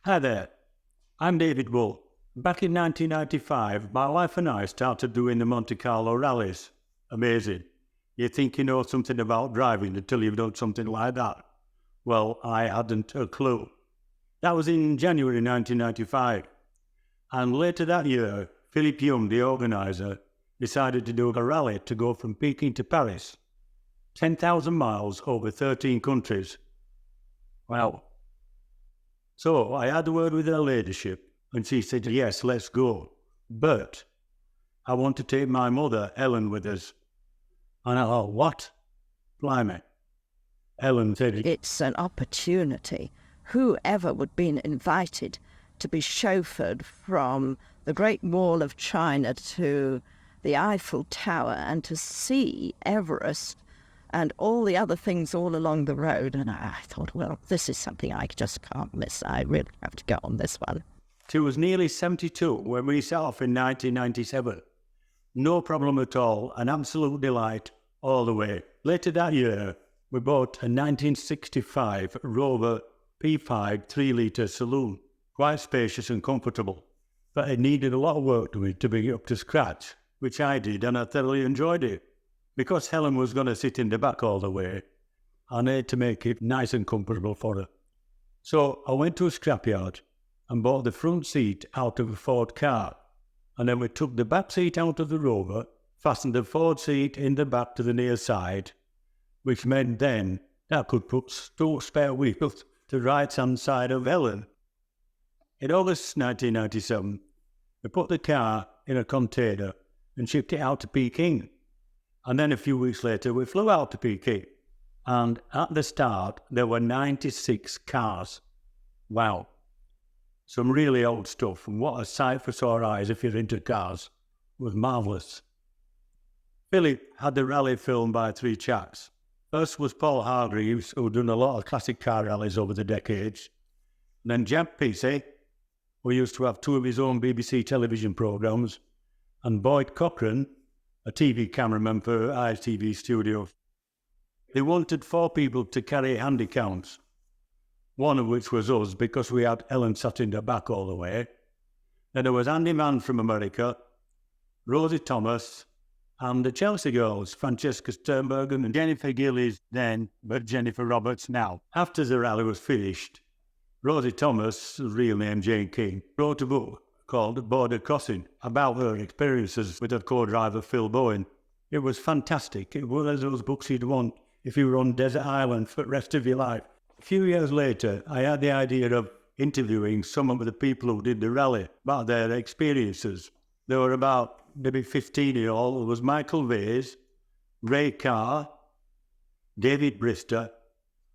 Hi there, I'm David Wool. Back in 1995, my wife and I started doing the Monte Carlo rallies. Amazing. You think you know something about driving until you've done something like that. Well, I hadn't a clue. That was in January 1995. And later that year, Philip Young, the organiser, decided to do a rally to go from Peking to Paris. 10,000 miles over 13 countries. Wow. So I had a word with her ladyship, and she said, yes, let's go. But I want to take my mother, Ellen, with us. And I thought, what? Blimey. Ellen said, It's an opportunity. Whoever would be invited to be chauffeured from the Great Wall of China to the Eiffel Tower and to see Everest and all the other things all along the road. And I thought, well, this is something I just can't miss. I really have to go on this one. She was nearly 72 when we set off in 1997. No problem at all, an absolute delight all the way. Later that year, we bought a 1965 Rover P5 3-litre saloon. Quite spacious and comfortable, but it needed a lot of work to it to bring it up to scratch, which I did, and I thoroughly enjoyed it. Because Helen was going to sit in the back all the way, I needed to make it nice and comfortable for her. So I went to a scrapyard and bought the front seat out of a Ford car, and then we took the back seat out of the Rover, fastened the Ford seat in the back to the near side, which meant then I could put 2 spare wheels to the right-hand side of Helen. In August 1997, we put the car in a container and shipped it out to Peking. And then a few weeks later, we flew out to Peking. And at the start, there were 96 cars. Wow. Some really old stuff. And what a sight for sore eyes if you're into cars. It was marvellous. Philip had the rally filmed by 3 chaps. First was Paul Hargreaves, who'd done a lot of classic car rallies over the decades. And then Jack Peacey, who used to have 2 of his own BBC television programmes, and Boyd Cochran, a TV cameraman for ITV Studios. They wanted 4 people to carry handy counts, one of which was us because we had Ellen sat in the back all the way. Then there was Andy Mann from America, Rosie Thomas, and the Chelsea girls, Francesca Sternberg and Jennifer Gillies then, but Jennifer Roberts now. After the rally was finished, Rosie Thomas, real name Jane King, wrote a book called Border Crossing about her experiences with her co-driver Phil Bowen. It was fantastic. It was one of those books you'd want if you were on desert island for the rest of your life. A few years later, I had the idea of interviewing some of the people who did the rally about their experiences. There were about maybe 15 in all. There was Michael Vase, Ray Carr, David Brister,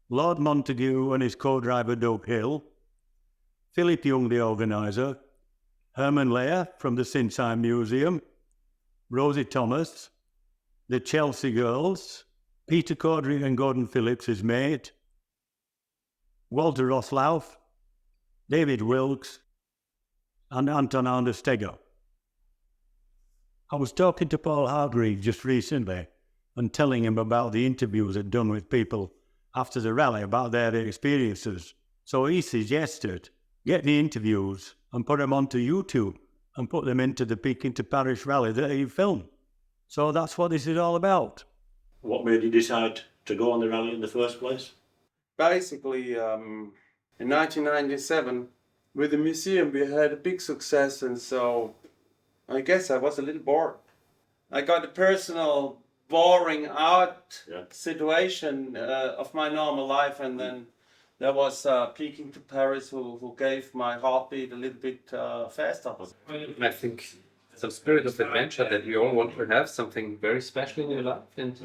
Lord Montague and his co-driver Doug Hill, Philip Young, the organiser, Herman Lehr from the Sinsheim Museum, Rosie Thomas, the Chelsea girls, Peter Cordry and Gordon Phillips, his mate, Walter Rosslauf, David Wilkes, and Anton Anderstegger. I was talking to Paul Hargreaves just recently and telling him about the interviews I'd done with people after the rally about their experiences. So he suggested get the interviews and put them onto YouTube and put them into the Peking to Paris rally that he filmed. So that's what this is all about. What made you decide to go on the rally in the first place? Basically, in 1997, with the museum, we had a big success, and so I guess I was a little bored. I got a personal boring out situation of my normal life, and then there was Peking to Paris who gave my heartbeat a little bit faster. I think it's a spirit of adventure that we all want to have, something very special in your life. And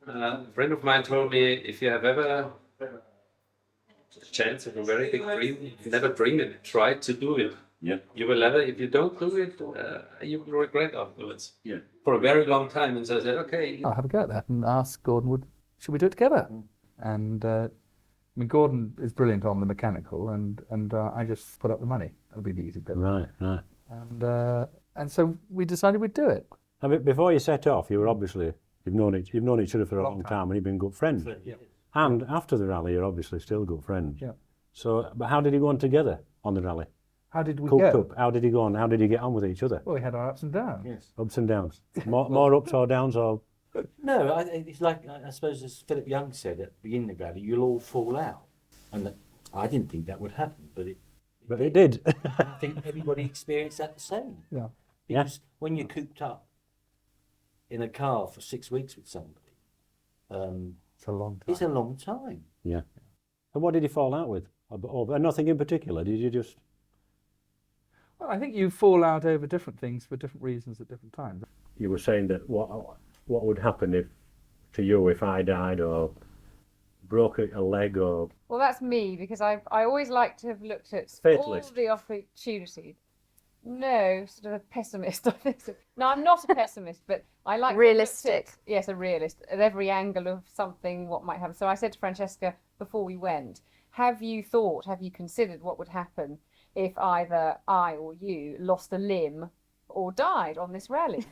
a friend of mine told me, if you have ever a chance of a very big dream, never dream it, try to do it. Yeah. You will never, if you don't do it, you will regret afterwards. Yeah. For a very long time. And so I said, okay. I'll have a go at that and ask Gordon, should we do it together? And I mean, Gordon is brilliant on the mechanical, and I just put up the money. That'll be the easy bit. Right. And so we decided we'd do it. I mean, before you set off, you were obviously, you've known each other for a long time and you've been good friends. Yeah. And after the rally, you're obviously still good friends. Yeah. So, but how did he go on together on the rally? How did we Cooked go? up. How did he go on? How did he get on with each other? Well, we had our ups and downs. Yes. Ups and downs. More ups or downs or? No, it's like, I suppose, as Philip Young said at the beginning of the rally, you'll all fall out. And I didn't think that would happen, but it did. I think everybody experienced that the same. Yeah. Because when you're cooped up in a car for 6 weeks with somebody, It's a long time. it's a long time. Yeah. And what did he fall out with? Or nothing in particular? Did you just? Well, I think you fall out over different things for different reasons at different times. You were saying that what would happen to you if I died or broke a leg or? Well, that's me, because I always like to have looked at Fatalist. all the opportunities. No, sort of a pessimist. No, I'm not a pessimist, but I like to have looked Realistic. at- yes, a realist at every angle of something, what might happen. So I said to Francesca before we went, have you considered what would happen if either I or you lost a limb or died on this rally?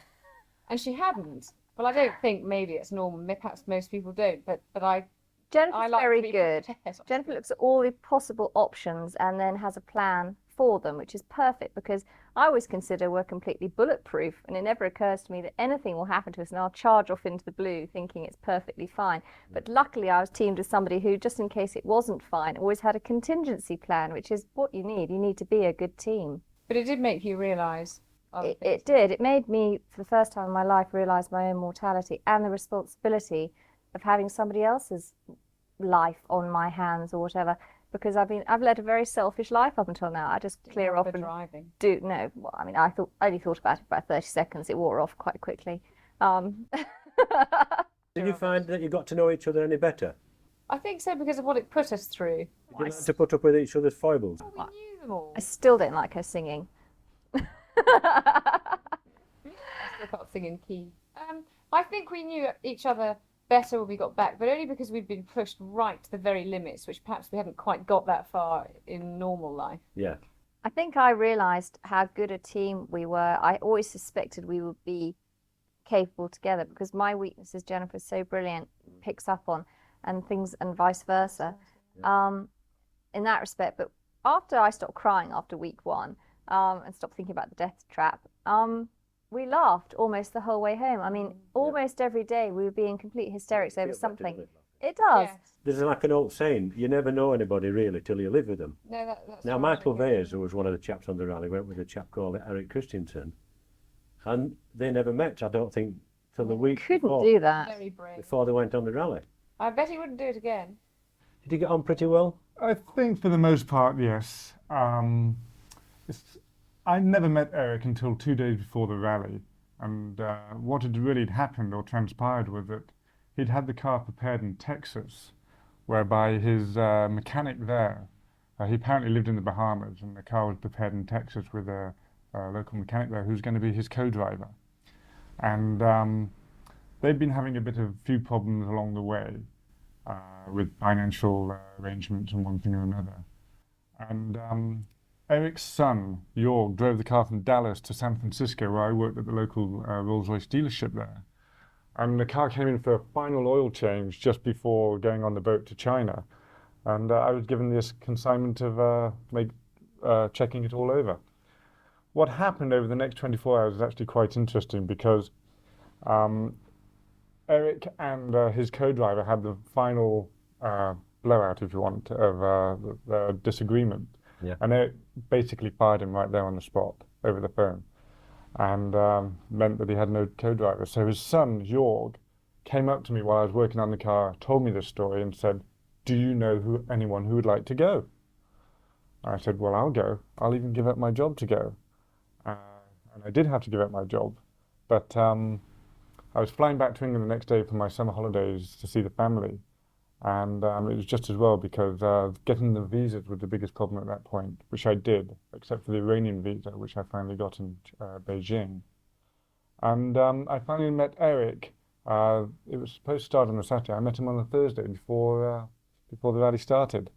And she hadn't. Well, I don't think maybe it's normal. Perhaps most people don't, but I Jennifer's like to very be good. prepared. Jennifer looks at all the possible options and then has a plan for them, which is perfect, because I always consider we're completely bulletproof, and it never occurs to me that anything will happen to us and I'll charge off into the blue thinking it's perfectly fine. But luckily I was teamed with somebody who, just in case it wasn't fine, always had a contingency plan, which is what you need. You need to be a good team. But it did make you realise other things. It did. It made me, for the first time in my life, realise my own mortality and the responsibility of having somebody else's life on my hands or whatever, because I've led a very selfish life up until now. I just clear off For and driving. well, I mean, I only thought about it for about 30 seconds. It wore off quite quickly. Did you find that you got to know each other any better? I think so, because of what it put us through. Did you learn to put up with each other's foibles? We knew them all. I still don't like her singing. I still can't sing in key. I think we knew each other better when we got back, but only because we'd been pushed right to the very limits, which perhaps we hadn't quite got that far in normal life. Yeah. I think I realised how good a team we were. I always suspected we would be capable together, because my weaknesses Jennifer's so brilliant picks up on, and things, and vice versa, in that respect. But after I stopped crying after week one, and stopped thinking about the death trap, we laughed almost the whole way home. I mean, almost every day we would be in complete hysterics over something. It does. Yes. There's like an old saying, you never know anybody really till you live with them. No, that's Now, right. Michael Vayers, who was one of the chaps on the rally, went with a chap called Eric Christensen, and they never met, I don't think, till the week Couldn't before, do that. Very brave. before they went on the rally. I bet he wouldn't do it again. Did he get on pretty well? I think for the most part, yes. I never met Eric until 2 days before the rally, and what had really happened or transpired was that he'd had the car prepared in Texas, whereby his mechanic there, he apparently lived in the Bahamas, and the car was prepared in Texas with a local mechanic there who's going to be his co-driver. And they'd been having a few problems along the way with financial arrangements and one thing or another. And Eric's son, Jorg, drove the car from Dallas to San Francisco, where I worked at the local Rolls-Royce dealership there. And the car came in for a final oil change just before going on the boat to China. And I was given this consignment of checking it all over. What happened over the next 24 hours is actually quite interesting, because Eric and his co-driver had the final blowout, if you want, of the disagreement. Yeah. And it basically fired him right there on the spot over the phone, and meant that he had no co-driver. So his son, Jorg, came up to me while I was working on the car, told me this story and said, "Do you know anyone who would like to go?" I said, "Well, I'll go. I'll even give up my job to go." And I did have to give up my job, but I was flying back to England the next day for my summer holidays to see the family. And it was just as well, because getting the visas was the biggest problem at that point, which I did, except for the Iranian visa, which I finally got in Beijing. And I finally met Eric. It was supposed to start on the Saturday. I met him on the Thursday before the rally started.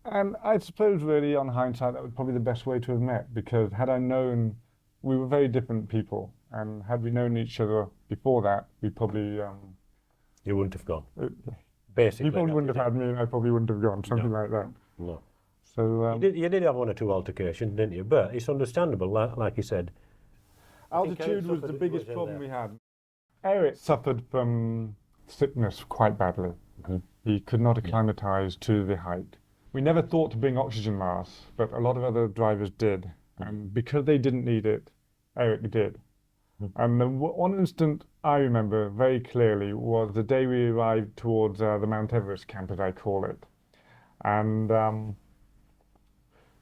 And I suppose, really, on hindsight, that was probably the best way to have met, because had I known, we were very different people, and had we known each other before that, we probably... You wouldn't have gone. basically. He probably that, wouldn't have had me, and I probably wouldn't have gone, something like that. No. So You did have one or two altercations, didn't you? But it's understandable, like you said. altitude was the biggest problem we had. Eric suffered from sickness quite badly. He could not acclimatise to the height. We never thought to bring oxygen masks, but a lot of other drivers did. And because they didn't need it, Eric did. And the one instant I remember very clearly was the day we arrived towards the Mount Everest camp, as I call it. And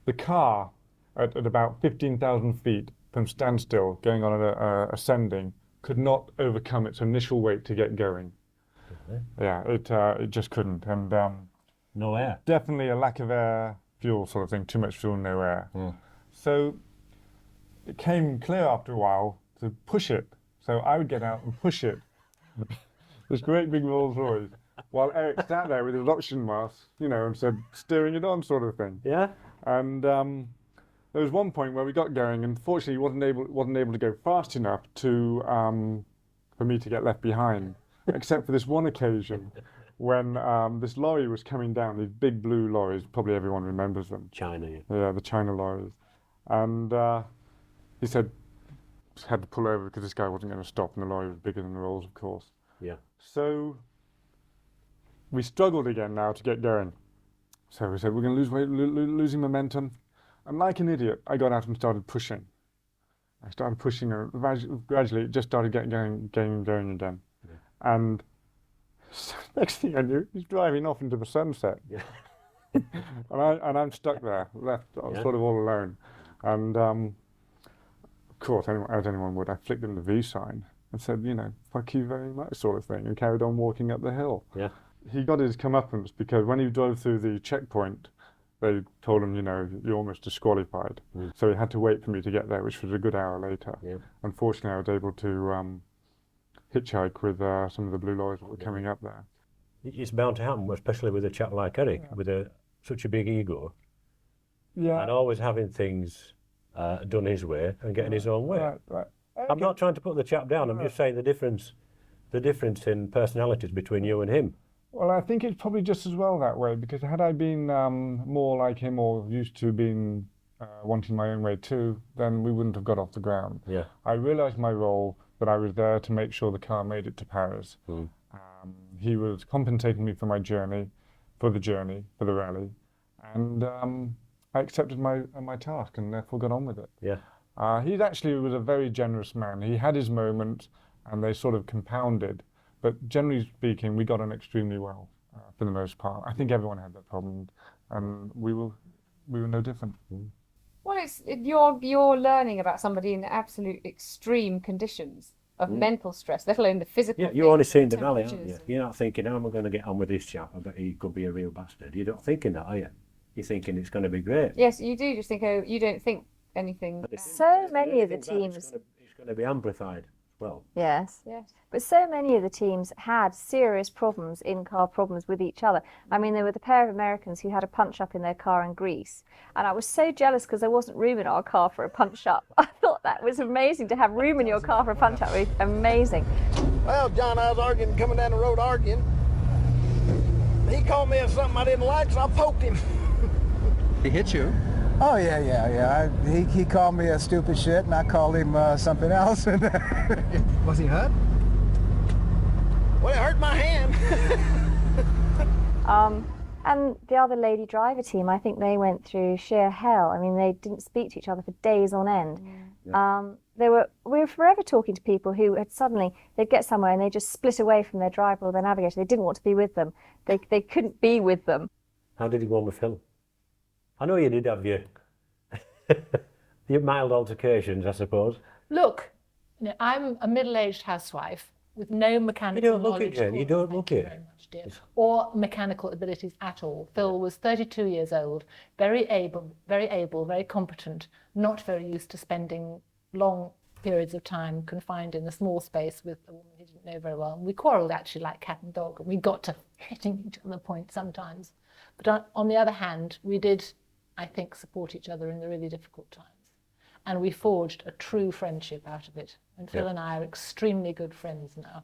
the car, at about 15,000 feet from standstill, going on ascending, could not overcome its initial weight to get going. Yeah, it just couldn't. And no air. Definitely a lack of air, fuel sort of thing, too much fuel, no air. So it came clear after a while to push it. So I would get out and push it. This great big Rolls Royce, while Eric sat there with his oxygen mask, you know, and said, steering it on sort of thing. Yeah. And there was one point where we got going, and fortunately he wasn't able to go fast enough to for me to get left behind, except for this one occasion when this lorry was coming down, these big blue lorries, probably everyone remembers them. China, yeah. Yeah, the China lorries. And he said, had to pull over because this guy wasn't going to stop, and the lorry was bigger than the Rolls, of course. Yeah. So we struggled again now to get going. So we said, we're going to lose weight, losing momentum. And like an idiot, I got out and started pushing. I started pushing, and gradually it just started getting going again. Yeah. And so next thing I knew, he's driving off into the sunset. Yeah. and I'm stuck there, left sort of all alone. And of course, as anyone would, I flicked him the V sign and said, you know, fuck you very much, sort of thing, and carried on walking up the hill. Yeah. He got his comeuppance because when he drove through the checkpoint, they told him, you know, you're almost disqualified. So he had to wait for me to get there, which was a good hour later. Yeah. Unfortunately, I was able to hitchhike with some of the blue lorries that were coming up there. It's bound to happen, especially with a chap like Eric, with such a big ego. Yeah. And always having things done his way and getting his own way. Right. I'm not trying to put the chap down, I'm just saying the difference in personalities between you and him. Well, I think it's probably just as well that way, because had I been more like him or used to being wanting my own way too, then we wouldn't have got off the ground. Yeah. I realised my role, that I was there to make sure the car made it to Paris. He was compensating me for my journey, for the rally, and I accepted my task and therefore got on with it. Yeah. He actually was a very generous man. He had his moments, and they sort of compounded. But generally speaking, we got on extremely well for the most part. I think everyone had that problem, and we were no different. Well, you're learning about somebody in absolute extreme conditions of mental stress, let alone the physical. Yeah, you're only seeing the rally, temperatures. aren't you? You're not thinking, how am I going to get on with this chap? I bet he could be a real bastard. You're not thinking that, are you? You're thinking it's going to be great. Yes, you do. Just think, oh, you don't think anything. So many of the teams. It's going to be amplified. Well, yes, but so many of the teams had serious problems, in-car problems with each other. I mean, there were the pair of Americans who had a punch-up in their car in Greece, and I was so jealous because there wasn't room in our car for a punch-up. I thought that was amazing to have room in your car for a punch-up. Amazing. Well, John, I was coming down the road arguing. He called me something I didn't like, so I poked him. He hit you? Oh, yeah. He called me a stupid shit, and I called him something else. Was he hurt? Well, it hurt my hand. And the other lady driver team, I think they went through sheer hell. I mean, they didn't speak to each other for days on end. We were forever talking to people who had suddenly, they'd get somewhere and they just split away from their driver or their navigator. They didn't want to be with them. They couldn't be with them. how did he go on with Phil? I know you did have your mild altercations, I suppose. Look, I'm a middle-aged housewife with no mechanical knowledge. You don't look it. Very much, dear. Or mechanical abilities at all. Phil was 32 years old, very able, very competent, not very used to spending long periods of time confined in a small space with a woman he didn't know very well. And we quarrelled actually like cat and dog, and we got to hitting each other points sometimes. But on the other hand, we did, I think, support each other in the really difficult times. And we forged a true friendship out of it. And Phil and I are extremely good friends now.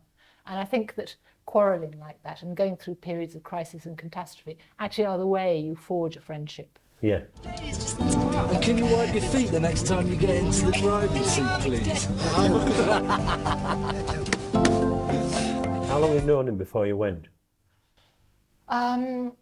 And I think that quarrelling like that and going through periods of crisis and catastrophe actually are the way you forge a friendship. Yeah. And can you wipe your feet the next time you get into the driving seat, please? How long had you known him before you went? I'd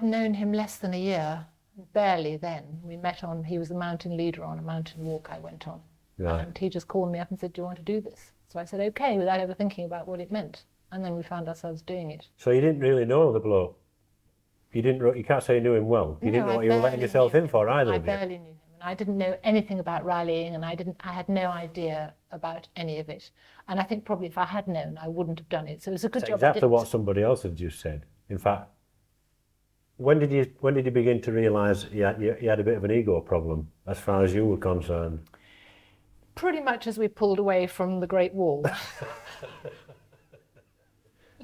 known him less than a year, barely then. We met he was the mountain leader on a mountain walk I went on. Right. And he just called me up and said, do you want to do this? So I said, okay, without ever thinking about what it meant. And then we found ourselves doing it. So you didn't really know the bloke? You can't say you knew him well. You didn't know what you were letting yourself in for either. I barely knew him. And I didn't know anything about rallying, and I had no idea about any of it. And I think probably if I had known, I wouldn't have done it. So it was a good That's job. exactly what somebody else had just said. In fact, when did you begin to realise you had a bit of an ego problem as far as you were concerned? Pretty much as we pulled away from the Great Wall.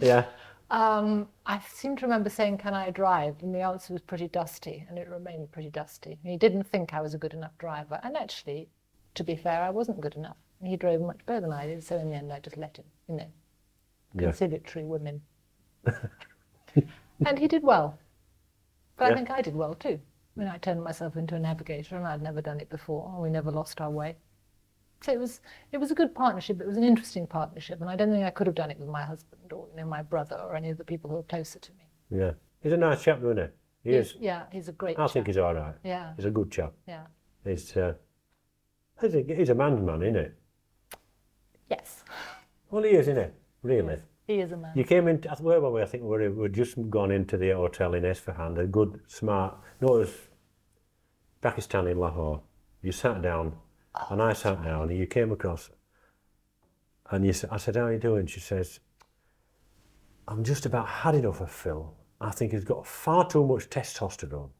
Yeah. I seem to remember saying, can I drive? And the answer was pretty dusty, and it remained pretty dusty. He didn't think I was a good enough driver. And actually, to be fair, I wasn't good enough. He drove much better than I did, so in the end I just let him, conciliatory women. And he did well. But I think I did well too. I mean, I turned myself into a navigator, and I'd never done it before. We never lost our way. So it was a good partnership. It was an interesting partnership, and I don't think I could have done it with my husband or my brother or any of the people who are closer to me. Yeah. He's a nice chap, isn't he? He is. Yeah, he's a great I chap. think he's all right. Yeah. He's a good chap. Yeah. He's a man's man, isn't he? Yes. Well, he is, isn't he? Really. Yes, he is a man. You came in, where were we? I think we'd just gone into the hotel in Esfahan, a good, smart, no, it was Pakistan in Lahore. You sat down, and I sat down, and you came across, and I said, how are you doing? She says, I'm just about had enough of Phil. I think he's got far too much testosterone.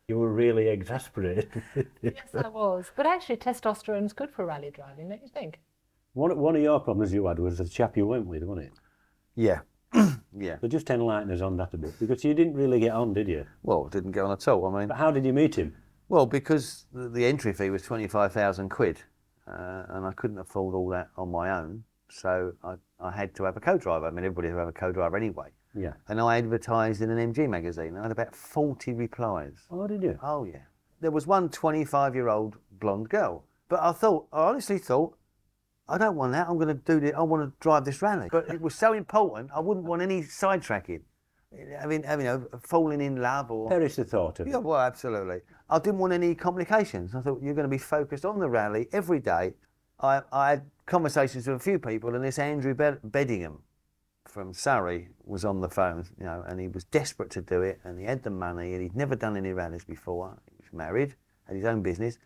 You were really exasperated. Yes, I was. But actually, testosterone's good for rally driving, don't you think? One of your problems you had was the chap you went with, wasn't it? Yeah. Yeah. So just enlighten us on that a bit, because you didn't really get on, did you? Well, didn't get on at all. I mean, but how did you meet him? Well, because the entry fee was 25,000 quid, and I couldn't afford all that on my own, so I had to have a co-driver. I mean, everybody had to have a co-driver anyway. Yeah. And I advertised in an MG magazine. I had about 40 replies. Oh, did you? Oh, yeah. There was one 25-year-old blonde girl, but I honestly thought, I don't want that. I'm going to do this. I want to drive this rally. But it was so important. I wouldn't want any sidetracking. Falling in love or... Perish the thought of it. Yeah, well, absolutely. I didn't want any complications. I thought, you're going to be focused on the rally every day. I had conversations with a few people, and this Andrew Beddingham from Surrey was on the phone, and he was desperate to do it, and he had the money, and he'd never done any rallies before. He was married, had his own business,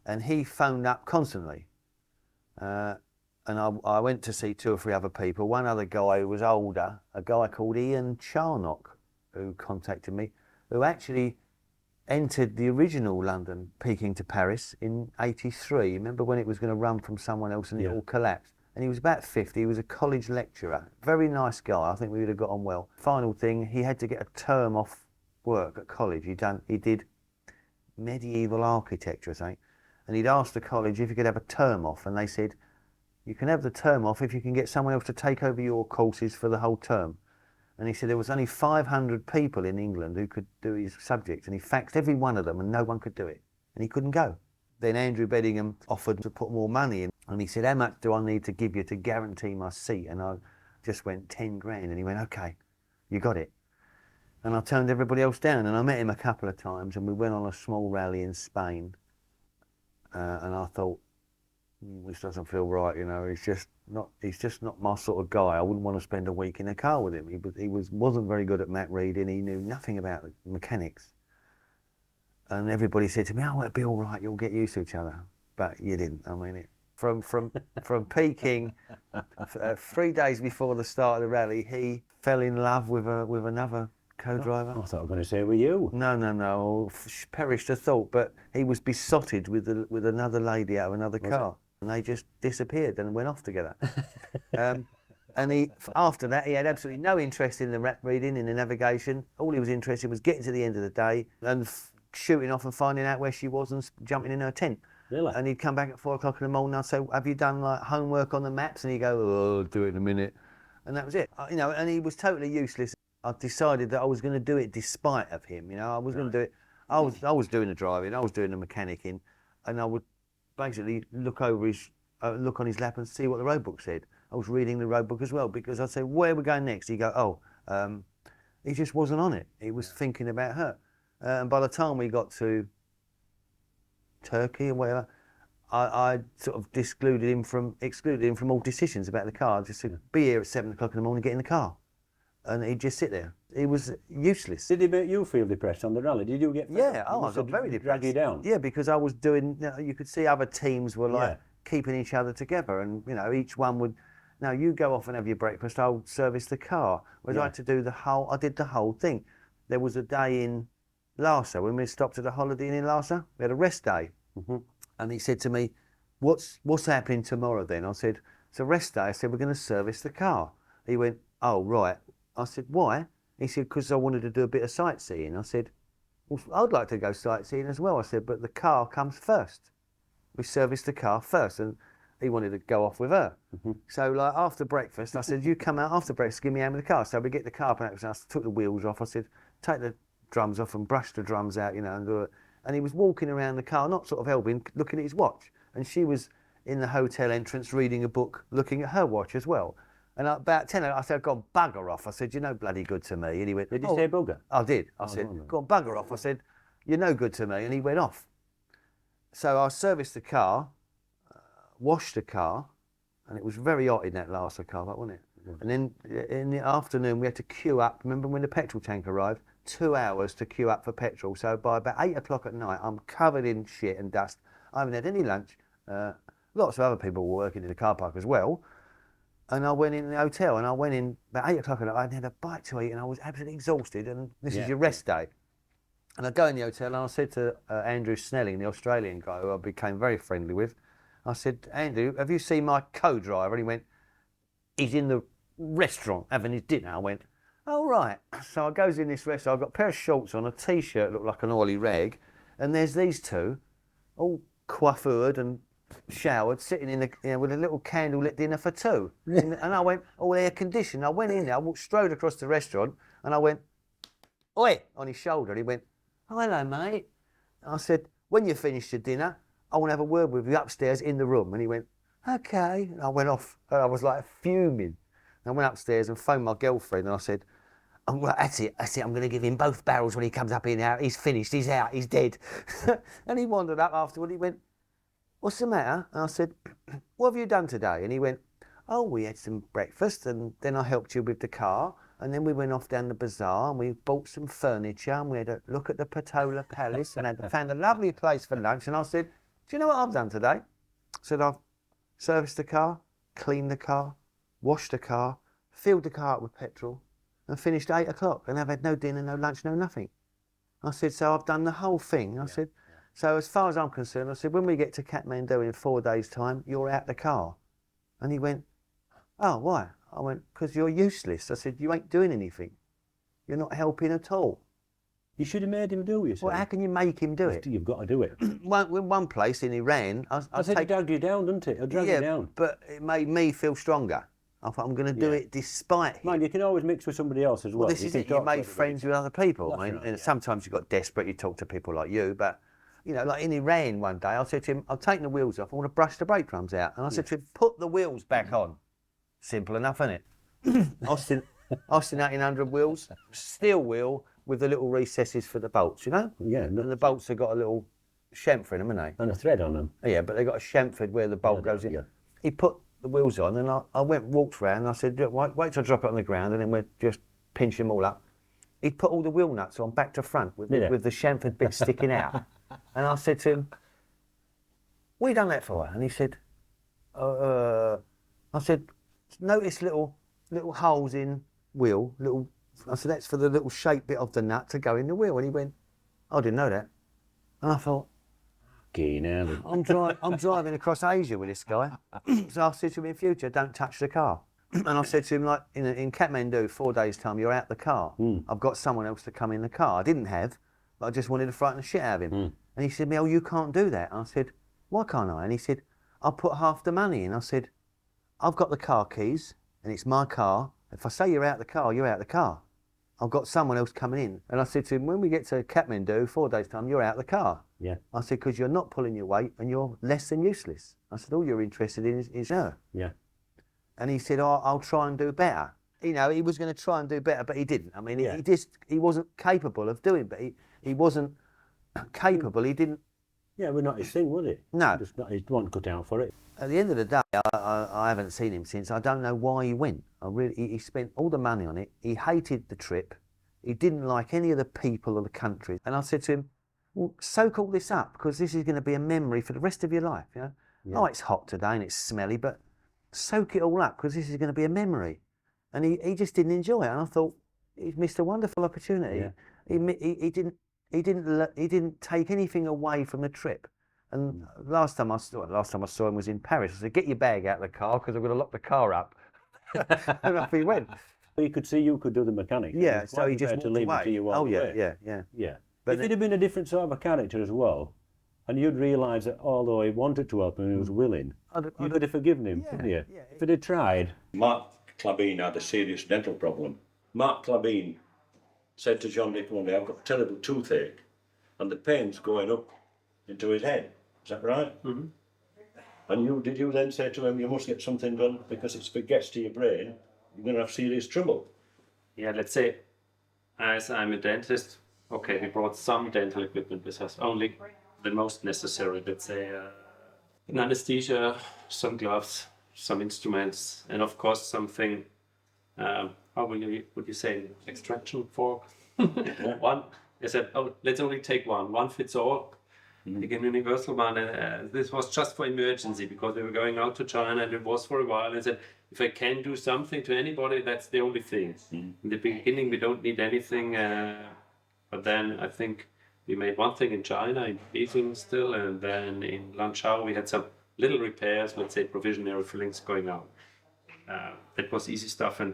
and he phoned up constantly. And I went to see 2 or 3 other people. One other guy who was older, a guy called Ian Charnock, who contacted me, who actually entered the original London Peking to Paris in '83. Remember when it was going to run from someone else and it all collapsed? And he was about 50. He was a college lecturer. Very nice guy. I think we would have got on well. Final thing, he had to get a term off work at college. He did medieval architecture, I think. And he'd asked the college if he could have a term off, and they said, you can have the term off if you can get someone else to take over your courses for the whole term. And he said there was only 500 people in England who could do his subject, and he faxed every one of them and no one could do it. And he couldn't go. Then Andrew Beddingham offered to put more money in, and he said, how much do I need to give you to guarantee my seat? And I just went 10 grand, and he went, okay, you got it. And I turned everybody else down, and I met him a couple of times, and we went on a small rally in Spain. And I thought, this doesn't feel right, he's just not my sort of guy. I wouldn't want to spend a week in a car with him. He wasn't very good at map reading. He knew nothing about the mechanics. And everybody said to me, oh, it'll be all right, you'll get used to each other. But you didn't. I mean, from Peking, 3 days before the start of the rally, he fell in love with another co-driver. I thought I was going to say, were you? No. Perished the thought. But he was besotted with another lady out of another car. And they just disappeared and went off together. And after that, he had absolutely no interest in the map reading, in the navigation. All he was interested in was getting to the end of the day and shooting off and finding out where she was and jumping in her tent. Really? And he'd come back at 4 o'clock in the morning. I'd say, have you done like homework on the maps? And he'd go, oh, I'll do it in a minute. And that was it. You know, and he was totally useless. I decided that I was going to do it despite of him. You know, I was going to do it. I was doing the driving, I was doing the mechanicking, and I would basically look over his, look on his lap and see what the road book said. I was reading the road book as well, because I'd say, where are we going next? He'd go, he just wasn't on it. He was thinking about her. And by the time we got to Turkey or whatever, I sort of excluded him from all decisions about the car. Just to be here at 7 o'clock in the morning, get in the car. And he'd just sit there. He was useless. Did he make you feel depressed on the rally? Did you get? Yeah, I got very depressed. Drag you down? Yeah, because I was doing. You know, you could see other teams were like keeping each other together, and you know, each one would. Now you go off and have your breakfast. I'll service the car. Whereas I had to do the whole. I did the whole thing. There was a day in Lhasa when we stopped at a Holiday Inn in Lhasa. We had a rest day, and he said to me, "What's happening tomorrow?" Then I said, "It's a rest day." I said, "We're going to service the car." He went, "Oh right." I said, "Why?" He said, "Because I wanted to do a bit of sightseeing." I said, "Well, I'd like to go sightseeing as well." I said, "But the car comes first. We service the car first." And he wanted to go off with her. So like after breakfast, I said, "You come out after breakfast, give me a hand with the car." So we get the car up and I took the wheels off. I said, "Take the drums off and brush the drums out, you know, and do it." And he was walking around the car, not sort of helping, looking at his watch. And she was in the hotel entrance reading a book, looking at her watch as well. And about 10, I said, "Go on, bugger off." I said, "You're no bloody good to me." And he went, Did you say bugger? I did. I said, "Go on, bugger off." I said, "You're no good to me." And he went off. So I serviced the car, washed the car, and it was very hot in that last car park, wasn't it? And then in the afternoon, we had to queue up. Remember when the petrol tank arrived? 2 hours to queue up for petrol. So by about 8 o'clock at night, I'm covered in shit and dust. I haven't had any lunch. Lots of other people were working in the car park as well. And I went in the hotel, and I went in about 8 o'clock at night. I hadn't had a bite to eat, and I was absolutely exhausted. And this is your rest day. And I go in the hotel, and I said to Andrew Snelling, the Australian guy who I became very friendly with, I said, "Andrew, have you seen my co-driver?" And he went, "He's in the restaurant having his dinner." I went, "Oh, right." So I goes in this restaurant. I've got a pair of shorts on, a T-shirt, looked like an oily rag, and there's these two, all coiffured and showered, sitting in the, you know, with a little candlelit dinner for two. And I went, all air conditioned. I went in there, I walked strode across the restaurant, and I went, "Oi," on his shoulder. And he went, "Oh, hello, mate." And I said, "When you finish your dinner, I want to have a word with you upstairs in the room." And he went, "Okay." And I went off, and I was like fuming. And I went upstairs and phoned my girlfriend, and I said, "Oh, well, that's it. I'm going to give him both barrels when he comes up in now. He's finished, he's out, he's dead." And he wandered up afterward. He went, "What's the matter?" And I said, "What have you done today?" And he went, "Oh, we had some breakfast, and then I helped you with the car, and then we went off down the bazaar, and we bought some furniture, and we had a look at the Patola Palace, and found a lovely place for lunch." And I said, "Do you know what I've done today?" I said, "I've serviced the car, cleaned the car, washed the car, filled the car up with petrol, and finished at 8 o'clock, and I've had no dinner, no lunch, no nothing." I said, "So I've done the whole thing." I said, "So as far as I'm concerned," I said, "when we get to Kathmandu in 4 days' time, you're out the car." And he went, "Oh, why?" I went, "Because you're useless." I said, "You ain't doing anything. You're not helping at all." You should have made him do it. Well, how can you make him do it? You've got to do it. One place in Iran, I said it dragged you down, didn't it? It dragged you down. But it made me feel stronger. I thought, I'm going to do it despite him. Mind, you can always mix with somebody else as well. Well, this is it. You make friends with other people. I mean, right, and sometimes you got desperate. You talk to people like you, but you know, like in Iran one day, I said to him, "I've taken the wheels off. I want to brush the brake drums out." And I said to him, "Put the wheels back on." Simple enough, isn't it? Austin 1800 wheels, steel wheel with the little recesses for the bolts, you know? Yeah. And the bolts have got a little chamfer in them, haven't they? And a thread on them. Yeah, but they've got a chamfer where the bolt goes in. Yeah. He put the wheels on, and I walked round, and I said, wait till I drop it on the ground, and then we'll just pinch them all up. He'd put all the wheel nuts on back to front with the chamfered bit sticking out. And I said to him, "What have you done that for?" And he said, I said, "Notice little holes in wheel, little." I said, "That's for the little shape bit of the nut to go in the wheel." And he went, "I didn't know that." And I thought, I'm driving across Asia with this guy. So I said to him, "In future, don't touch the car." And I said to him, like, in Kathmandu, 4 days' time, you're out the car. I've got someone else to come in the car. I didn't have, but I just wanted to frighten the shit out of him. And he said to me, "Oh, you can't do that." And I said, why can't I? And he said, I'll put half the money in. I said, I've got the car keys and it's my car. If I say you're out the car, you're out the car. I've got someone else coming in. And I said to him, when we get to Kathmandu, 4 days' time, you're out the car. Yeah. I said, because you're not pulling your weight and you're less than useless. I said, all you're interested in is her. Yeah. And he said, oh, I'll try and do better. You know, he was going to try and do better, but he didn't. I mean, he wasn't capable of doing, but he wasn't capable. He didn't. Yeah, we're not his thing, was it? No. Just not, he wasn't cut out for it. At the end of the day, I haven't seen him since. I don't know why he went. He spent all the money on it. He hated the trip. He didn't like any of the people or the country. And I said to him, well, soak all this up, because this is going to be a memory for the rest of your life. You know? Yeah. Oh, it's hot today and it's smelly, but soak it all up, because this is going to be a memory. And he just didn't enjoy it. And I thought, he's missed a wonderful opportunity. Yeah. He didn't take anything away from the trip. And last time I saw him was in Paris. I said, get your bag out of the car, because I'm going to lock the car up. And off he went. He could see you could do the mechanic. Yeah, so he just to walked leave away. it to you Oh, yeah, away. yeah. But if he'd have been a different sort of a character as well, and you'd realise that although he wanted to help and he was willing, you could have forgiven him, couldn't you? If he'd have tried. Mark Clabine had a serious dental problem. Mark Clabine said to John Nick one day, I've got a terrible toothache and the pain's going up into his head. Is that right? Mm-hmm. And did you then say to him, you must get something done because if it gets to your brain, you're going to have serious trouble? Yeah, let's say, as I'm a dentist, okay, we brought some dental equipment with us, only the most necessary, let's say, an anesthesia, some gloves, some instruments, and of course something, how would you say, extraction fork? One, I said, oh, let's only take one fits all. Take a universal one. This was just for emergency, because we were going out to China and it was for a while. And I said, if I can do something to anybody, that's the only thing. In the beginning, we don't need anything. But then I think we made one thing in China, in Beijing still, and then in Lanzhou we had some little repairs, let's say provisionary fillings going on. That was easy stuff. And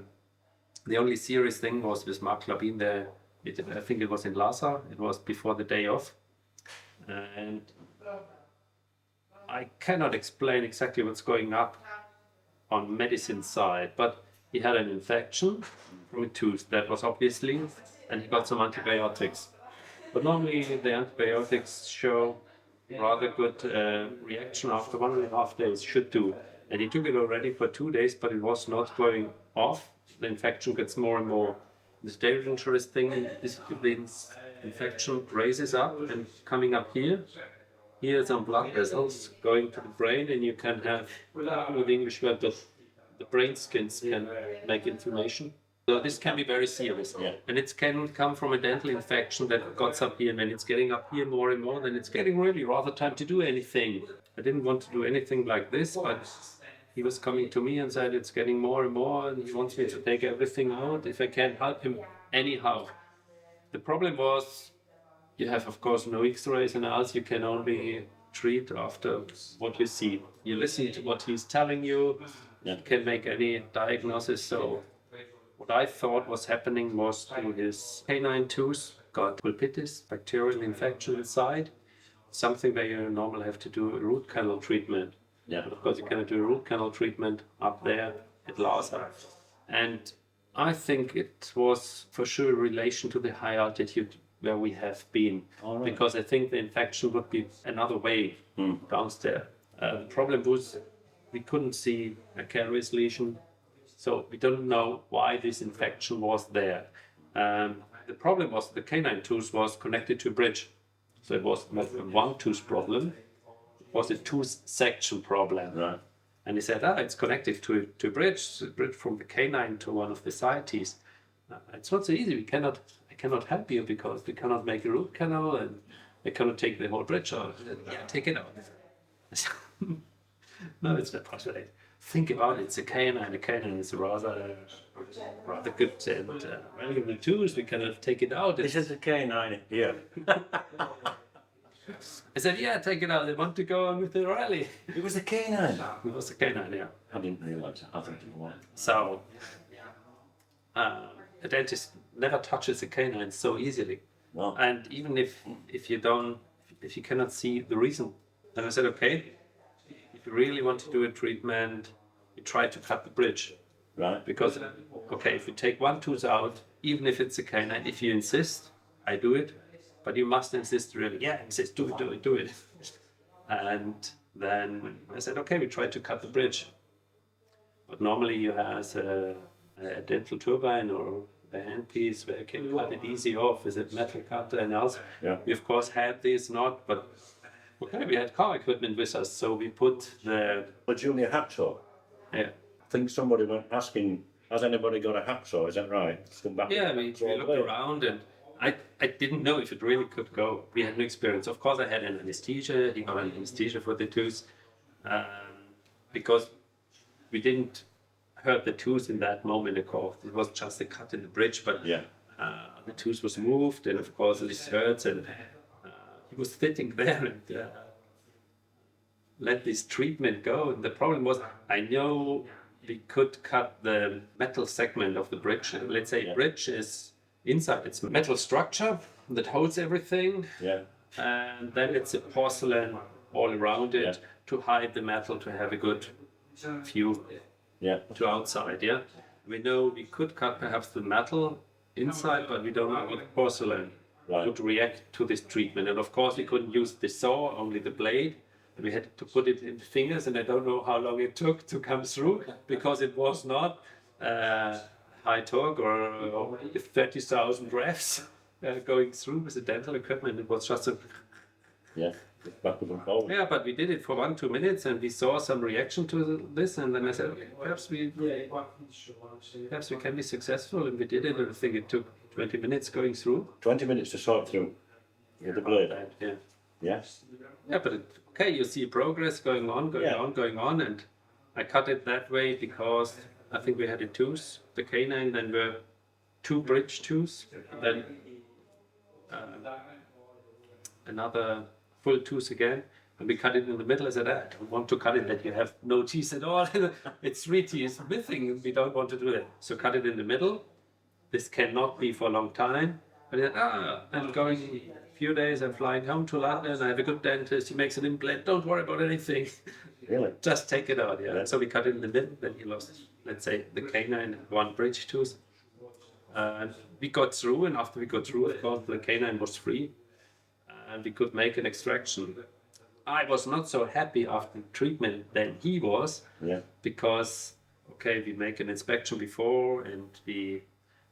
the only serious thing was with Mark Labine there. I think it was in Lhasa. It was before the day off. And I cannot explain exactly what's going up on medicine side, but he had an infection from a tooth that was obviously, and he got some antibiotics. But normally the antibiotics show rather good reaction after 1.5 days, should do. And he took it already for 2 days, but it was not going off. The infection gets more and more. This dangerous thing is the infection raises up and coming up here. Here are some blood vessels going to the brain, and you can have, with the English word, the brain skins can make inflammation. So this can be very serious. Yeah. And it can come from a dental infection that got up here, and when it's getting up here more and more, then it's getting really rather time to do anything. I didn't want to do anything like this, but he was coming to me and said it's getting more and more, and he wants me to take everything out if I can help him anyhow. The problem was, you have of course no x-rays and else, you can only treat after what you see. You listen to what he's telling you, you can make any diagnosis. So what I thought was happening was to his canine tooth got pulpitis, bacterial infection inside, something where you normally have to do a root canal treatment. Yeah. But of course you cannot do a root canal treatment up there at Lhasa. And I think it was for sure a relation to the high altitude where we have been, because I think the infection would be another way downstairs. The problem was we couldn't see a carious lesion, so we don't know why this infection was there. The problem was the canine tooth was connected to a bridge, so it was not a one tooth problem, it was a tooth section problem. Right. And he said, it's connected to a bridge from the canine to one of the side teeth. It's not so easy. I cannot help you because we cannot make a root canal and I cannot take the whole bridge out. Yeah, take it out. No, it's not possible. Think about it. It's a canine. The canine is rather good and valuable tools. We cannot take it out. This is a canine here. I said, yeah, take it out. They want to go on with the rally. It was a canine. It was a canine, yeah. I didn't realise that. I think it was. So, a dentist never touches a canine so easily. No. And even if you cannot see the reason And I said, okay, if you really want to do a treatment, you try to cut the bridge. Right. Because, okay, if you take one tooth out, even if it's a canine, if you insist, I do it, but you must insist really. Yeah, insist, do it. And then I said, okay, we try to cut the bridge. But normally you have a dental turbine or a handpiece where you can cut it easy off with a metal cutter and else. Yeah. We of course had this not, but okay, we had car equipment with us, so we put the junior hacksaw. Yeah. I think somebody was asking, has anybody got a hacksaw? Is that right? Come back Yeah, we looked around and I didn't know if it really could go. We had no experience. Of course, I had an anesthesia. He got an anesthesia for the tooth because we didn't hurt the tooth in that moment. Of course, it was just a cut in the bridge, but the tooth was moved, and of course, this hurts. And he was sitting there and let this treatment go. And the problem was, I know we could cut the metal segment of the bridge. Let's say bridge is inside, it's a metal structure that holds everything. Yeah. And then it's a porcelain all around it to hide the metal, to have a good view to outside. Yeah. We know we could cut perhaps the metal inside, but we don't know how the porcelain would react to this treatment. And of course, we couldn't use the saw, only the blade. We had to put it in the fingers, and I don't know how long it took to come through because it was not high torque or 30,000 revs going through with the dental equipment. It was just a backwards and forwards. Yeah, but we did it for 1-2 minutes, and we saw some reaction to this, and then I said, okay, perhaps we can be successful, and we did it. And I think it took 20 minutes going through. 20 minutes to sort through with the blade. Yeah. Yes. Yeah, but okay, you see progress going on, and I cut it that way because I think we had a tooth, the canine, then were 2 bridge tooths, then another full tooth again, and we cut it in the middle. I said, I don't want to cut it that you have no teeth at all. It's 3 teeth missing. We don't want to do that. So cut it in the middle. This cannot be for a long time. And then, I'm going a few days, I'm flying home to London, I have a good dentist, he makes an implant, don't worry about anything. Really? Just take it out, yeah. So we cut it in the middle, then he lost, let's say, the canine and 1 bridge tooth. We got through, and after we got through, of course, the canine was free, and we could make an extraction. I was not so happy after the treatment than he was, because, okay, we make an inspection before, and we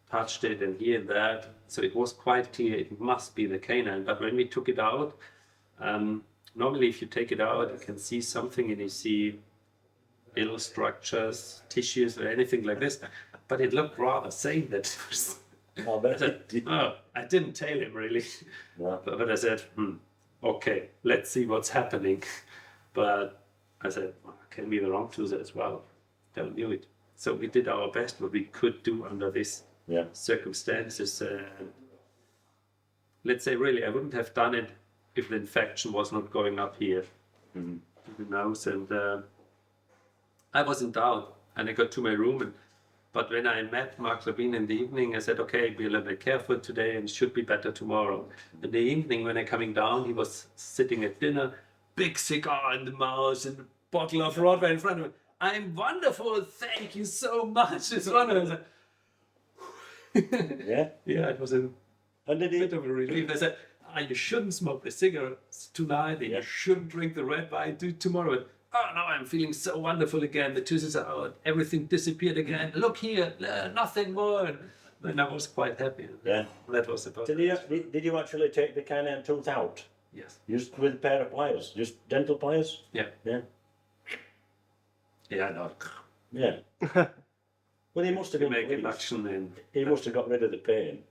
touched it and here and that, so it was quite clear it must be the canine. But when we took it out, normally if you take it out, you can see something, and you see little structures, tissues, or anything like this. But it looked rather sane that I didn't tell him really, but I said, okay, let's see what's happening. But I said, can be the wrong tooth as well. Don't do it. So we did our best, what we could do under this circumstances. Let's say really, I wouldn't have done it if the infection was not going up here to the nose. And I was in doubt, and I got to my room. But when I met Mark Labine in the evening, I said, okay, be a little bit careful today, and it should be better tomorrow. In the evening, when I coming down, he was sitting at dinner, big cigar in the mouth, and a bottle of Broadway in front of him. I'm wonderful, thank you so much. It's wonderful. Yeah, it was a bit of a relief. I said, you shouldn't smoke the cigarettes tonight, and you shouldn't drink the red wine tomorrow. But, now I'm feeling so wonderful again. The tooth is out, everything disappeared again. Look here, nothing more. And then I was quite happy. Yeah. That was the positive. Did you actually take the canine tooth out? Yes. Just with a pair of pliers? Just dental pliers? Yeah. Yeah. Yeah, I know. Yeah. Well, he must have been making action, and he must have got rid of the pain.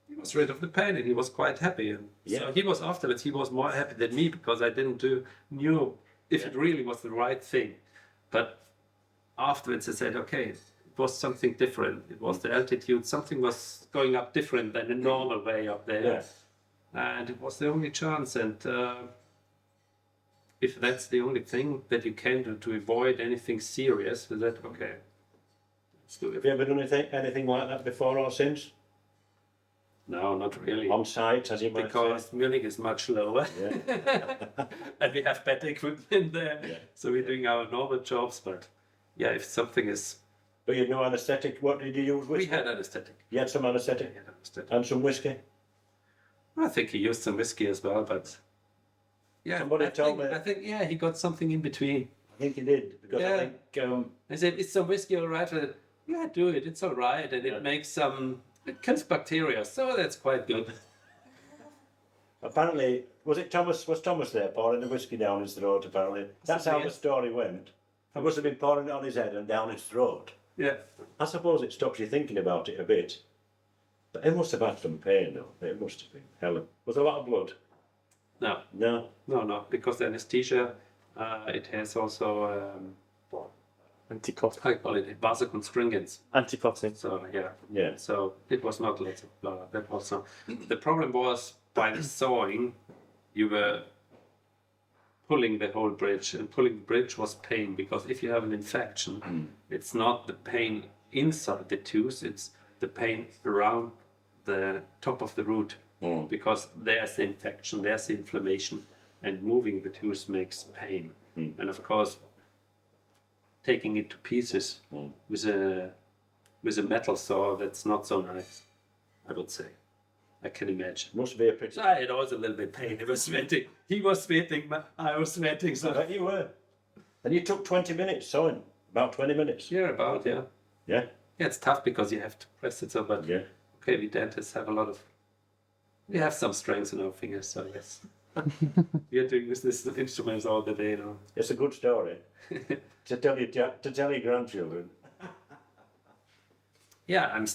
He was rid of the pain, and he was quite happy. And so he was afterwards. He was more happy than me because I didn't knew if it really was the right thing. But afterwards, I said, okay, it was something different. It was the altitude. Something was going up different than the normal way up there. Yeah. And it was the only chance. And if that's the only thing that you can do to avoid anything serious, is that okay? Let's do it. Have you ever done anything like that before or since? No, not really. On site, as you might Because say. Munich is much lower. And we have better equipment there. Yeah. So we're doing our normal jobs, but yeah, if something is... But you had no anaesthetic. What did you use? We had anaesthetic. You had some anaesthetic? We had anaesthetic. And some whiskey? I think he used some whiskey as well, but... Yeah, Somebody told me. I think, yeah, he got something in between. I think he did, because I think... I said, is some whiskey all right? I said, yeah, do it, it's all right. And it makes some... It kills bacteria, so that's quite good. Apparently, was Thomas there pouring the whiskey down his throat, apparently? That's how the story went. He must have been pouring it on his head and down his throat. Yeah. I suppose it stops you thinking about it a bit. But it must have had some pain, though. It must have been. Helen. Was there a lot of blood? No. No? No, because the anesthesia, it has also... Anticlot. I call it vasoconstrictors. Anticlotting. So, yeah. Yeah. So it was not lots of blood. That was some... The problem was, by the sawing, you were pulling the whole bridge, and pulling the bridge was pain, because if you have an infection, it's not the pain inside the tooth, it's the pain around the top of the root, because there's the infection, there's the inflammation, and moving the tooth makes pain. And of course, taking it to pieces with a metal saw, that's not so nice, I would say. I can imagine. Must be a pity. I had always a little bit pain. It was sweating. He was sweating. I was sweating. So I bet you were. And you took 20 minutes sewing. About 20 minutes. Yeah, about, yeah. Yeah. Yeah, it's tough because you have to press it so, but yeah. Okay, we dentists have we have some strengths in our fingers, so yes. We are doing this instruments all the day now. It's a good story to tell your grandchildren. Yeah,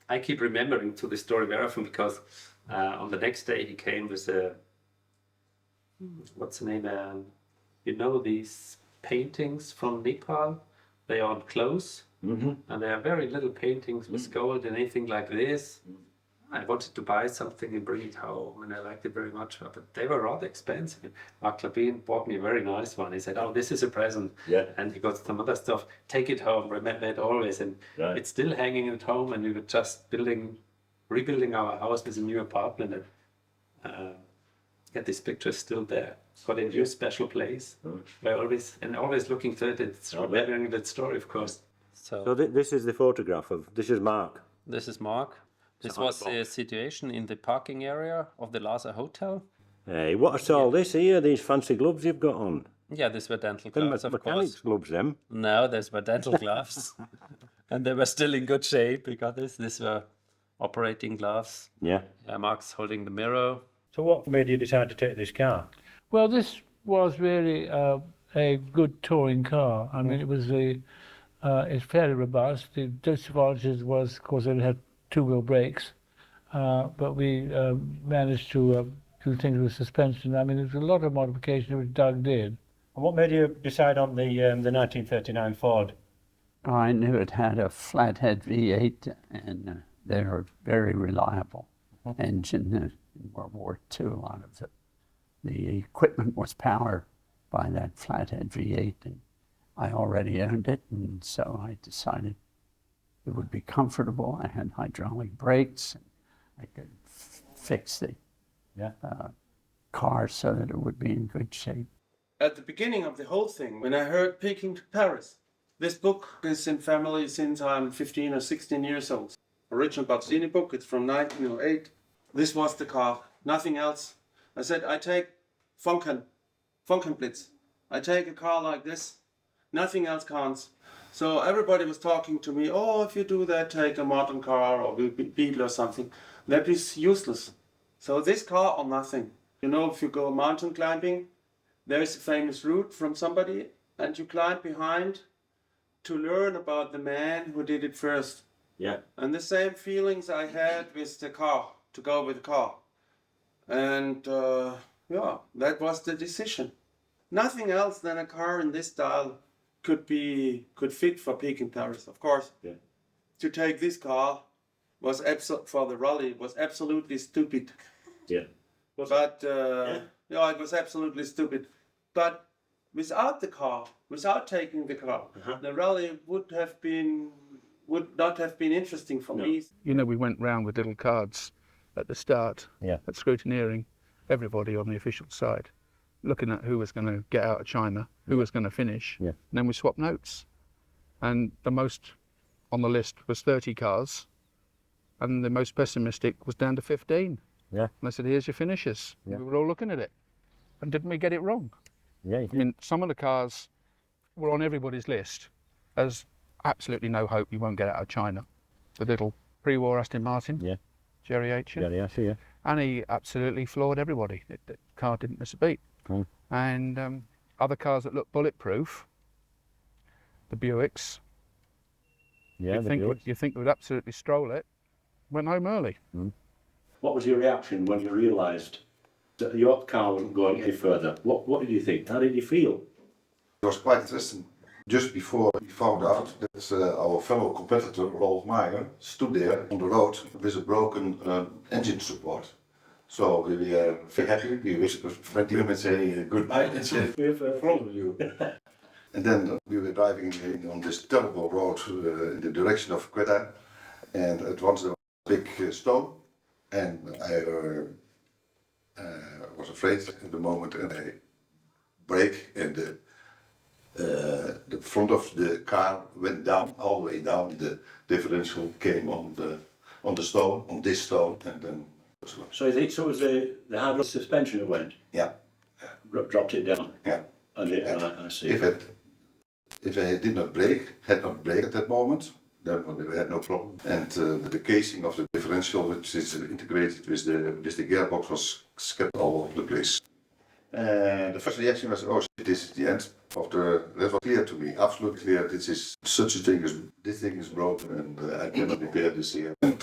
I keep remembering to the story very often, because on the next day he came with what's the name? You know these paintings from Nepal? They are on clothes, and they are very little paintings with gold and anything like this. I wanted to buy something and bring it home, and I liked it very much, but they were rather expensive. Mark Labine bought me a very nice one. He said, "Oh, this is a present." Yeah. And he got some other stuff. Take it home, remember it always. And it's still hanging at home, and we were just rebuilding our house with a new apartment. And this picture is still there. Got a new special place. We're always looking to it. It's remembering that story, of course. So this is the photograph this is Mark. This is Mark. This was a situation in the parking area of the Lhasa Hotel. Hey, what's all this here? These fancy gloves you've got on? Yeah, these were dental gloves, of mechanics course. gloves, them? No, these were dental gloves. And they were still in good shape, because these were operating gloves. Yeah. Mark's holding the mirror. So what made you decide to take this car? Well, this was really a good touring car. I mean, it was it's fairly robust. The disadvantage was, of course, it had two-wheel brakes, but we managed to do things with suspension. I mean, there's a lot of modification which Doug did. And what made you decide on the 1939 Ford? I knew it had a flathead V8, and they were very reliable engine in World War II. A lot of the equipment was powered by that flathead V8, and I already owned it, and so I decided it would be comfortable. I had hydraulic brakes, and I could fix the car so that it would be in good shape. At the beginning of the whole thing, when I heard Peking to Paris, this book is in family since I'm 15 or 16 years old. Original Barzini book, it's from 1908. This was the car, nothing else. I said, I take Funkenblitz. I take a car like this, nothing else counts. So everybody was talking to me, oh, if you do that, take a modern car or Beetle or something. That is useless. So this car or nothing. You know, if you go mountain climbing, there is a famous route from somebody, and you climb behind to learn about the man who did it first. Yeah. And the same feelings I had with the car, to go with the car. And that was the decision. Nothing else than a car in this style could fit for Peking Paris, of course. Yeah. To take this car for the rally was absolutely stupid. Yeah. It was absolutely stupid. But without the car, without taking the car, the rally would have been would not have been interesting for me. You know, we went round with little cards at the start, at scrutineering everybody on the official side, looking at who was going to get out of China, who was going to finish, and then we swapped notes. And the most on the list was 30 cars, and the most pessimistic was down to 15. Yeah. And I said, here's your finishers. Yeah. We were all looking at it. And didn't we get it wrong? Yeah. I mean, some of the cars were on everybody's list as absolutely no hope you won't get out of China. The little pre-war Aston Martin, Jerry Aitken. Jerry Aitken, yeah. And he absolutely floored everybody. The car didn't miss a beat. And other cars that looked bulletproof, the Buicks, you think would absolutely stroll it, went home early. What was your reaction when you realised that your car wasn't going any further? What did you think? How did you feel? It was quite interesting. Just before we found out that our fellow competitor, Rolf Meyer, stood there on the road with a broken engine support. So we were very happy. We went to him and said goodbye and said, we have a problem with you. And then we were driving on this terrible road in the direction of Quetta, and at once there was a big stone, and I was afraid at the moment, and I brake, and the front of the car went down, all the way down. The differential came on the stone, on this stone, and then. So you think so? Was the hard suspension that went? Yeah. Dropped it down. Yeah. I see. If I had not brake at that moment, then we had no problem. And the casing of the differential, which is integrated with the gearbox, was scattered all over the place. The first reaction was, oh shit, this is the end of the. That was clear to me, absolutely clear. This thing is broken, and I cannot repair this here. And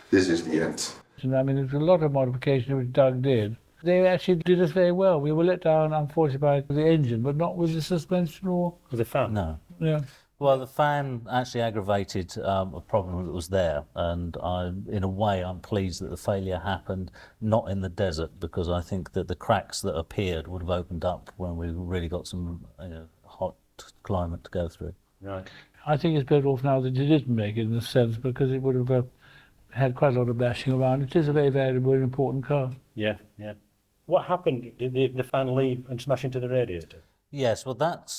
this is the end. I mean, there's a lot of modification which Doug did. They actually did us very well. We were let down, unfortunately, by the engine, but not with the suspension or with the fan. No. Yeah. Well, the fan actually aggravated a problem that was there, and in a way, I'm pleased that the failure happened not in the desert, because I think that the cracks that appeared would have opened up when we really got some hot climate to go through. Right. I think it's better off now that you didn't make it, in a sense, because it would have had quite a lot of bashing around. It is a very valuable and important car. Yeah, yeah. What happened? Did the fan leave and smash into the radiator? Yes, well, that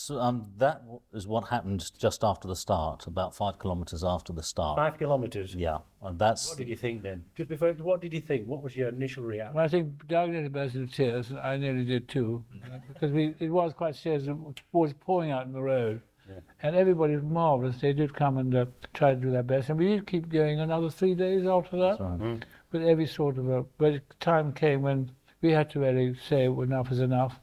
is what happened just after the start, about 5 kilometres after the start. 5 kilometres? Yeah, and that's... What did you think then? Just before, what did you think? What was your initial reaction? Well, I think Doug nearly burst into tears, and I nearly did too, because it was quite serious, and it was pouring out in the road. Yeah. And everybody was marvellous. They did come and try to do their best, and we did keep going another 3 days after that. Right. With every sort of but the time came when we had to really say enough is enough,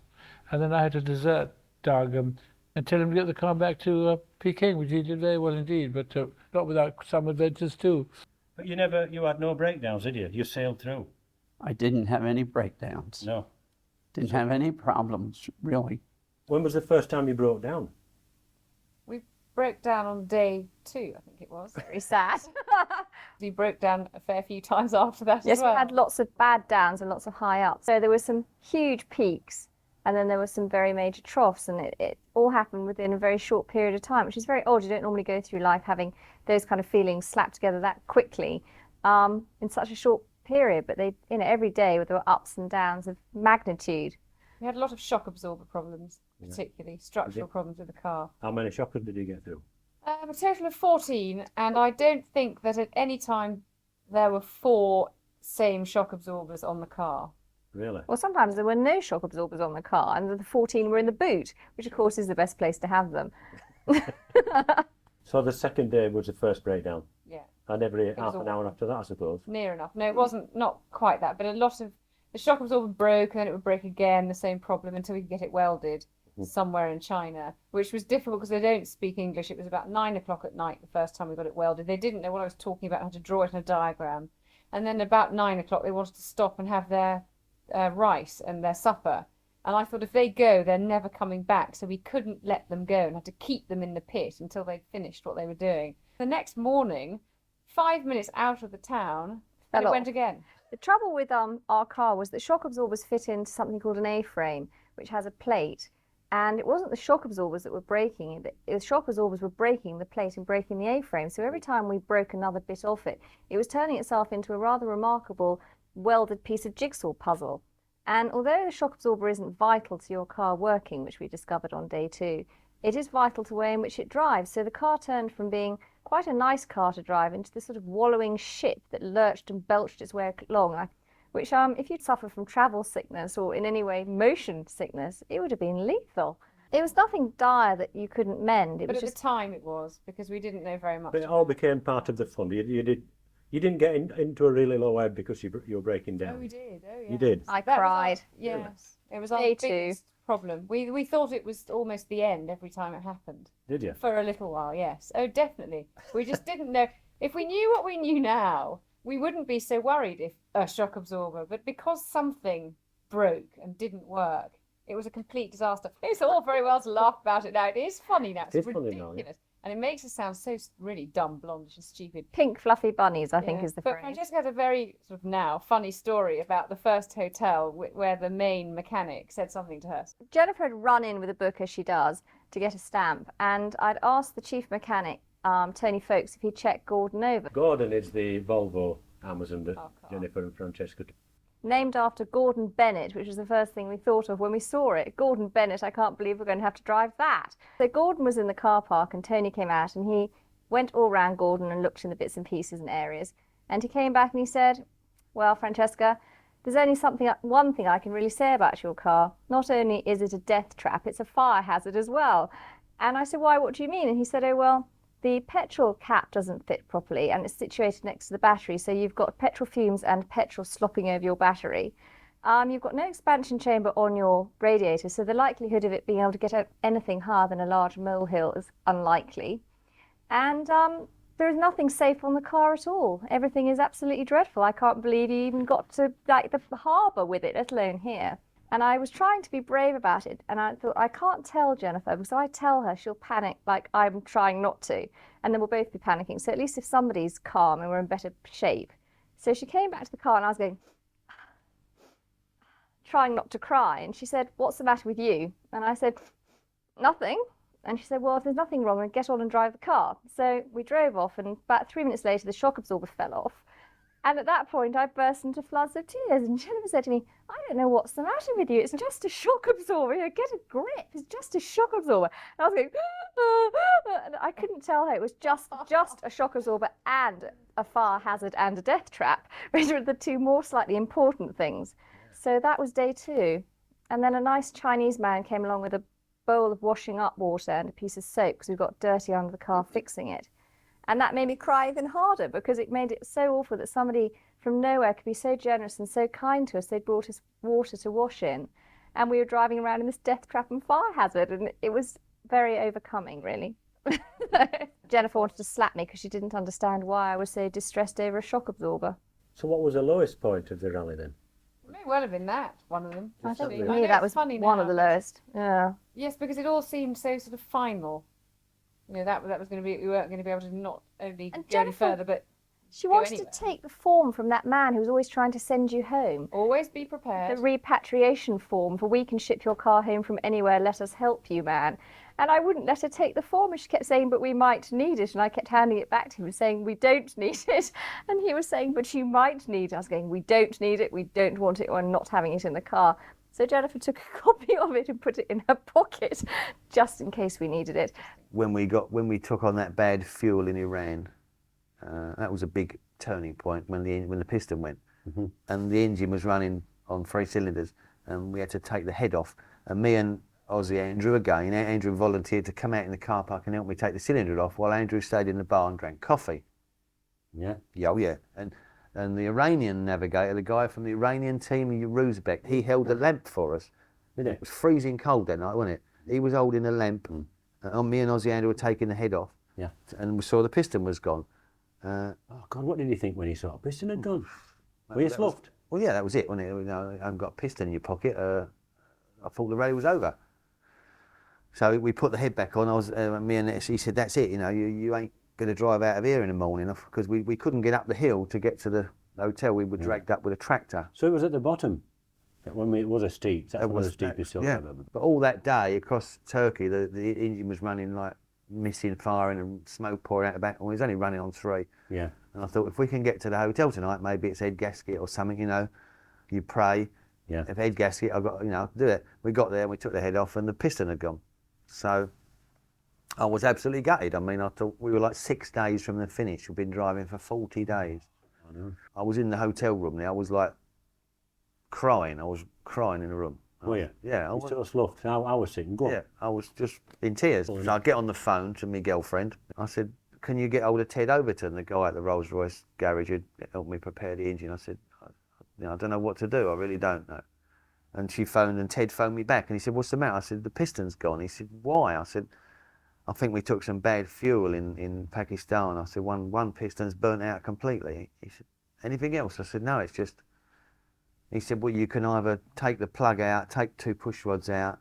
and then I had to desert Doug and tell him to get the car back to Peking, which he did very well indeed, but not without some adventures too. But you had no breakdowns, did you? You sailed through. I didn't have any breakdowns. No. Didn't have any problems, really. When was the first time you broke down? We broke down on day 2, I think it was. Very sad. We broke down a fair few times after that Yes, as well. we had lots of bad downs and lots of high ups. So there were some huge peaks, and then there were some very major troughs, and it all happened within a very short period of time, which is very odd. You don't normally go through life having those kind of feelings slapped together that quickly in such a short period. But they, every day there were ups and downs of magnitude. We had a lot of shock absorber problems, particularly structural problems with the car. How many shocks did you get through? A total of 14, and I don't think that at any time there were 4 same shock absorbers on the car. Really? Well, sometimes there were no shock absorbers on the car, and the 14 were in the boot, which of course is the best place to have them. So the second day was the first breakdown? Yeah. And every half an hour after that, I suppose? Near enough. No, it wasn't, not quite that, but a lot of the shock absorber broke, and then it would break again, the same problem, until we could get it welded somewhere in China, which was difficult because they don't speak English. It was about 9 o'clock at night the first time we got it welded. They didn't know what I was talking about, how to draw it in a diagram. And then about 9 o'clock they wanted to stop and have their rice and their supper. And I thought if they go, they're never coming back. So we couldn't let them go and had to keep them in the pit until they'd finished what they were doing. The next morning, 5 minutes out of the town, it went again. The trouble with our car was that shock absorbers fit into something called an A-frame, which has a plate. And it wasn't the shock absorbers that were breaking. The shock absorbers were breaking the plate and breaking the A-frame. So every time we broke another bit off it, it was turning itself into a rather remarkable welded piece of jigsaw puzzle. And although the shock absorber isn't vital to your car working, which we discovered on day 2, it is vital to the way in which it drives. So the car turned from being quite a nice car to drive into this sort of wallowing ship that lurched and belched its way along, which if you'd suffered from travel sickness or in any way motion sickness, it would have been lethal. It was nothing dire that you couldn't mend. It But was at just the time it was, because we didn't know very much. But it all became part of the fun. You didn't get into a really low ebb because you were breaking down. Oh, we did. Oh, yeah. You did. I That was cried. yes. It was our Day biggest problem. We thought it was almost the end every time it happened. Did you? For a little while, yes. Oh, definitely. We just didn't know. If we knew what we knew now, we wouldn't be so worried if a shock absorber. But because something broke and didn't work, it was a complete disaster. It's all very well to laugh about it now. It is funny now. It's It is funny ridiculous. now, yeah. And it makes us sound so really dumb, blondish and stupid. pink fluffy bunnies, I think Yeah. is the But phrase. Francesca had a very sort of now funny story about the first hotel where the main mechanic said something to her. Jennifer had run in with a book, as she does, to get a stamp, and I'd asked the chief mechanic, Tony Folkes, if he'd checked Gordon over. Gordon is the Volvo Amazon that Jennifer and Francesca. Named after Gordon Bennett, which was the first thing we thought of when we saw it. Gordon Bennett, I can't believe we're going to have to drive that. So Gordon was in the car park and Tony came out and he went all round Gordon and looked in the bits and pieces and areas. And he came back and he said, well, Francesca, there's only one thing I can really say about your car. Not only is it a death trap, it's a fire hazard as well. And I said, why, what do you mean? And he said, oh, well, the petrol cap doesn't fit properly and it's situated next to the battery, so you've got petrol fumes and petrol slopping over your battery. You've got no expansion chamber on your radiator, so the likelihood of it being able to get out anything higher than a large molehill is unlikely. And there is nothing safe on the car at all. Everything is absolutely dreadful. I can't believe you even got to like the harbour with it, let alone here. And I was trying to be brave about it, and I thought, I can't tell Jennifer, because if I tell her, she'll panic like I'm trying not to, and then we'll both be panicking. So at least if somebody's calm and we're in better shape. So she came back to the car, and I was going, trying not to cry, and she said, what's the matter with you? And I said, nothing. And she said, well, if there's nothing wrong, then get on and drive the car. So we drove off, and about 3 minutes later, the shock absorber fell off. And at that point, I burst into floods of tears. And Jennifer said to me, I don't know what's the matter with you. It's just a shock absorber. Get a grip. It's just a shock absorber. And I was going, and I couldn't tell her it was just a shock absorber and a fire hazard and a death trap, which were the two more slightly important things. So that was day 2. And then a nice Chinese man came along with a bowl of washing up water and a piece of soap because we got dirty under the car fixing it. And that made me cry even harder because it made it so awful that somebody from nowhere could be so generous and so kind to us. They'd brought us water to wash in. And we were driving around in this death trap and fire hazard. And it was very overcoming, really. Jennifer wanted to slap me because she didn't understand why I was so distressed over a shock absorber. So what was the lowest point of the rally then? It may well have been that, one of them. I think actually. for I me know that it's was funny one now. of the lowest. Yeah. Yes, because it all seemed so sort of final. You know, that was going to be, we weren't going to be able to not only go any Jennifer, further, but she go wanted anywhere. to take the form from that man who was always trying to send you home. Always be prepared. The repatriation form for we can ship your car home from anywhere, let us help you, man. And I wouldn't let her take the form, and she kept saying, but we might need it. And I kept handing it back to him and saying, we don't need it. And he was saying, but you might need it. I was going, we don't need it, we don't want it, we're not having it in the car. So Jennifer took a copy of it and put it in her pocket, just in case we needed it. When we took on that bad fuel in Iran, that was a big turning point when the piston went, and the engine was running on 3 cylinders, and we had to take the head off. And me and Aussie Andrew again, Andrew volunteered to come out in the car park and help me take the cylinder off, while Andrew stayed in the bar and drank coffee. Yeah. Yeah, oh yeah. And the Iranian navigator, the guy from the Iranian team, Uzbek, he held a lamp for us. It was freezing cold that night, wasn't it? He was holding a lamp, and me and Aussie Andrew were taking the head off. Yeah. And we saw the piston was gone. Oh God, what did he think when he saw a piston had gone? Were you sloughed? Well, yeah, that was it, wasn't it? You know, I haven't got a piston in your pocket. I thought the rally was over. So we put the head back on. Me and he said, that's it. You know, you ain't going to drive out of here in the morning, because we couldn't get up the hill to get to the hotel. We were dragged up with a tractor. So it was at the bottom. When it was a steep, that's one of the steepest hills yeah. I've ever. But all that day across Turkey, the engine was running like missing, firing, and smoke pouring out the back. Well, he was only running on 3. Yeah. And I thought, if we can get to the hotel tonight, maybe it's head gasket or something, you know. You pray. Yeah. If head gasket, I've got, you know, do it. We got there and we took the head off and the piston had gone. So I was absolutely gutted. I mean, I thought we were like 6 days from the finish. We've been driving for 40 days. I know. I was in the hotel room there. I was like crying. I was crying in the room. Were you? Yeah. You sort of sloughed. I was sitting. Go on. Yeah, I was just in tears. So I get on the phone to my girlfriend. I said, can you get hold of Ted Overton, the guy at the Rolls-Royce garage who helped me prepare the engine? I said, you know, I don't know what to do. I really don't know. And she phoned, and Ted phoned me back, and he said, what's the matter? I said, the piston's gone. He said, why? I said, I think we took some bad fuel in Pakistan. I said, one piston's burnt out completely. He said, anything else? I said, no, it's just... He said, well, you can either take the plug out, take 2 push rods out,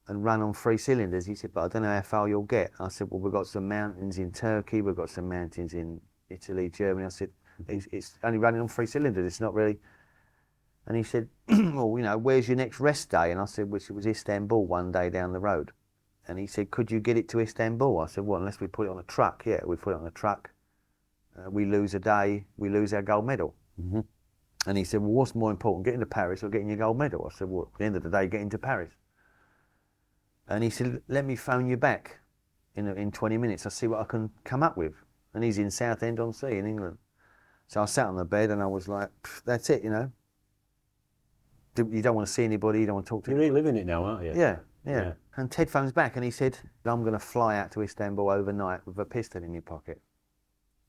and run on 3 cylinders. He said, but I don't know how far you'll get. I said, well, we've got some mountains in Turkey, we've got some mountains in Italy, Germany. I said, it's only running on 3 cylinders, it's not really... And he said, well, you know, where's your next rest day? And I said, which was Istanbul, one day down the road. And he said, could you get it to Istanbul? I said, well, unless we put it on a truck. Yeah, we put it on a truck. We lose a day, we lose our gold medal. Mm-hmm. And he said, well, what's more important, getting to Paris or getting your gold medal? I said, well, at the end of the day, getting to Paris. And he said, let me phone you back in 20 minutes. I'll see what I can come up with. And he's in Southend-on-Sea in England. So I sat on the bed and I was like, that's it, you know. You don't want to see anybody, you don't want to talk to You're reliving it now, aren't you? Yeah. And Ted phones back and he said, I'm going to fly out to Istanbul overnight with a piston in your pocket.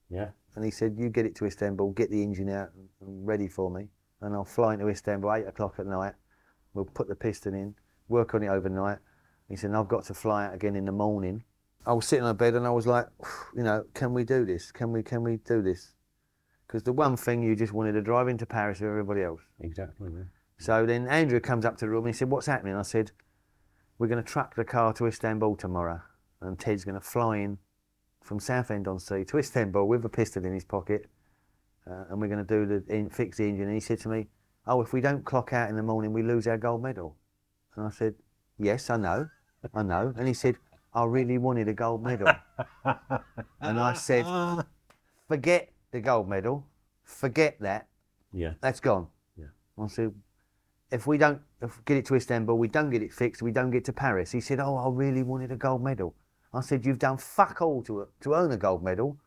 Yeah. And he said, you get it to Istanbul, get the engine out and ready for me. And I'll fly into Istanbul 8 o'clock at night. We'll put the piston in, work on it overnight. He said, I've got to fly out again in the morning. I was sitting on bed and I was like, you know, can we do this? Can we do this? Because the one thing you just wanted to drive into Paris with everybody else. Exactly, yeah. So then Andrew comes up to the room and he said, what's happening? I said, we're going to truck the car to Istanbul tomorrow. And Ted's going to fly in from Southend-on-Sea to Istanbul with a piston in his pocket. And we're going to do fix the engine. And he said to me, oh, if we don't clock out in the morning, we lose our gold medal. And I said, yes, I know. And he said, I really wanted a gold medal. And I said, forget the gold medal. Forget that. Yeah. That's gone. Yeah. I said, if we get it to Istanbul, we don't get it fixed, we don't get to Paris. He said, oh, I really wanted a gold medal. I said, you've done fuck all to earn a gold medal.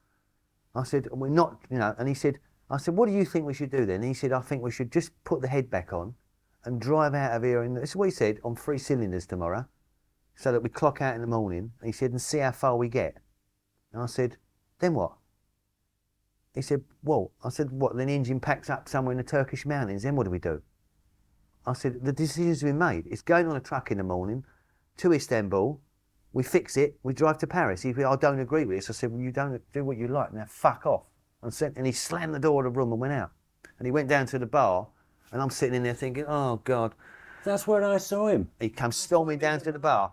I said, we're not, you know, and he said, I said, what do you think we should do then? And he said, I think we should just put the head back on and drive out of here, this is what he said, on 3 cylinders tomorrow, so that we clock out in the morning. And he said, and see how far we get. And I said, then what? He said, well, I said, what, then the engine packs up somewhere in the Turkish mountains, then what do we do? I said, the decision's been made. It's going on a truck in the morning to Istanbul. We fix it. We drive to Paris. He said, I don't agree with this. I said, well, you don't do what you like. Now, fuck off. And he slammed the door of the room and went out. And he went down to the bar, and I'm sitting in there thinking, oh, God. That's where I saw him. He come storming down to the bar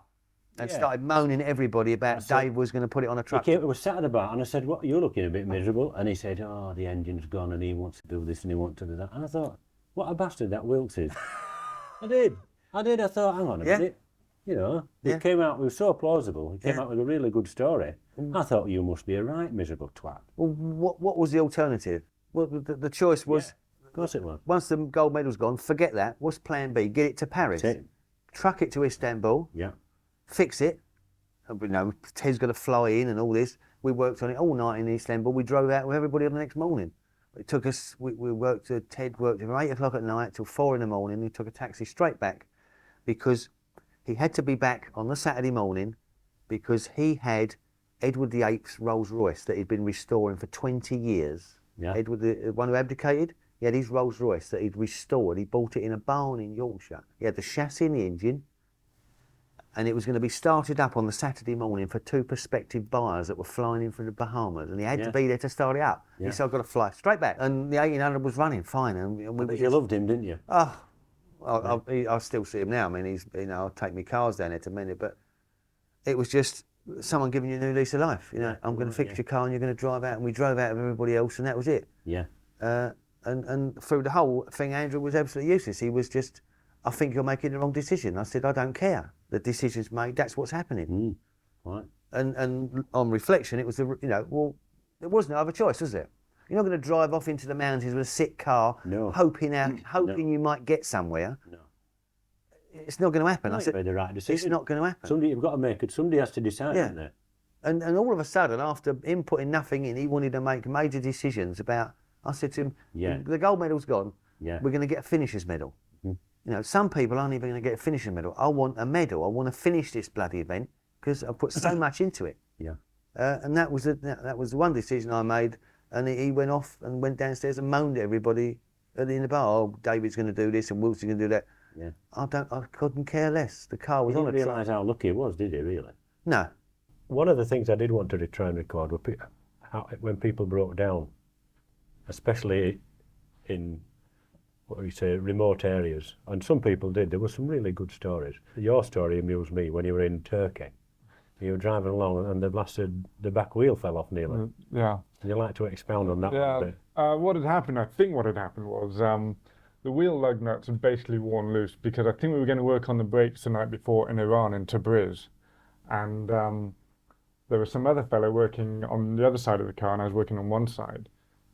and started moaning at everybody about Dave was going to put it on a truck. He was sat at the bar, and I said, what, you're looking a bit miserable. And he said, oh, the engine's gone, and he wants to do this, and he wants to do that. And I thought, what a bastard that Wilkes is. I did. I thought, hang on a minute. You know, it came out, it was so plausible. It came out with a really good story. I thought, you must be a right miserable twat. Well, what was the alternative? Well, the choice was... Of course it was. Once the gold medal's gone, forget that. What's plan B? Get it to Paris. Truck it to Istanbul. Yeah. Fix it. You know, Ted's got to fly in and all this. We worked on it all night in Istanbul. We drove out with everybody on the next morning. It took us, Ted worked from 8 o'clock at night till 4 in the morning. He took a taxi straight back because he had to be back on the Saturday morning because he had Edward VIII's Rolls Royce that he'd been restoring for 20 years. Yeah. Edward, the one who abdicated, he had his Rolls Royce that he'd restored. He bought it in a barn in Yorkshire. He had the chassis and the engine, and it was going to be started up on the Saturday morning for 2 prospective buyers that were flying in from the Bahamas, and he had to be there to start it up. He said, I've got to fly straight back. And the 1800 was running fine. And you loved him, didn't you? Oh, I still see him now. I mean, he's, you know, I'll take my cars down there to mend it, but it was just someone giving you a new lease of life. You know, I'm going to fix your car and you're going to drive out, and we drove out of everybody else, and that was it. Yeah. And through the whole thing, Andrew was absolutely useless. He was just I think you're making the wrong decision. I said, I don't care. The decision's made. That's what's happening. Right. And on reflection, it was there was no other choice, was there? You're not going to drive off into the mountains with a sick car, hoping you might get somewhere. No. It's not going to happen. I said, made the right decision. It's not going to happen. You've got to make it. Somebody has to decide, isn't there? And all of a sudden, after him putting nothing in, he wanted to make major decisions about. I said to him, the gold medal's gone. Yeah. We're going to get a finisher's medal. You know, some people aren't even going to get a finisher's medal. I want a medal. I want to finish this bloody event because I put so much into it. Yeah. And that was the one decision I made. And he went off and went downstairs and moaned at everybody in the bar. Oh, David's going to do this and Wilson's going to do that. Yeah. I couldn't care less. The car was on a track. He didn't realise how lucky he was, did he, really? No. One of the things I did want to try and record were when people broke down, especially in, what do you say, remote areas. And some people did. There were some really good stories. Your story amused me when you were in Turkey. You were driving along and the back wheel fell off nearly. Yeah. Would you like to expound on that a bit? What had happened, I think what had happened was the wheel lug nuts had basically worn loose because I think we were going to work on the brakes the night before in Iran, in Tabriz. And there was some other fellow working on the other side of the car and I was working on one side.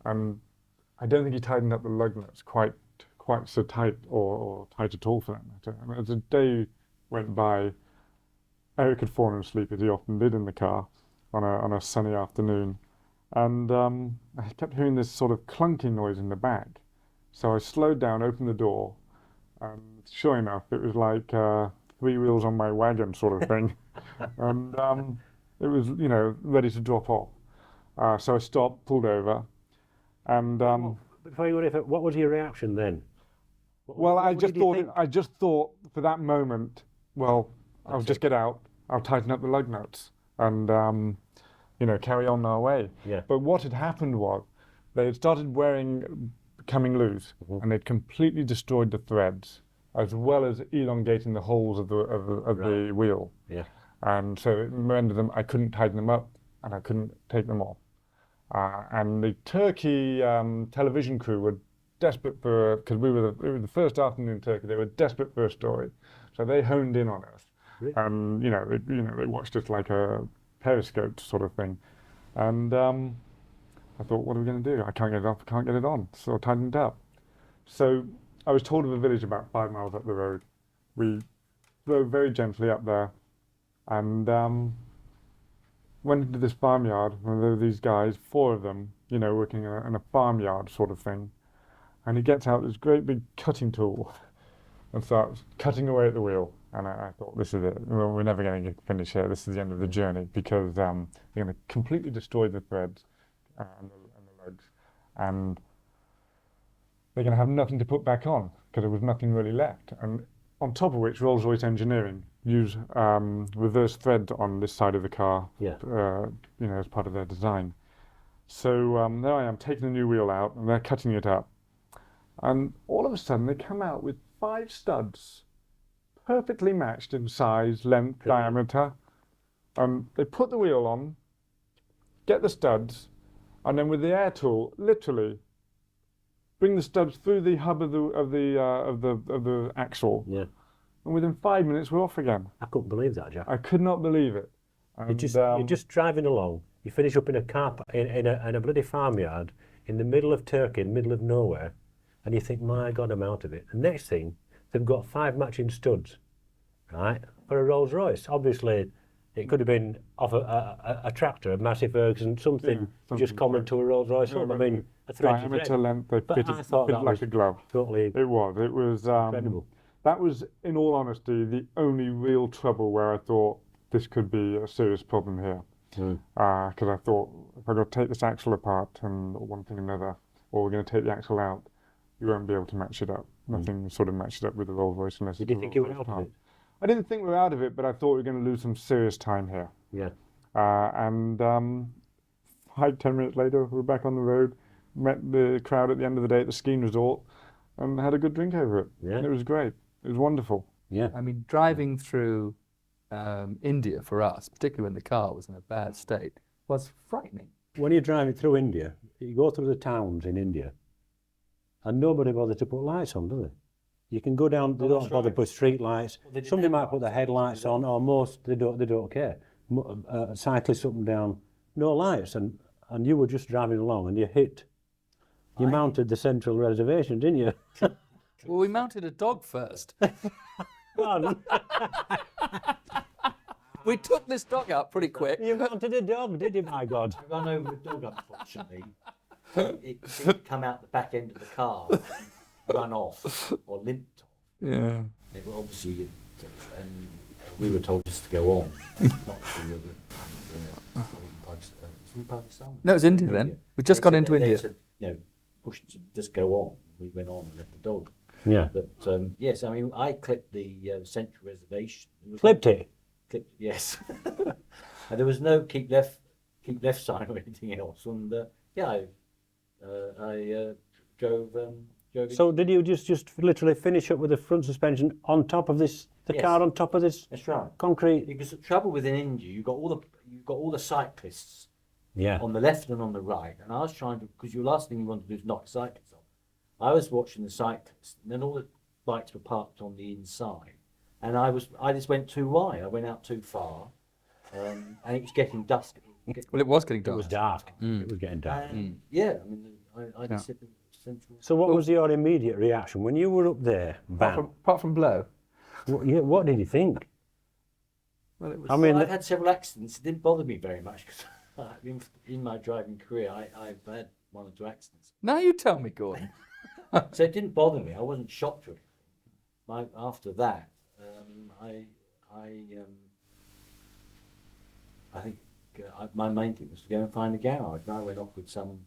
And I don't think he tightened up the lug nuts quite so tight or tight at all for that matter. And as the day went by, Eric had fallen asleep, as he often did in the car, on a sunny afternoon. And I kept hearing this sort of clunking noise in the back. So I slowed down, opened the door, and sure enough, it was like 3 wheels on my wagon sort of thing. And it was, ready to drop off. So I stopped, pulled over, and... Before you go any further, what was your reaction then? I just thought for that moment, well, I'll just get out, I'll tighten up the lug nuts, and carry on our way. Yeah. But what had happened was they had started coming loose, and they'd completely destroyed the threads, as well as elongating the holes of the wheel. Yeah. And so it rendered them, I couldn't tighten them up, and I couldn't take them off. And the Turkey television crew were desperate for, because we were the first afternoon in Turkey, they were desperate for a story. So they honed in on us. Really? And, they watched us like a periscope sort of thing. And I thought, what are we going to do? I can't get it off, I can't get it on. So I tightened it up. So I was told of a village about 5 miles up the road. We drove very gently up there and went into this farmyard, and there were these guys, 4 of them, working in a farmyard sort of thing. And he gets out this great big cutting tool and starts cutting away at the wheel. And I thought, this is it. Well, we're never going to finish here. This is the end of the journey because they're going to completely destroy the threads and the lugs. And they're going to have nothing to put back on because there was nothing really left. And on top of which, Rolls-Royce Engineering use reverse thread on this side of the car, as part of their design. So there I am, taking the new wheel out, and they're cutting it up. And all of a sudden, they come out with 5 studs, perfectly matched in size, length, diameter. They put the wheel on, get the studs, and then with the air tool, literally bring the studs through the hub of the axle. Yeah. And within 5 minutes, we're off again. I couldn't believe that, Jack. I could not believe it. And, you're just driving along. You finish up in a car in a bloody farmyard in the middle of Turkey, in the middle of nowhere, and you think, my God, I'm out of it. The next thing, they've got 5 matching studs, right, for a Rolls Royce. Obviously, it could have been off a tractor, a Massey Ferguson, something just common to a Rolls Royce. I mean, a diameter, length, they fitted like a glove. Totally. It was incredible. That was, in all honesty, the only real trouble where I thought this could be a serious problem here. Because I thought, if I've got to take this axle apart and one thing and another, or we're going to take the axle out, you won't be able to match it up. Nothing sort of matched up with the Rolls Royce unless. You didn't think you were out of it? I didn't think we were out of it, but I thought we were going to lose some serious time here. Yeah. 5-10 minutes later, we were back on the road, met the crowd at the end of the day at the skiing resort, and had a good drink over it. Yeah. And it was great. It was wonderful. Yeah. I mean, driving through India for us, particularly when the car was in a bad state, was frightening. When you're driving through India, you go through the towns in India, and nobody bothers to put lights on, do they? You can go down. They Oh, don't that's bother right. put street lights. Well, they did Somebody might have put the lights, headlights on, or most they don't care. Cyclists up and down, no lights, and you were just driving along, and you hit. You mounted the central reservation, didn't you? Well, we mounted a dog first. We took this dog out pretty quick. You mounted a dog, did you, my God? I ran over a dog, unfortunately. It seemed to come out the back end of the car, run off, or limped off. Yeah. It was obviously, and we were told just to go on. Not to Pakistan. No, it was India then. We just got into India. Said, push, just go on. We went on and left the dog. Yeah. But yes, I mean, I clipped the central reservation. Clipped it? Clipped, yes. And there was no keep left sign or anything else. And I drove. So did you just literally finish up with the front suspension on top of this, Yes. car on top of this? That's right. Concrete. Because the trouble with in India, you've got all the cyclists. Yeah. On the left and on the right, and I was trying to, because your last thing you want to do is knock cyclists off. I was watching the cyclists, and then all the bikes were parked on the inside, and I just went too wide. I went out too far, and it was getting dusk. Well, it was getting dark. It was dark. It was getting dark. And, yeah, I mean, I just said the central. So what was your immediate reaction when you were up there? Bam. Apart from blow. What did you think? Well, it was. I mean, I've had several accidents. It didn't bother me very much because in my driving career, I've had 1 or 2 accidents. Now you tell me, Gordon. So it didn't bother me. I wasn't shocked with it. After that, I think my main thing was to go and find a garage. And I went off with some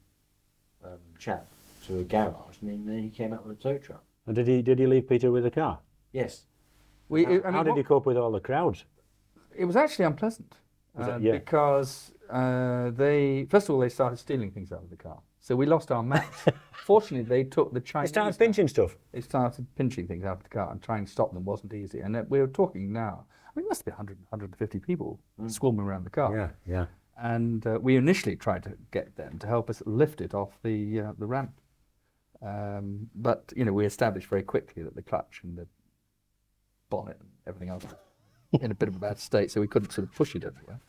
chap to a garage, and then he came out with a tow truck. And did he leave Peter with the car? Yes. How did he cope with all the crowds? It was actually unpleasant. Yeah. Because they, first of all, they started stealing things out of the car. So we lost our maps. Fortunately, they took the Chinese. They started pinching stuff. They started pinching things out of the car, and trying to stop them wasn't easy. And we were talking now, I mean, it must be 100, 150 people swarming around the car. Yeah. And we initially tried to get them to help us lift it off the ramp. But, we established very quickly that the clutch and the bonnet and everything else was in a bit of a bad state, so we couldn't sort of push it everywhere.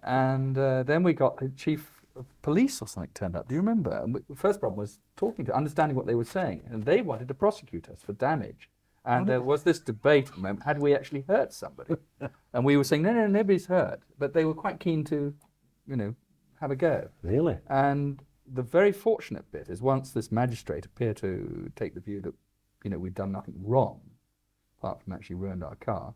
And then we got the chief of police or something turned up. Do you remember? And the first problem was understanding what they were saying, and they wanted to prosecute us for damage. And there was this debate at the moment, had we actually hurt somebody? And we were saying, no, nobody's hurt. But they were quite keen to, have a go. Really? And the very fortunate bit is once this magistrate appeared to take the view that, we'd done nothing wrong, apart from actually ruined our car,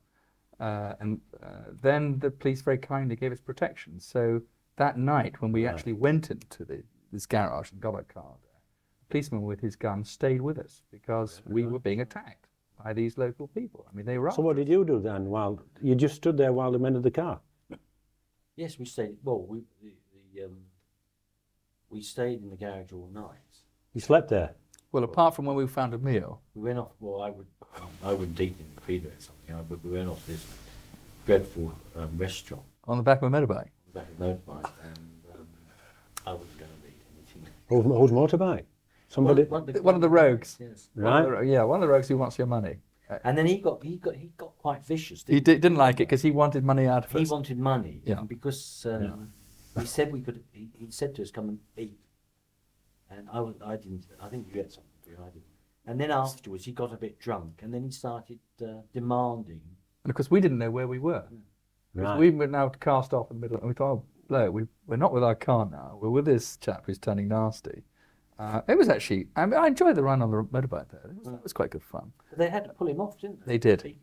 then the police very kindly gave us protection. So that night when we actually went into this garage and got our car there, the policeman with his gun stayed with us because we were being attacked by these local people. I mean, they were up. So what did you do then? While you just stood there while they mended the car? Yes, we stayed. Well, we stayed in the garage all night. You slept there? Well, apart from when we found a meal. We went off. Well, I wouldn't eat in the feeder or something. But we went off this dreadful restaurant On the back of a motorbike. on the back of the motorbike, and I wasn't going to eat anything. Whose motorbike? Somebody? One of the rogues. Yes. Right. One of the rogues who wants your money. And then he got quite vicious. He didn't like it because he wanted money out of us. He wanted money. Yeah. And because he said we could. He said to us, "Come and eat." And I didn't. I think you had something. I didn't. And then afterwards, he got a bit drunk, and then he started demanding. And of course, we didn't know where we were. Right. We were now cast off in the middle, and we thought, "Oh, no, we're not with our car now. We're with this chap who's turning nasty." It was actually. I enjoyed the run on the motorbike there. It was quite good fun. But they had to pull him off, didn't They did. He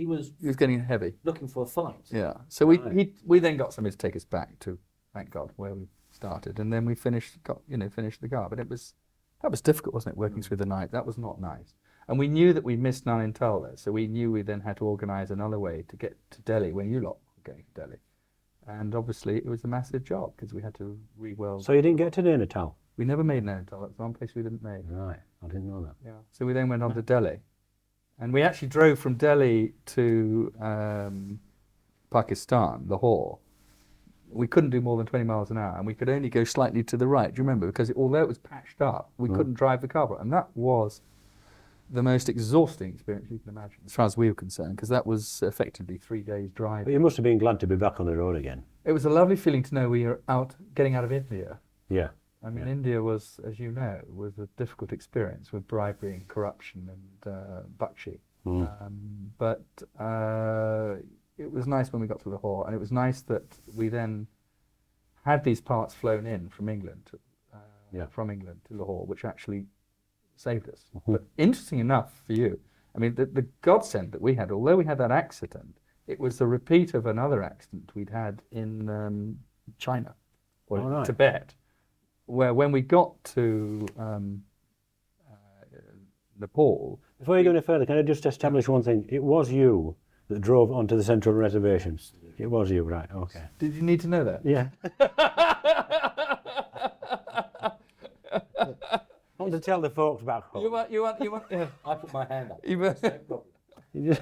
was getting heavy. looking for a fight. Yeah. So we then got somebody to take us back to, thank God, where we started, and then we finished the car. But that was difficult, wasn't it? Working through the night. That was not nice. And we knew that we missed Nainital there, so we knew we then had to organise another way to get to Delhi when you lot were going to Delhi. And obviously it was a massive job because we had to re-weld. So you didn't get to Nainital? We never made Nainital. That's one place we didn't make. Right, I didn't know that. Yeah. So we then went on to Delhi. And we actually drove from Delhi to Pakistan, Lahore. We couldn't do more than 20 miles an hour, and we could only go slightly to the right. Do you remember? Because although it was patched up, we couldn't drive the car. And that was the most exhausting experience you can imagine, as far as we were concerned, because that was effectively 3 days drive. But you must have been glad to be back on the road again. It was a lovely feeling to know we were getting out of India. Yeah. I mean, India was, as you know, was a difficult experience with bribery and corruption and buckshee. But it was nice when we got to Lahore, and it was nice that we then had these parts flown in from England to Lahore, which actually saved us. But interesting enough for you, I mean, the godsend that we had, although we had that accident, it was a repeat of another accident we'd had in China or Tibet, where when we got to Nepal. Before you go any further, can I just establish one thing? It was you that drove onto the central reservation. It was you, right? Okay. Did you need to know that? Yeah. I want to tell the folks back home. You want. Yeah. I put my hand up. Yeah.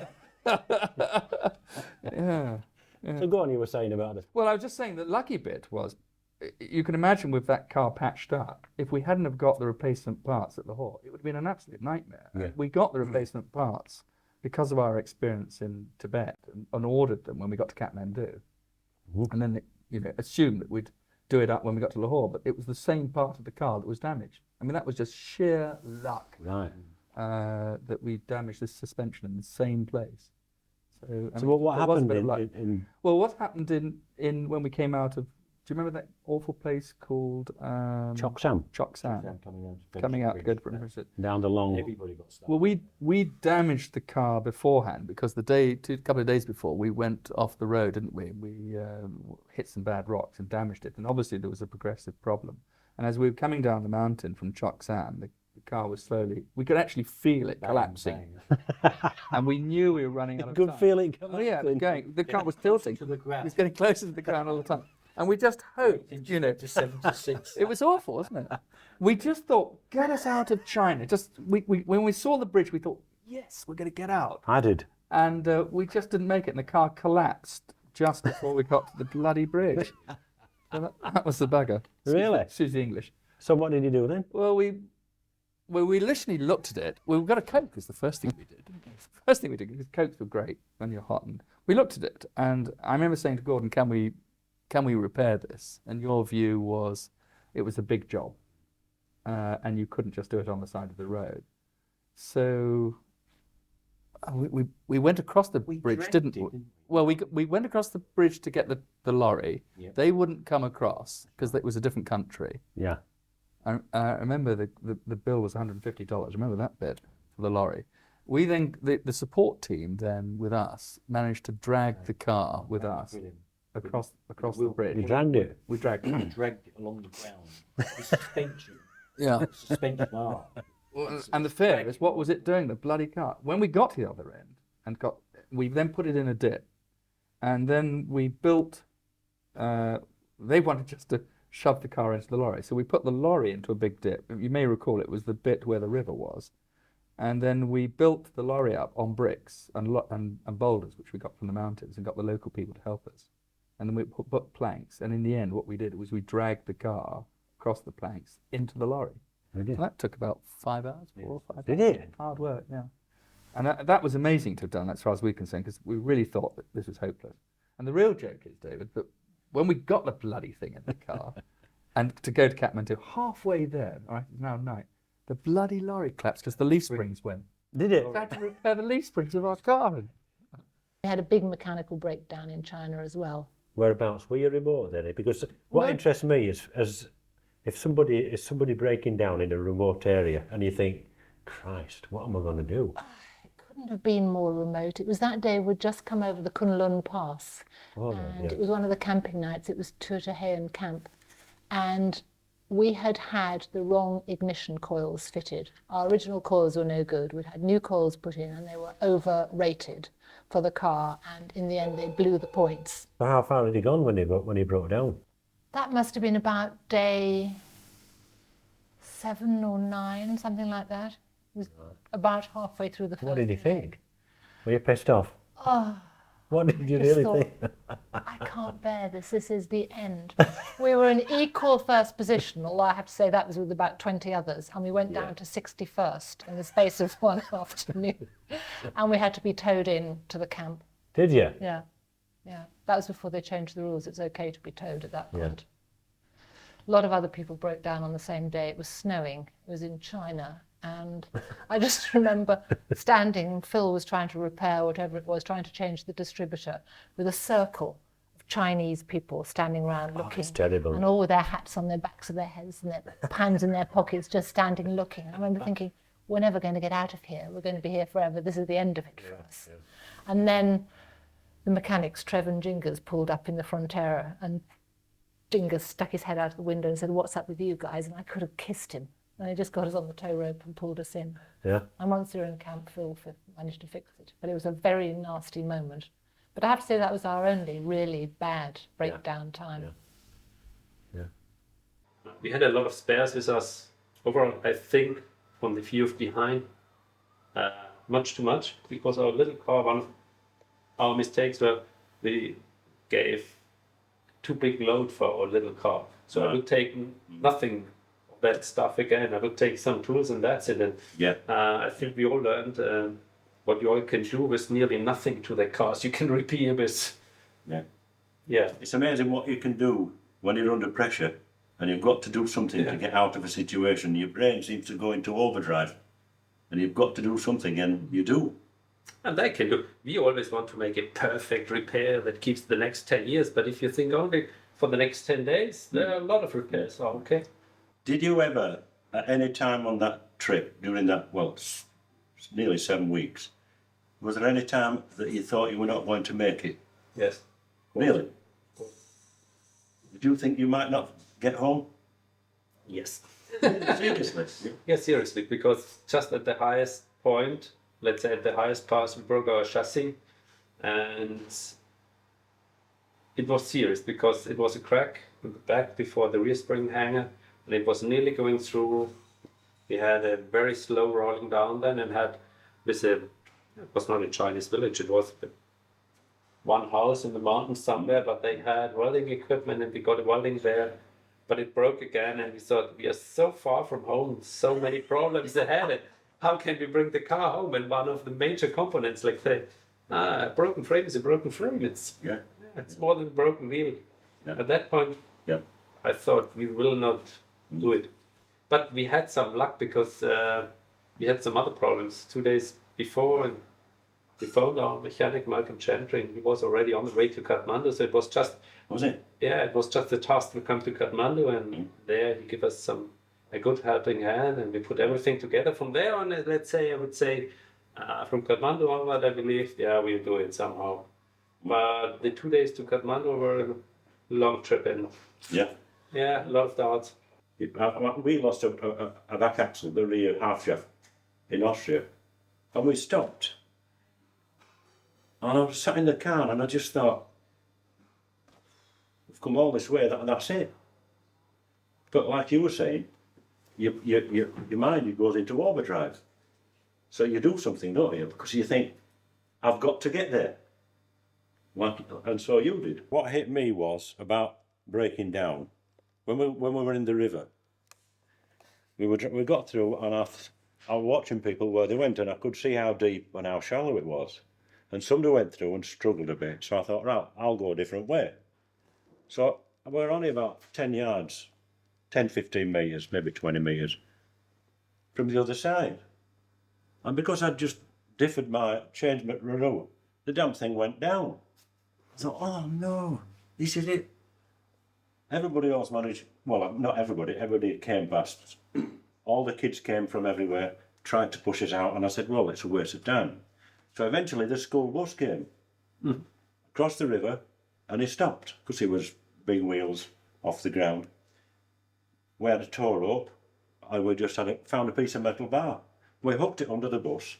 So go on, you were saying about it. Well, I was just saying the lucky bit was, you can imagine with that car patched up, if we hadn't have got the replacement parts at Lahore, it would have been an absolute nightmare. Yeah. We got the replacement parts because of our experience in Tibet and ordered them when we got to Kathmandu. And then, assumed that we'd do it up when we got to Lahore, but it was the same part of the car that was damaged. I mean, that was just sheer luck. Right. That we damaged the suspension in the same place. So what happened in Well, what happened in when we came out of? Do you remember that awful place called Choksam? Choksam. Coming out to go to Britain. Down the long. Everybody got stuck. Well, we damaged the car beforehand because a couple of days before we went off the road, didn't we? We hit some bad rocks and damaged it, and obviously there was a progressive problem. And as we were coming down the mountain from Choksam, the car was slowly. We could actually feel it collapsing, and we knew we were running out of time. Good feeling. Oh yeah, the car was tilting. To the ground. It was getting closer to the ground all the time. And we just hoped, to 76. It was awful, wasn't it? We just thought, get us out of China. When we saw the bridge, we thought, yes, we're going to get out. I did. And we just didn't make it, and the car collapsed just before we got to the bloody bridge. So that was the bugger. Really? Excuse the English. So what did you do then? Well, we literally looked at it. We got a Coke was the first thing we did. The first thing we did, because Cokes were great when you're hot. And we looked at it, and I remember saying to Gordon, can we repair this? And your view was it was a big job, and you couldn't just do it on the side of the road. So we went across the bridge, didn't we? Well, we went across the bridge to get the lorry. Yep. They wouldn't come across because it was a different country. Yeah. I remember the bill was $150. Remember that bit for the lorry. We then the support team then with us managed to drag the car with us. Brilliant. Across the bridge. You dragged it? We dragged it. Dragged it along the ground. The suspension. Yeah. Suspension arm. And the fear is, what was it doing, the bloody car? When we got to the other end, we then put it in a dip. And then we built, they wanted just to shove the car into the lorry. So we put the lorry into a big dip. You may recall it was the bit where the river was. And then we built the lorry up on bricks and boulders, which we got from the mountains, and got the local people to help us. And then we put planks, and in the end, what we did was we dragged the car across the planks into the lorry. And that took about 5 hours, 4 or 5 hours. Did it? Hard work, yeah. And that was amazing to have done, as far as we're concerned, because we really thought that this was hopeless. And the real joke is, David, that when we got the bloody thing in the car, and to go to Kathmandu, halfway there, all right, it's now night, the bloody lorry collapsed because the leaf springs went. Did it? We had to repair the leaf springs of our car. We had a big mechanical breakdown in China as well. Whereabouts were you remote then? Because what interests me is if somebody is breaking down in a remote area and you think, Christ, what am I going to do? It couldn't have been more remote. It was that day we'd just come over the Kunlun Pass, and it was one of the camping nights. It was Tuatahean Camp, and we had the wrong ignition coils fitted. Our original coils were no good. We'd had new coils put in, and they were overrated for the car, and in the end they blew the points. So how far had he gone when he broke down? That must have been about day 7 or 9, something like that. It was about halfway through the first What did he day. think? Were you pissed off? Oh, What did you Just really thought, think? I can't bear this. This is the end. We were in equal first position, although I have to say that was with about 20 others, and we went down to 61st in the space of one afternoon, and we had to be towed in to the camp. Did you? Yeah, yeah. That was before they changed the rules. It's okay to be towed at that point. A lot of other people broke down on the same day. It was snowing. It was in China. And I just remember standing, Phil was trying to repair whatever it was, trying to change the distributor, with a circle of Chinese people standing around looking. It's terrible. And all with their hats on their backs of their heads and their pans in their pockets, just standing looking. I remember thinking, we're never going to get out of here. We're going to be here forever. This is the end of it for us. And then the mechanics, Trev and Jingers, pulled up in the Frontera, and Jingers stuck his head out of the window and said, "What's up with you guys?" And I could have kissed him. And they just got us on the tow rope and pulled us in. Yeah. And once we were in camp, Phil managed to fix it. But it was a very nasty moment. But I have to say that was our only really bad breakdown time. We had a lot of spares with us. Overall, I think, from the view of behind, much too much, because our little car, one of our mistakes were we gave too big load for our little car. So I would take nothing of that stuff again. I would take some tools and that's it. And I think we all learned what you all can do with nearly nothing to the cars. You can repair with. Yeah. It's amazing what you can do when you're under pressure and you've got to do something to get out of a situation. Your brain seems to go into overdrive and you've got to do something, and you do. And they can do. We always want to make a perfect repair that keeps the next 10 years. But if you think only for the next 10 days, there are a lot of repairs. Oh, okay. Did you ever, at any time on that trip, during that, nearly 7 weeks, was there any time that you thought you were not going to make it? Yes. Really? Did you think you might not get home? Yes. Seriously? Yeah, seriously, because just at the highest point, let's say at the highest pass, we broke our chassis, and it was serious because it was a crack in the back before the rear spring hanger, and it was nearly going through. We had a very slow rolling down then, and had it was not a Chinese village, it was one house in the mountains somewhere, but they had welding equipment and we got a welding there. But it broke again, and we thought, we are so far from home, so many problems ahead. How can we bring the car home? And one of the major components, like a broken frame is a broken frame. It's more than a broken wheel. At that point, I thought we will not do it. But we had some luck because we had some other problems 2 days before, and we phoned our mechanic, Malcolm Chantry, and he was already on the way to Kathmandu. So it was just... Was it? Yeah, it was just a task to come to Kathmandu, and there he gave us a good helping hand, and we put everything together. From there on, I would say, from Kathmandu onward, I believe, we'll do it somehow. But the 2 days to Kathmandu were a long trip, and a lot of doubts. We lost a back axle, the rear half shaft, in Austria, and we stopped. And I was sat in the car, and I just thought, we've come all this way, that's it. But like you were saying, your mind goes into overdrive. So you do something, don't you? Because you think, I've got to get there. And so you did. What hit me was about breaking down. When we were in the river, we got through, and I was watching people where they went, and I could see how deep and how shallow it was. And somebody went through and struggled a bit, so I thought, right, I'll go a different way. So we're only about 10 yards, 10, 15 metres, maybe 20 metres from the other side. And because I'd just changed my route, the damn thing went down. I thought, oh no, this is it. Everybody else managed, not everybody came past. All the kids came from everywhere, tried to push us out, and I said, well, it's a waste of time. So eventually the school bus came across the river, and he stopped because he was big wheels off the ground. We had a tow rope, and we just found a piece of metal bar. We hooked it under the bus,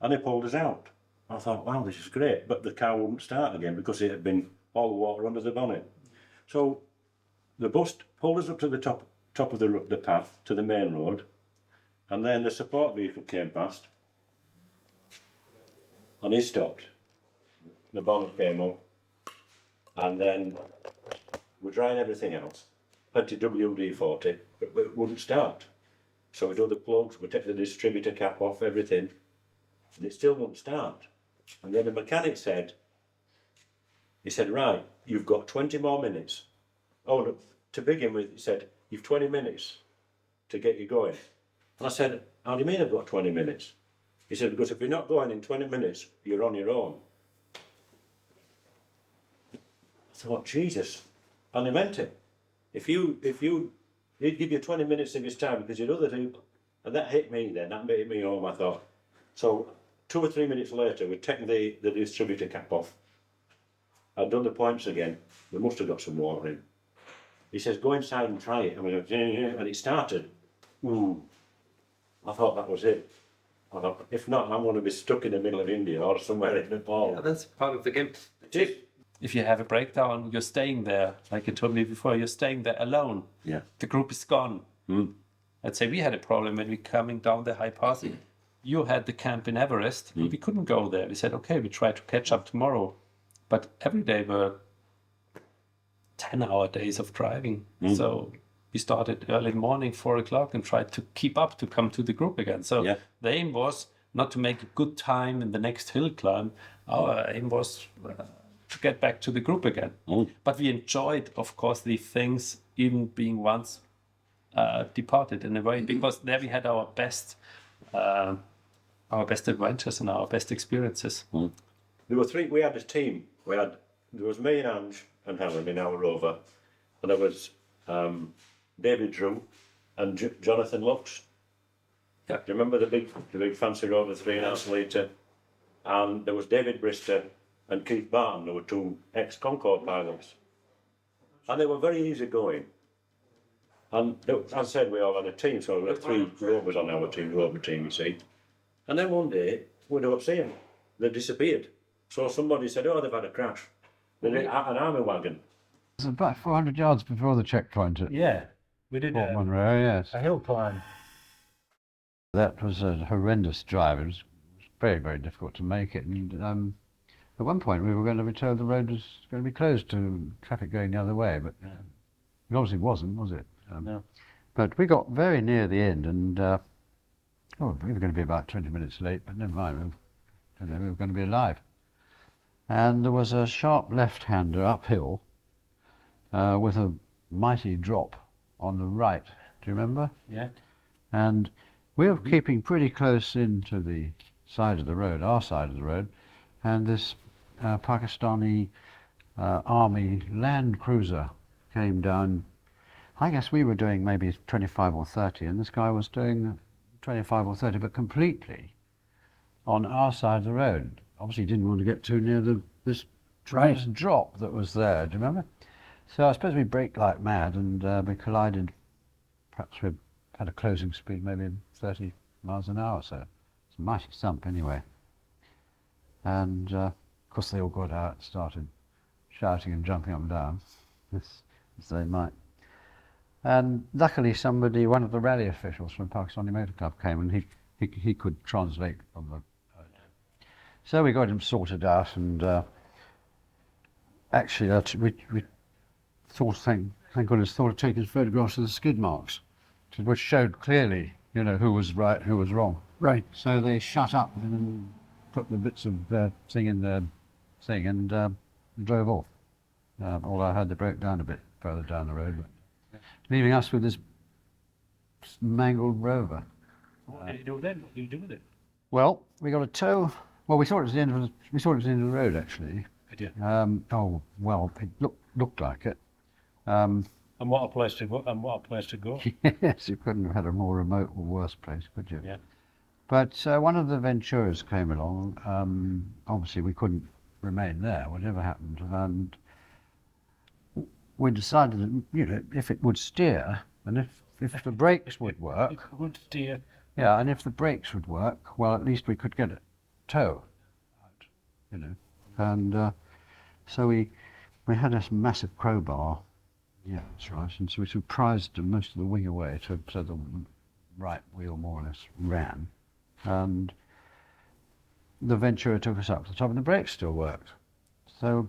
and he pulled us out. I thought, wow, this is great, but the car wouldn't start again because it had been all the water under the bonnet. So the bus pulled us up to the top of the path to the main road, and then the support vehicle came past. And he stopped. the bonnet came up, and then we're trying everything else. Plenty WD-40, but it wouldn't start. So we do the plugs, we take the distributor cap off, everything, and it still wouldn't start. And then the mechanic said, right, you've got 20 more minutes. Oh, look, to begin with, he said, you've 20 minutes to get you going. And I said, how do you mean I've got 20 minutes? He said, because if you're not going in 20 minutes, you're on your own. I thought, Jesus, and he meant it. He'd give you 20 minutes of his time because you'd other people. And that hit me then, that hit me home, I thought. So 2 or 3 minutes later, we'd taken the distributor cap off. I'd done the points again. We must have got some water in. He says, go inside and try it. And we went, and it started. I thought that was it. I thought, if not, I'm going to be stuck in the middle of India or somewhere in Nepal. Yeah, that's part of the game. If you have a breakdown, you're staying there, like you told me before, you're staying there alone. Yeah. The group is gone. Let's say we had a problem when we were coming down the high pass. You had the camp in Everest, we couldn't go there. We said, okay, we try to catch up tomorrow. But every day were 10-hour days of driving. So we started early morning, 4 o'clock, and tried to keep up to come to the group again. So the aim was not to make a good time in the next hill climb. Our aim was to get back to the group again. But we enjoyed, of course, the things, even being once departed in a way, because there we had our best adventures and our best experiences. There were three. We had a team. There was me and Ange and Helen in our rover, and there was David Drew and Jonathan Lux. Yeah. Do you remember the big fancy rover 3.5 litre? And there was David Brister and Keith Barton. There were 2 ex-Concorde pilots, and they were very easy going. And as I said, we all had a team, so we had 3 rovers on our team, rover team, you see. And then one day we don't see them; they disappeared. So somebody said, "Oh, they've had a crash." An army wagon. It's about 400 yards before the checkpoint at We did Port Monroe, yes. a hill climb. That was a horrendous drive. It was very, very difficult to make it. And at one point we were going to be told the road was going to be closed to traffic going the other way, but it obviously wasn't, was it? No. But we got very near the end, and we were going to be about 20 minutes late, but never mind, we were going to be alive. And there was a sharp left-hander uphill with a mighty drop on the right. Do you remember? Yeah. And we were keeping pretty close into the side of the road, our side of the road, and this Pakistani army land cruiser came down. I guess we were doing maybe 25 or 30, and this guy was doing 25 or 30, but completely on our side of the road. Obviously, he didn't want to get too near this tremendous drop that was there. Do you remember? So I suppose we braked like mad, and we collided. Perhaps we had a closing speed, maybe 30 miles an hour. So it's a mighty stump, anyway. And of course, they all got out, and started shouting and jumping up and down, as they might. And luckily, one of the rally officials from Pakistani Motor Club came, and he could translate from the. So we got him sorted out, and actually, we thought, thank goodness, thought of taking photographs of the skid marks, which showed clearly, who was right, who was wrong. Right. So they shut up and put the bits of thing in the thing and drove off. Although I had to break down a bit further down the road, but leaving us with this mangled rover. What did you do then? What did you do with it? Well, we got a tow. Well, we thought it was the end of the road, actually. Did you? It looked like it. And what a place to go! Yes, you couldn't have had a more remote or worse place, could you? Yeah. But one of the Venturas came along. Obviously, we couldn't remain there, whatever happened, and we decided that if it would steer, and if the brakes would work, It would steer. yeah, and if the brakes would work, well, at least we could get a tow out, And so we had this massive crowbar. Yeah, that's right. And so we surprised most of the wing away, so the right wheel more or less ran, and the Ventura took us up to the top, and the brakes still worked. So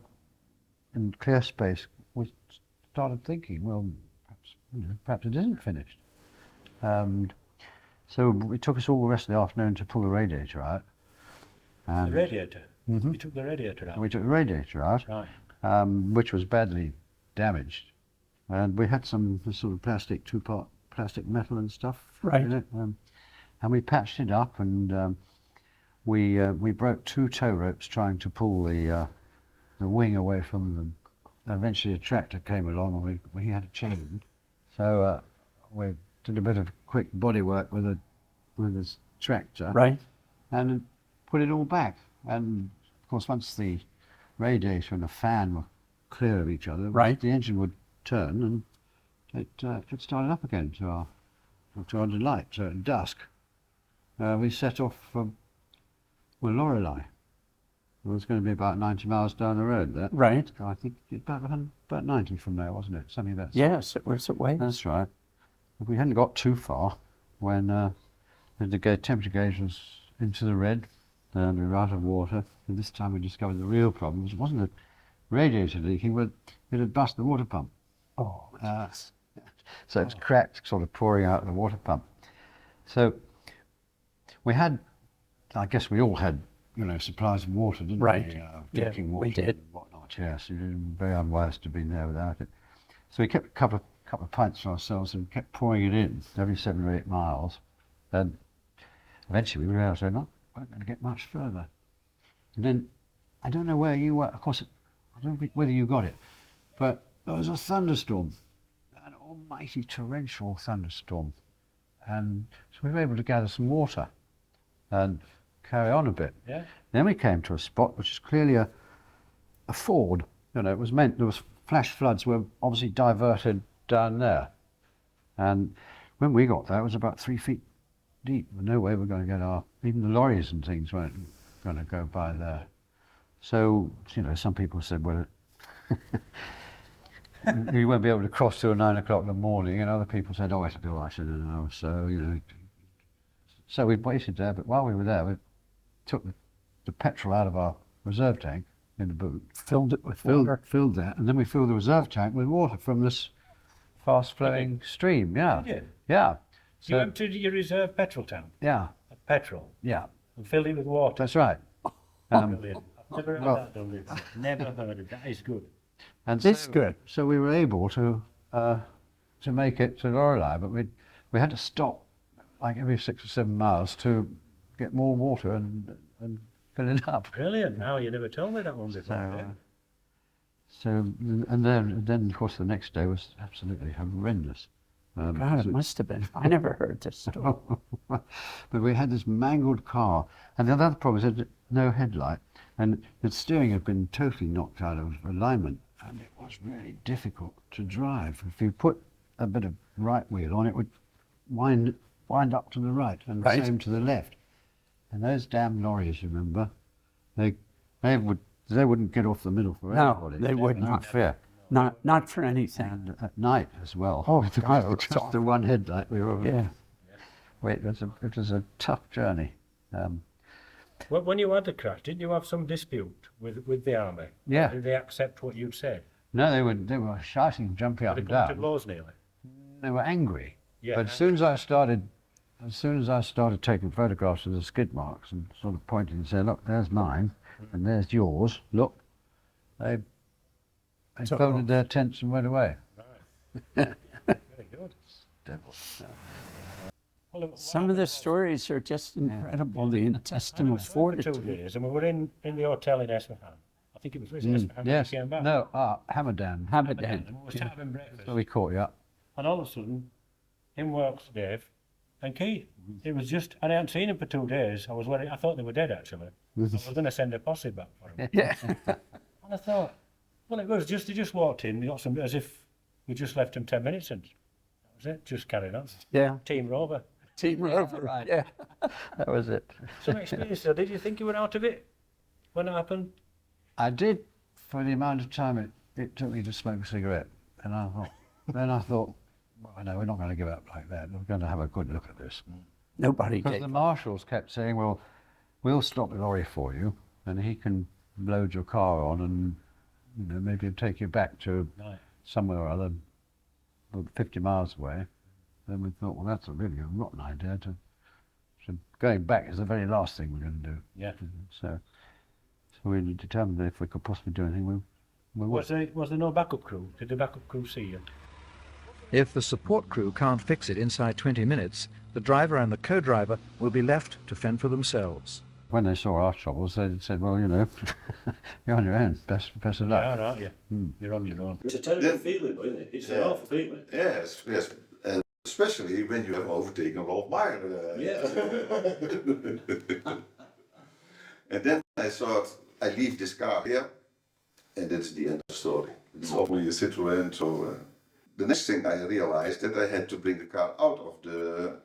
in clear space, we started thinking, well, perhaps, perhaps it isn't finished. So it took us all the rest of the afternoon to pull the radiator out. The radiator? Mhm. You took the radiator out? We took the radiator out, Right. which was badly damaged. And we had some sort of plastic, two-part plastic metal and stuff Right. in it. And we patched it up, and we broke 2 tow ropes trying to pull the wing away from them. Eventually a tractor came along and we had to change. So we did a bit of quick body work with this tractor. Right. And put it all back. And of course, once the radiator and the fan were clear of each other, right, the engine would turn and it started up again to our delight. So at dusk, we set off for Lorelei. It was going to be about 90 miles down the road there. Right. So I think about 90 from there, wasn't it? Something like that. Yes, it was away. That's right. But we hadn't got too far when the temperature gauge was into the red and we were out of water. And this time we discovered the real problem. It wasn't a radiator leaking, but it had bust the water pump. Oh, so it's cracked, sort of pouring out of the water pump. So we had, I guess we all had, supplies of water, didn't right. we? Yeah, Drinking water we did. and whatnot, yes. It was very unwise to have been there without it. So we kept a couple of pints for ourselves and kept pouring it in every 7 or 8 miles. And eventually we realised we're not going to get much further. And then, I don't know where you were, of course, I don't know whether you got it, but there was a thunderstorm, an almighty torrential thunderstorm. And so we were able to gather some water and carry on a bit. Yeah. Then we came to a spot which is clearly a ford. It was meant, there was flash floods were obviously diverted down there. And when we got there, it was about 3 feet deep. No way we're going to get even the lorries and things weren't going to go by there. So, some people said, well, you won't be able to cross till 9 o'clock in the morning, and other people said, oh, it'll be all right in an hour. So, so we waited there, but while we were there, we took the petrol out of our reserve tank in the boot. Filled it with water. Filled that, and then we filled the reserve tank with water from this fast-flowing stream, yeah. Did you? Yeah. You emptied your reserve petrol tank? Yeah. Petrol? Yeah. And filled it with water? That's right. Brilliant. I've never heard that done before. Never heard it. That is good. And this good. So we were able to make it to Lorelei, but we had to stop like every 6 or 7 miles to get more water and fill it up. Brilliant. Now you never told me that one before. And then of course the next day was absolutely horrendous. God, it must have been. I never heard this story. But we had this mangled car, and the other problem is it had no headlight, and the steering had been totally knocked out of alignment, and it was really difficult to drive. If you put a bit of right wheel on, it would wind up to the right and the same to the left. And those damn lorries, remember, they wouldn't get off the middle for everybody. No, they would not. Fair. Not for anything. And at night as well. Oh, God, just the one headlight. We were. Yeah. Wait, it was a tough journey. When you had the crash, didn't you have some dispute with the army? Yeah. Did they accept what you'd said? No, they were shouting, jumping up and down. They come to blows nearly. They were angry. Yeah. But as soon as I started taking photographs of the skid marks and sort of pointing and saying, look, there's mine and there's yours. Look, they folded their tents and went away. Right. Very good. Some of the stories are just incredible. The intestinal For fortitude. 2 days, and we were in the hotel in Esfahan. I think it was Esfahan Yes. when we came back. No, Hamadan. Hamadan. And we were having breakfast. So we caught you up. And all of a sudden, in walks Dave and Keith. It was just, and I hadn't seen him for 2 days. I thought they were dead actually. I was going to send a posse back for him. Yeah. And I thought, well, it was just, they just walked in, they got some, as if we just left them 10 minutes and that was it, just carried on. Yeah. Team Rover. Team Rover, right. Yeah. That was it. Some experience though. Did you think you were out of it when it happened? I did for the amount of time it took me to smoke a cigarette. And I thought, well, no, we're not going to give up like that. We're going to have a good look at this. Nobody Because gave the up. marshals kept saying, well, we'll stop the lorry for you and he can load your car on and maybe take you back to Right. somewhere or other, 50 miles away. Then we thought, well, that's a really rotten idea. So going back is the very last thing we're going to do. Yeah. So we determined that if we could possibly do anything, we would. Was there no backup crew? Did the backup crew see you? If the support crew can't fix it inside 20 minutes, the driver and the co-driver will be left to fend for themselves. When they saw our troubles, they said, well, you're on your own. Best of luck. Yeah, aren't you? You're on your own. It's a terrible feeling, isn't it? It's an awful feeling. Yes, yes. And especially when you have overtaken Rolf Meyer. And then I thought, I leave this car here, and that's the end of the story. It's only a Citroën, so... the next thing I realized that I had to bring the car out of the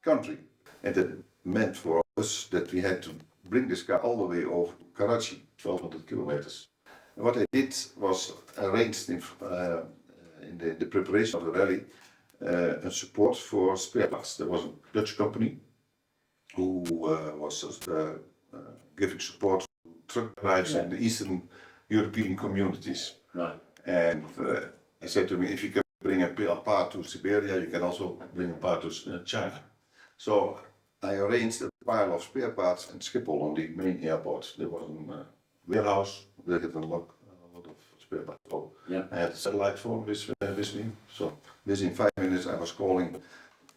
country. And that meant for us that we had to bring this car all the way over to Karachi, 1200 kilometers. And what I did was arranged in the preparation of the rally a support for spare parts. There was a Dutch company who was giving support to truck drives in the Eastern European communities. Right. And he said to me, if you can bring a part to Siberia, you can also bring a part to China. So I arranged a pile of spare parts in Schiphol on the main airport. There was a warehouse where they had a lot of spare parts. So I had a satellite phone with me. So within 5 minutes I was calling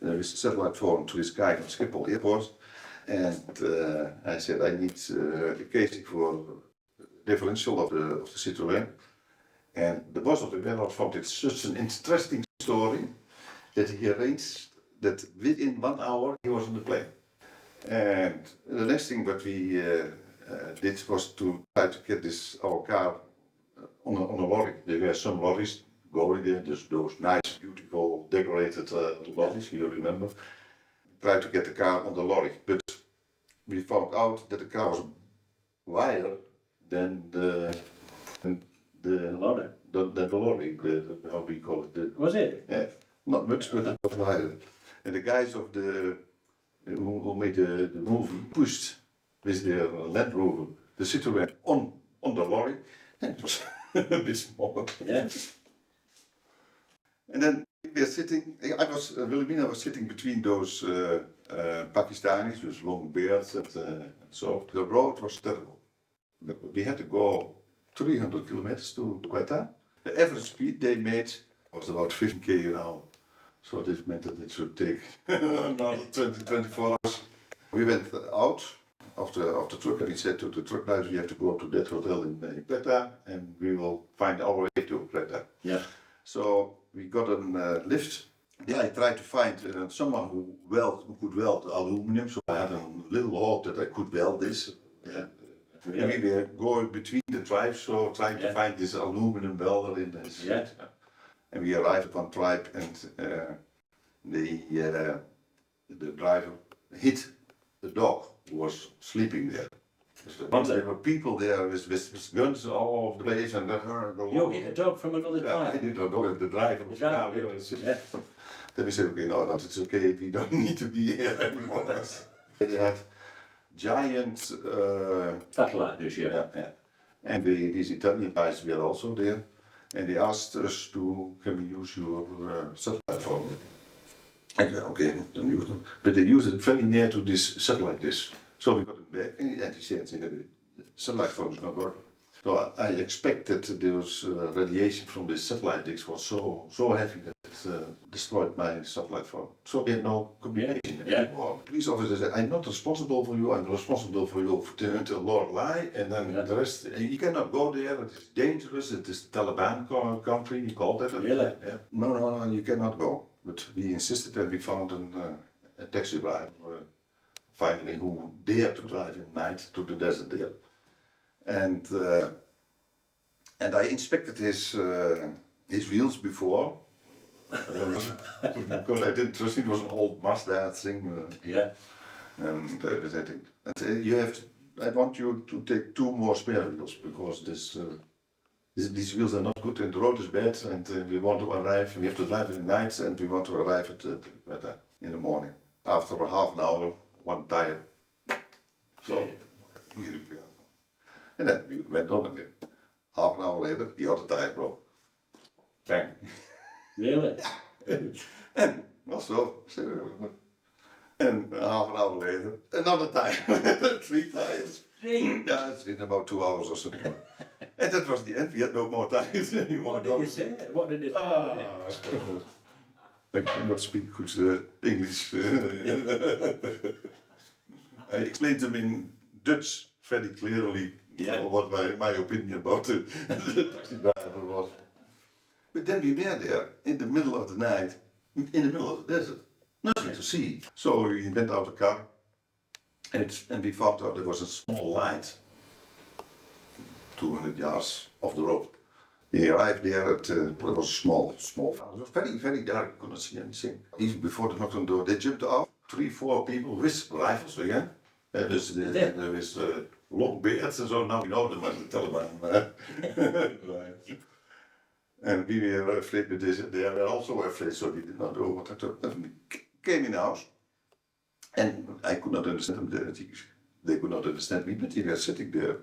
with a satellite phone to this guy on Schiphol airport. And I said, I need a casing for differential of the Citroën. And the boss of the warehouse found it such an interesting story that he arranged that within 1 hour he was on the plane. And the next thing that we did was to try to get our car on a lorry. There were some lorries going there, those nice, beautiful, decorated lorries, you remember. Tried to get the car on the lorry, but we found out that the car was wider than the lorry, how we call it. Was it? Yeah, not much, but it was wider. And the guys of who made the movie pushed with their Land Rover the Citroën on the lorry, and it was a bit smaller. Yeah. And then we were sitting. Wilhelmina was sitting between those Pakistanis with long beards, and so the road was terrible. We had to go 300 kilometers to Quetta. The average speed they made was about 15 km an hour. So this meant that it should take another 24 hours. We went out of the truck and we said to the truck drivers, we have to go to that hotel in Quetta and we will find our way to Quetta. Yeah. So we got a lift. Yeah, I tried to find someone who could weld aluminum. So I had a little hope that I could weld this. Yeah. And we were going between the tribes, so trying to find this aluminum welder in this. Yeah. And we arrived at one tribe, and the driver hit the dog who was sleeping there. So there were people there with guns all over the place, and you hit a dog from another tribe. I did not know the driver was down. Then we said, okay, no, it's okay. We don't need to be here anymore. They had giant satellite dish, yeah. And these Italian guys were also there, and they asked us can we use your satellite phone? And okay, then use them. But they used it very near to this satellite dish. So we got it back, and he said the satellite phone is not working. So I expected those radiation from this satellite dish was so heavy that it destroyed my satellite phone. So we had no communication anymore. Police officer said, I'm not responsible for you, I'm responsible for you until Lorelei, and then the rest, you cannot go there, it is dangerous, it is Taliban country, he called it. Really? Yeah. No, you cannot go. But we insisted and we found a taxi driver, finally, who dared to drive at night to the desert there. And I inspected his wheels before, because I didn't trust him. It was an old Mazda thing. And I think I want you to take 2 more spare wheels because these wheels are not good and the road is bad, and we want to arrive. We have to drive in the night, and we want to arrive at in the morning. After a half an hour, one tire. So. And then we went on again. Half an hour later, the other tire broke. Bang. Really? And also, and half an hour later, another tire. 3 tires. Yeah, it's in about 2 hours or something. And that was the end. We had no more tires anymore. What did you say? What did you say? I cannot speak good English. I explained them in Dutch very clearly what my opinion about the taxi driver was. But then we were there in the middle of the night, in the middle of the desert, nothing to see. So we went out the car and we found out there was a small light 200 yards off the road. We arrived there at, it was a small farm. It was very, very dark, I couldn't see anything. Even before they knocked on the door, they jumped out. 3, 4 people with rifles again. Dus there is long beards and so, now we know them as the Taliban. And we were afraid with this, they were also afraid, so we did not know what happened. Came in the house, and I could not understand them. They could not understand me, but they were sitting there.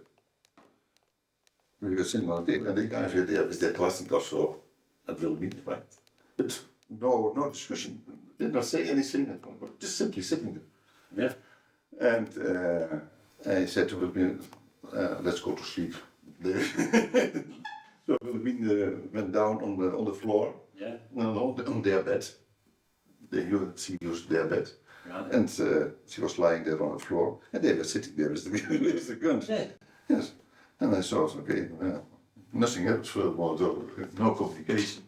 We were sitting on it, and the guys were there with their Kalashnikov, so that will be right. But no discussion, did not say anything, just simply sitting there. Yeah. And I said to Wilhelmine, let's go to sleep. So Wilhelmine went down on the floor, on their bed. She used their bed. Right. And she was lying there on the floor, and they were sitting there with the guns. Yeah. Yes. And I thought, okay, nothing else furthermore, no communication.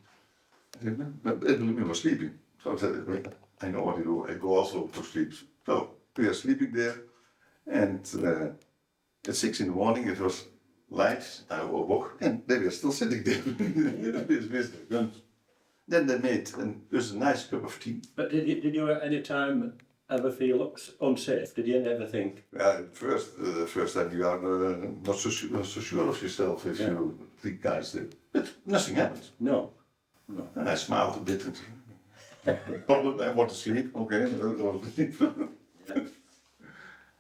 But Wilhelmine was sleeping. So I said, I know what to do, I go also to sleep. So we are sleeping there, and at 6 in the morning it was light, I woke, and they were still sitting there with the guns. Then they made a nice cup of tea. But did you at any time ever feel unsafe? Did you ever think? The first time you are not so sure of yourself if you think guys did. But nothing happened. No. And I smiled a bit. Probably I want to sleep, okay.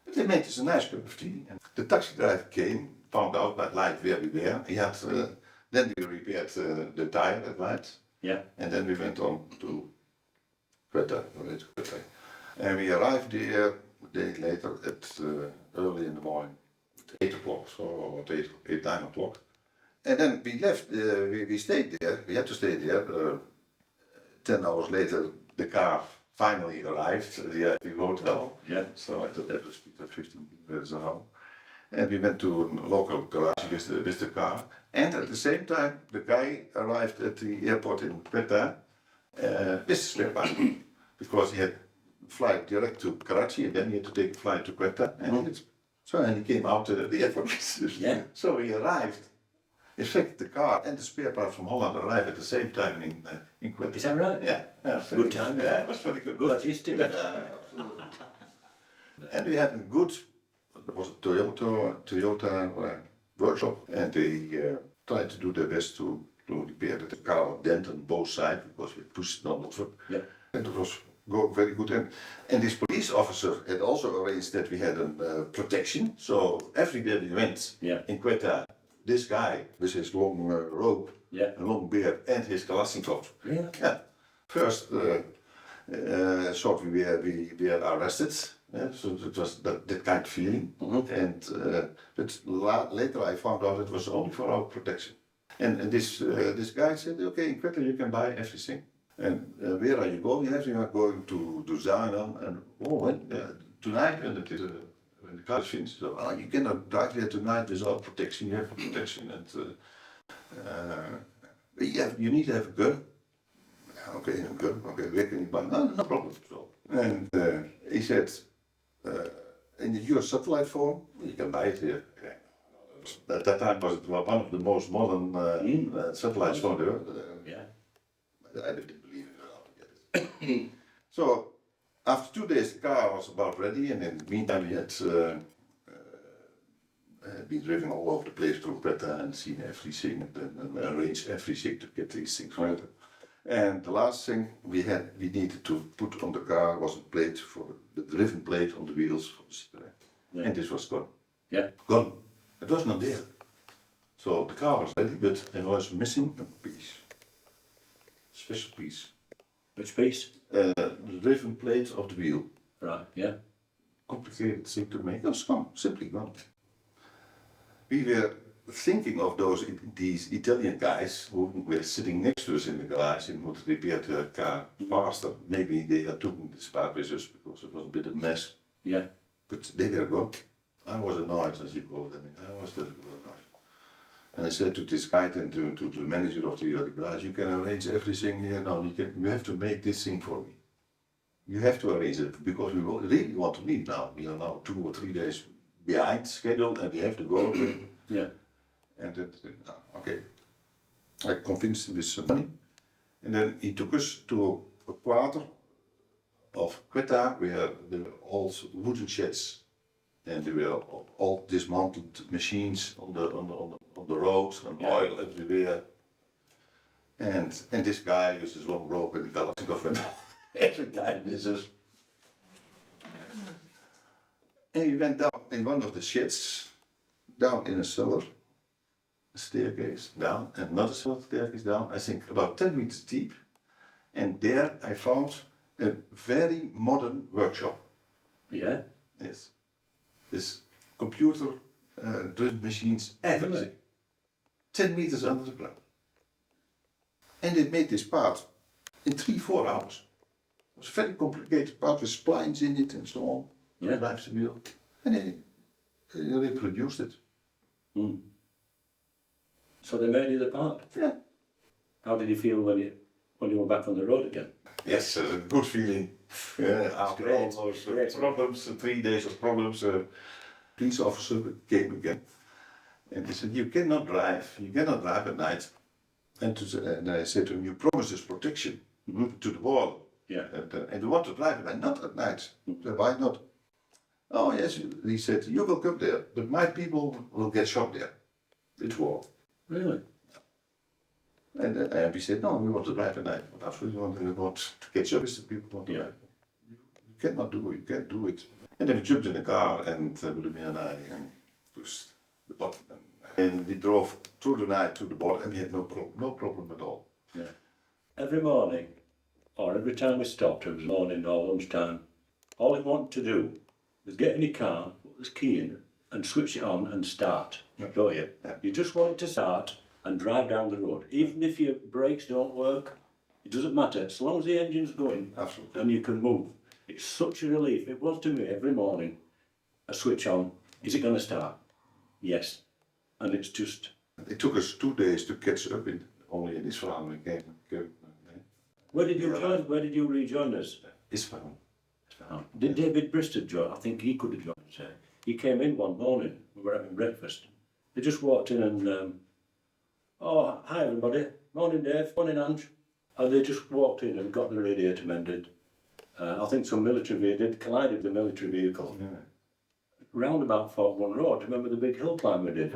But they made us a nice cup of tea. And the taxi driver came, found out that light where we were. He had, then we repaired the tire at light. Yeah. And then we went on to Quetta. And we arrived there a day later at early in the morning, at 8 o'clock, so at 8, 9 o'clock. And then we left, we stayed there, we had to stay there. 10 hours later, the car finally arrived at the hotel. Yeah. So I thought that was 15 minutes around. And we went to a local garage with the car. And at the same time, the guy arrived at the airport in Quetta with the spare part. Because he had a flight direct to Karachi, and then he had to take a flight to Quetta. And and he came out at the airport. Yeah. So he arrived. In fact, the car and the spare part from Holland arrived at the same time in Quetta. Is that right? Yeah. Good time. Yeah, it was very good. Good logistics. And we had a good, there was a Toyota workshop, and they tried to do their best to repair the car dent on both sides because we pushed it on the foot. Yeah. And it was very good. And this police officer had also arranged that we had a protection. So everywhere we went in Quetta, this guy with his long rope, a long beard, and his Kalashnikov. Yeah. First, thought we were arrested. So it was that kind of feeling. And but later I found out it was only for our protection. And this guy said, okay, in Quetta you can buy everything. And where are you going? Yes, we are going to Zaandam. And tonight when the car is finished, so, you cannot drive there tonight without protection. You have protection, and you need to have a gun. Okay, a gun. Okay, where can you buy? No problem. So, and he said, in the US satellite phone, you can buy it here. At that time was it one of the most modern satellites from the world. I didn't believe it. So after 2 days, the car was about ready, and in the meantime, we had been driving all over the place through Quetta and seen everything and arranged everything to get these things right. And the last thing we needed to put on the car was a plate for the driven plate on the wheels for the cigarette. And this was gone. Yeah. Gone. It was not there. So the car was ready, but it was missing a piece. Special piece. Which piece? The driven plate of the wheel. Right, yeah. Complicated thing to make. It was gone, simply gone. We were thinking of these Italian guys who were sitting next to us in the garage and would repair the car faster. Maybe they had taken the spare with us because it was a bit of a mess. Yeah. But they were gone. I was annoyed, as you call it. I was terribly annoyed. And I said to this guy and to the manager of the garage, you can arrange everything here now. You have to make this thing for me. You have to arrange it because we really want to leave now. We are now 2 or 3 days behind schedule and we have to go. Yeah. And okay. I convinced him with some money. And then he took us to a quarter of Quetta where there were all wooden sheds. And there were all dismantled machines on the road and oil everywhere. And this guy was this one rope and Kalashnikov and every time this is. And we went down in one of the sheds, down in a cellar, a staircase down, and another cellar staircase down, I think about 10 meters deep. And there I found a very modern workshop. Yeah? Yes. This computer, drill machines, everything. 10 meters under the ground. And they made this part in 3-4 hours. It was a very complicated part with splines in it and so on. Yeah. Drives the wheel. And they reproduced it. Mm. So they made you the part? Yeah. How did you feel when you were back on the road again? Yes, a good feeling. After all those problems, 3 days of problems, police officer came again. And he said, you cannot drive at night. And I said to him, you promised us protection to the wall. Yeah. And you want to drive at night, not at night. So why not? Oh yes, he said, you will come there, but my people will get shot there. It's war. Really? And we said, no, we want to drive at night. But absolutely want to catch up with the people want to drive. You cannot do it, you can't do it. And then we jumped in the car and Willemir and I pushed the button. And we drove through the night to the border and we had no problem at all. Yeah. Every morning, or every time we stopped, it was morning or lunchtime, all we wanted to do was get in your car, put this key in, and switch it on and start. Don't you? Yeah. You just want it to start and drive down the road. Even if your brakes don't work, it doesn't matter. As long as the engine's going, absolutely, and you can move. It's such a relief. It was to me every morning, a switch on. Is it going to start? Yes. And it's just... It took us 2 days to catch up only in Isfahan. Where did you rejoin us? Isfahan. Did David Bristol join? I think he could have joined us. He came in one morning, we were having breakfast. They just walked in and, oh, hi everybody, morning Dave, morning Ange. And they just walked in and got the radiator mended. I think some military vehicle collided with the military vehicle. Yeah. Round about Fort One Road, remember the big hill climb we did?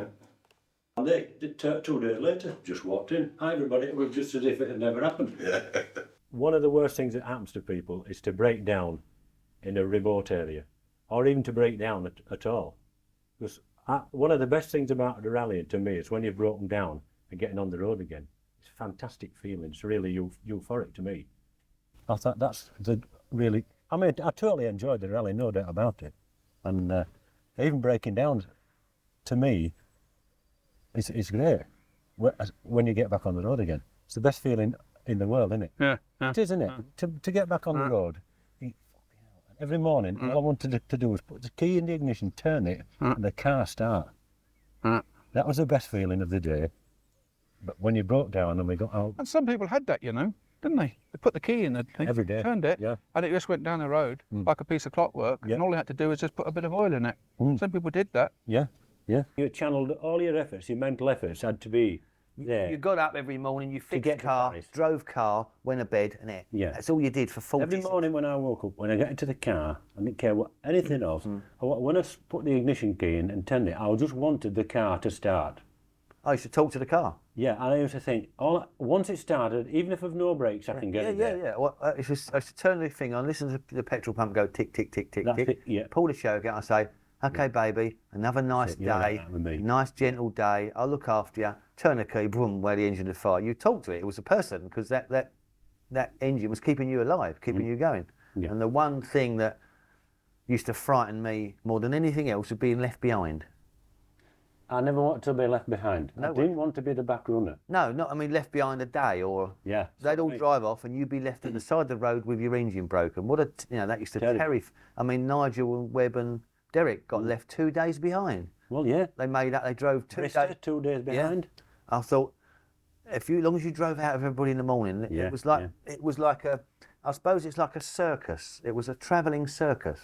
And they, 2 days later, just walked in. Hi everybody, it was just as if it had never happened. Yeah. One of the worst things that happens to people is to break down in a remote area, or even to break down at all. Because one of the best things about the rally to me is when you've broken down and getting on the road again. It's a fantastic feeling. It's really euphoric to me. I thought that's really, I mean, I totally enjoyed the rally, no doubt about it. And even breaking down, to me, it's great when you get back on the road again. It's the best feeling in the world, isn't it? Yeah. It is, isn't it? To get back on the road. Every morning, all I wanted to do was put the key in the ignition, turn it, and the car start. That was the best feeling of the day. But when you broke down and we got out... And some people had that, didn't they? They put the key in the thing, every day, turned it, yeah, and it just went down the road like a piece of clockwork, and all they had to do was just put a bit of oil in it. Some people did that. Yeah. You channeled all your efforts, your mental efforts had to be there. You got up every morning, you fixed car, drove car, went to bed, and it. Yeah. That's all you did for 40 Every morning when I woke up, when I got into the car, I didn't care what anything else. When I put the ignition key in and turned it, I just wanted the car to start. I used to talk to the car. Yeah, and I used to think, once it started, even if I've no brakes, I can get it there. Yeah. Well, I used to turn the thing on, listen to the petrol pump go tick, tick, tick, tick, tick. Yeah. Pull the choke out and say, Okay, baby, another nice You're like day, that with me. nice gentle day. I'll look after you. Turn the key, boom, where the engine had fired. You talked to it. It was a person because that engine was keeping you alive, keeping you going. Yeah. And the one thing that used to frighten me more than anything else was being left behind. I never wanted to be left behind. I didn't want to be the back runner. No, not, I mean, left behind a day or... Yeah. They'd all drive off and you'd be left at the side of the road with your engine broken. What a, that used to terrify. I mean, Nigel and Webb and Derek got left 2 days behind. Well, yeah. They made that, they drove 2 days. 2 days behind. Yeah. I thought, as long as you drove out of everybody in the morning, it was like a, I suppose it's like a circus. It was a travelling circus.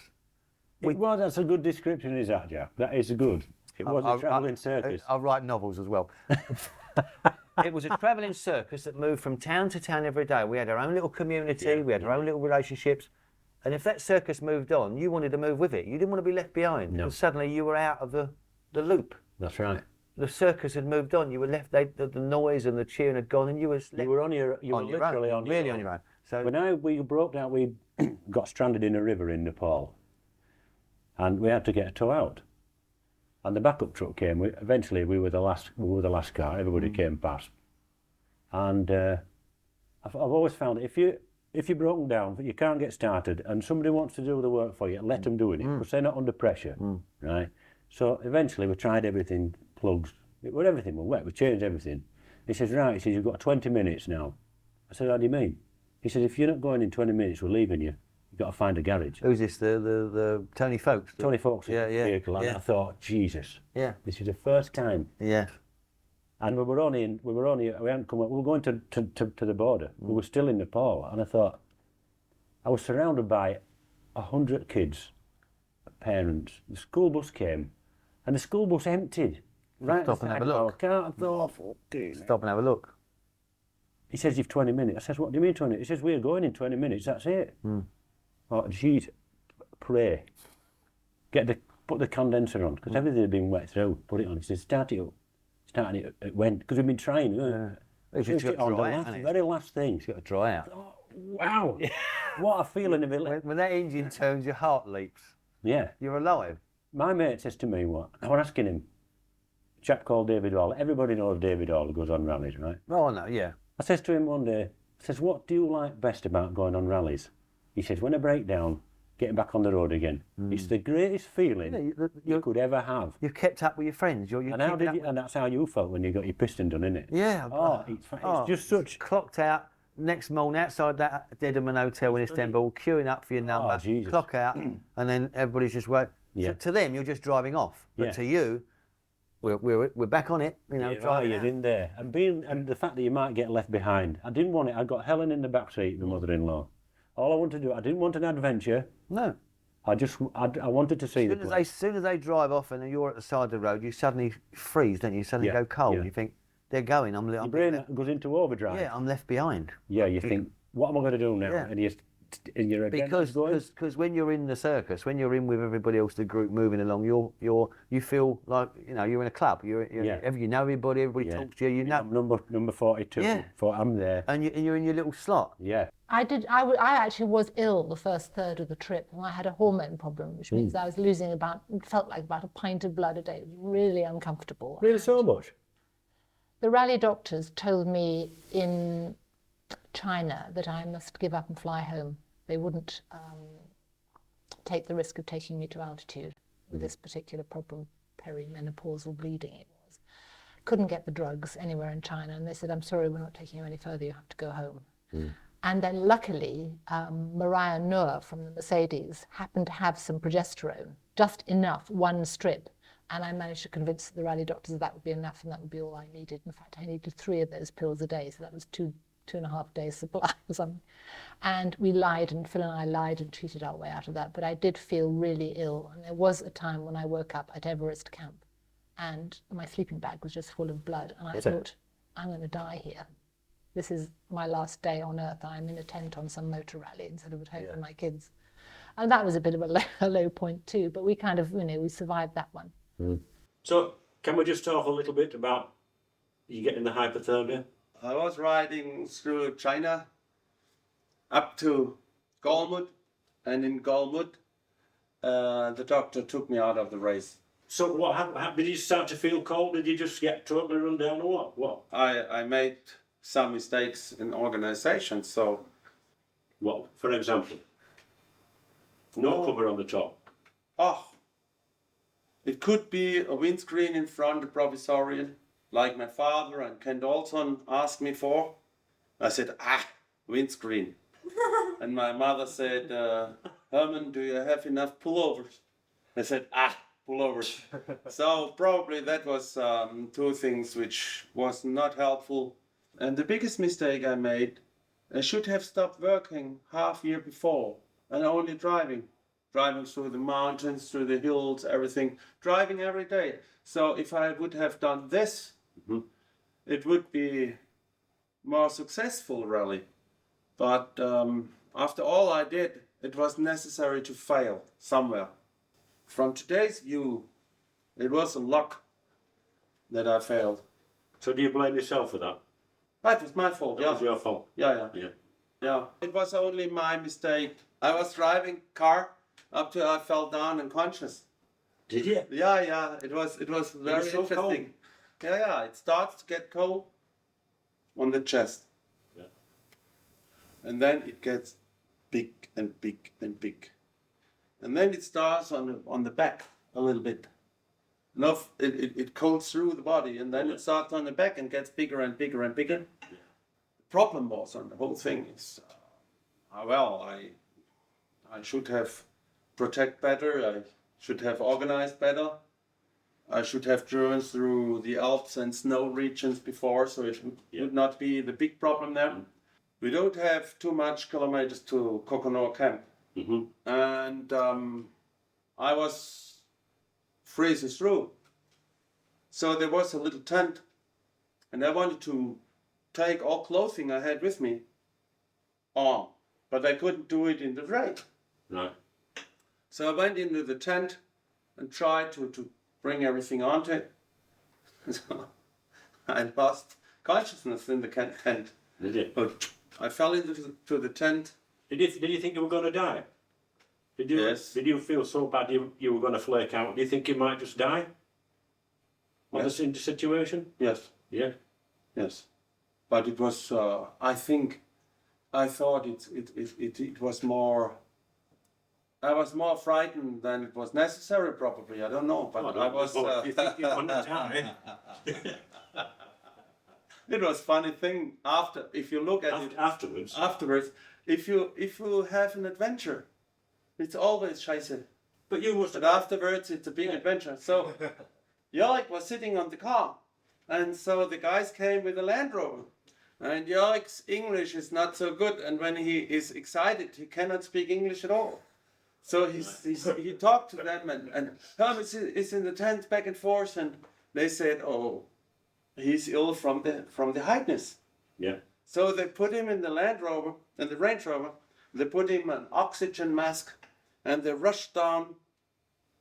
Well, that's a good description, is that, Jack? That is good. It was a travelling circus. I write novels as well. It was a travelling circus that moved from town to town every day. We had our own little community, we had our own little relationships. And if that circus moved on, you wanted to move with it. You didn't want to be left behind. No. Because suddenly you were out of the loop. That's right. The circus had moved on. You were left, the noise and the cheering had gone and you were left. You were on your, you were literally on your own. So when we broke down, we got stranded in a river in Nepal. And we had to get a tow out. And the backup truck came. Eventually, we were the last car. Everybody came past. And I've always found if you're broken down, but you can't get started, and somebody wants to do the work for you, let them do it, because they're not under pressure, right? So eventually, we tried everything, plugs, everything was wet. We changed everything. He says, right. He says, you've got 20 minutes now. I said, how do you mean? He said, if you're not going in 20 minutes, we're leaving you. You've got to find a garage. Who's this? The Tony Folks? Tony Folks' vehicle. And I thought, Jesus. Yeah. This is the first time. Yeah. And we hadn't come up, we were going to the border. We were still in Nepal. And I thought, I was surrounded by 100 kids, parents. The school bus came, and the school bus emptied. Right. Stop and have a look. I thought, fucking. Stop and have a look. He says, you've 20 minutes. I says, what do you mean 20 minutes? He says, we're going in 20 minutes, that's it. Oh, geez, pray. Put the condenser on, because everything had been wet through. Put it on. He says, start it up. Starting it went, because we've been trying. It's just got to dry out, very last thing. It's got to dry out. Oh, wow. What a feeling of it. When that engine turns, your heart leaps. Yeah. You're alive. My mate says to me, what? I was asking him, a chap called David Hall. Everybody knows David Hall, who goes on rallies, right? Oh, no, yeah. I says to him one day, I says, what do you like best about going on rallies? He says, when I break down, getting back on the road again. It's the greatest feeling you could ever have. You've kept up with your friends. And that's how you felt when you got your piston done, isn't it? Yeah. Oh, it's just such... Clocked out next morning outside that Dedeman Hotel in Istanbul, queuing up for your number, clock out, and then everybody's just waiting. Yeah. So to them, you're just driving off. But to you, we're back on it, driving you're in there. And the fact that you might get left behind. I didn't want it. I got Helen in the back seat, my mother-in-law. All I wanted to do, I didn't want an adventure. No. I wanted to see the place. As soon as they drive off and you're at the side of the road, you suddenly freeze, don't you? You suddenly go cold. Yeah. You think, they're going, Your brain goes into overdrive. Yeah, I'm left behind. Yeah, you think, what am I going to do now? Yeah. And you're again because when you're in the circus, when you're in with everybody else, the group moving along, you feel like you're in a club. You know everybody talks to you. Number 42. Yeah. I'm there. And you're in your little slot. Yeah. I actually was ill the first third of the trip, and I had a hormone problem, which means I was losing felt like about a pint of blood a day. It was really uncomfortable. Really, so much? The rally doctors told me in China that I must give up and fly home. They wouldn't take the risk of taking me to altitude with this particular problem, perimenopausal bleeding it was. Couldn't get the drugs anywhere in China, and they said, I'm sorry, we're not taking you any further, you have to go home. And then luckily, Mariah Noor from the Mercedes happened to have some progesterone, just enough, one strip. And I managed to convince the rally doctors that would be enough and that would be all I needed. In fact, I needed 3 of those pills a day, so that was 2.5 days supply or something. And we lied, and Phil and I lied and cheated our way out of that. But I did feel really ill. And there was a time when I woke up at Everest Camp and my sleeping bag was just full of blood. And I thought, I'm going to die here. This is my last day on Earth. I'm in a tent on some motor rally instead of at home with my kids. And that was a bit of a low point too. But we kind of, we survived that one. So, can we just talk a little bit about you getting the hypothermia? I was riding through China up to Golmud, and in Golmud the doctor took me out of the race. So what happened? Did you start to feel cold? Did you just get totally run down or what? What? I made some mistakes in organization, so... What, for example? No cover on the top. Oh, it could be a windscreen in front of Provisorian, like my father and Ken Dalton asked me for. I said, windscreen. And my mother said, Herman, do you have enough pullovers? I said, pullovers. So probably that was two things which was not helpful. And the biggest mistake I made, I should have stopped working half year before and only driving. Driving through the mountains, through the hills, everything. Driving every day. So if I would have done this, it would be more successful rally. But after all I did, it was necessary to fail somewhere. From today's view, it was a luck that I failed. So do you blame yourself for that? That was my fault, That was your fault? Yeah. It was only my mistake. I was driving car up till I fell down unconscious. Did you? Yeah. It was very so interesting. Yeah. It starts to get cold on the chest. Yeah. And then it gets big and big and big. And then it starts on the back a little bit. Enough, it colds through the body, and then it starts on the back and gets bigger and bigger and bigger. The problem was on the whole thing is, I should have protect better. I should have organized better. I should have driven through the Alps and snow regions before, so it would not be the big problem there. We don't have too much kilometers to Coconut Camp. And I was freezing through. So there was a little tent, and I wanted to take all clothing I had with me on, but I couldn't do it in the rain. Right. So I went into the tent and tried to bring everything onto it. So I lost consciousness in the tent. Did you? But I fell into the tent. Did you think you were going to die? Yes. Did you feel so bad you were going to flake out? Do you think you might just die? On the situation? Yes. Yeah. Yes. But it was, I thought it was more, I was more frightened than it was necessary probably, I don't know, but I was... you think you're going to die? It was funny thing after, if you look at it... Afterwards? Afterwards, if you have an adventure, it's always scheiße. But you must have... But afterwards, it's a big adventure. So, Jörg was sitting on the car, and so the guys came with a Land Rover. And Jörg's English is not so good, and when he is excited, he cannot speak English at all. So he talked to them, and Hermes is in the tent back and forth, and they said, oh, he's ill from the heightness. Yeah. So they put him in the Land Rover, and the Range Rover, they put him an oxygen mask, and they rushed down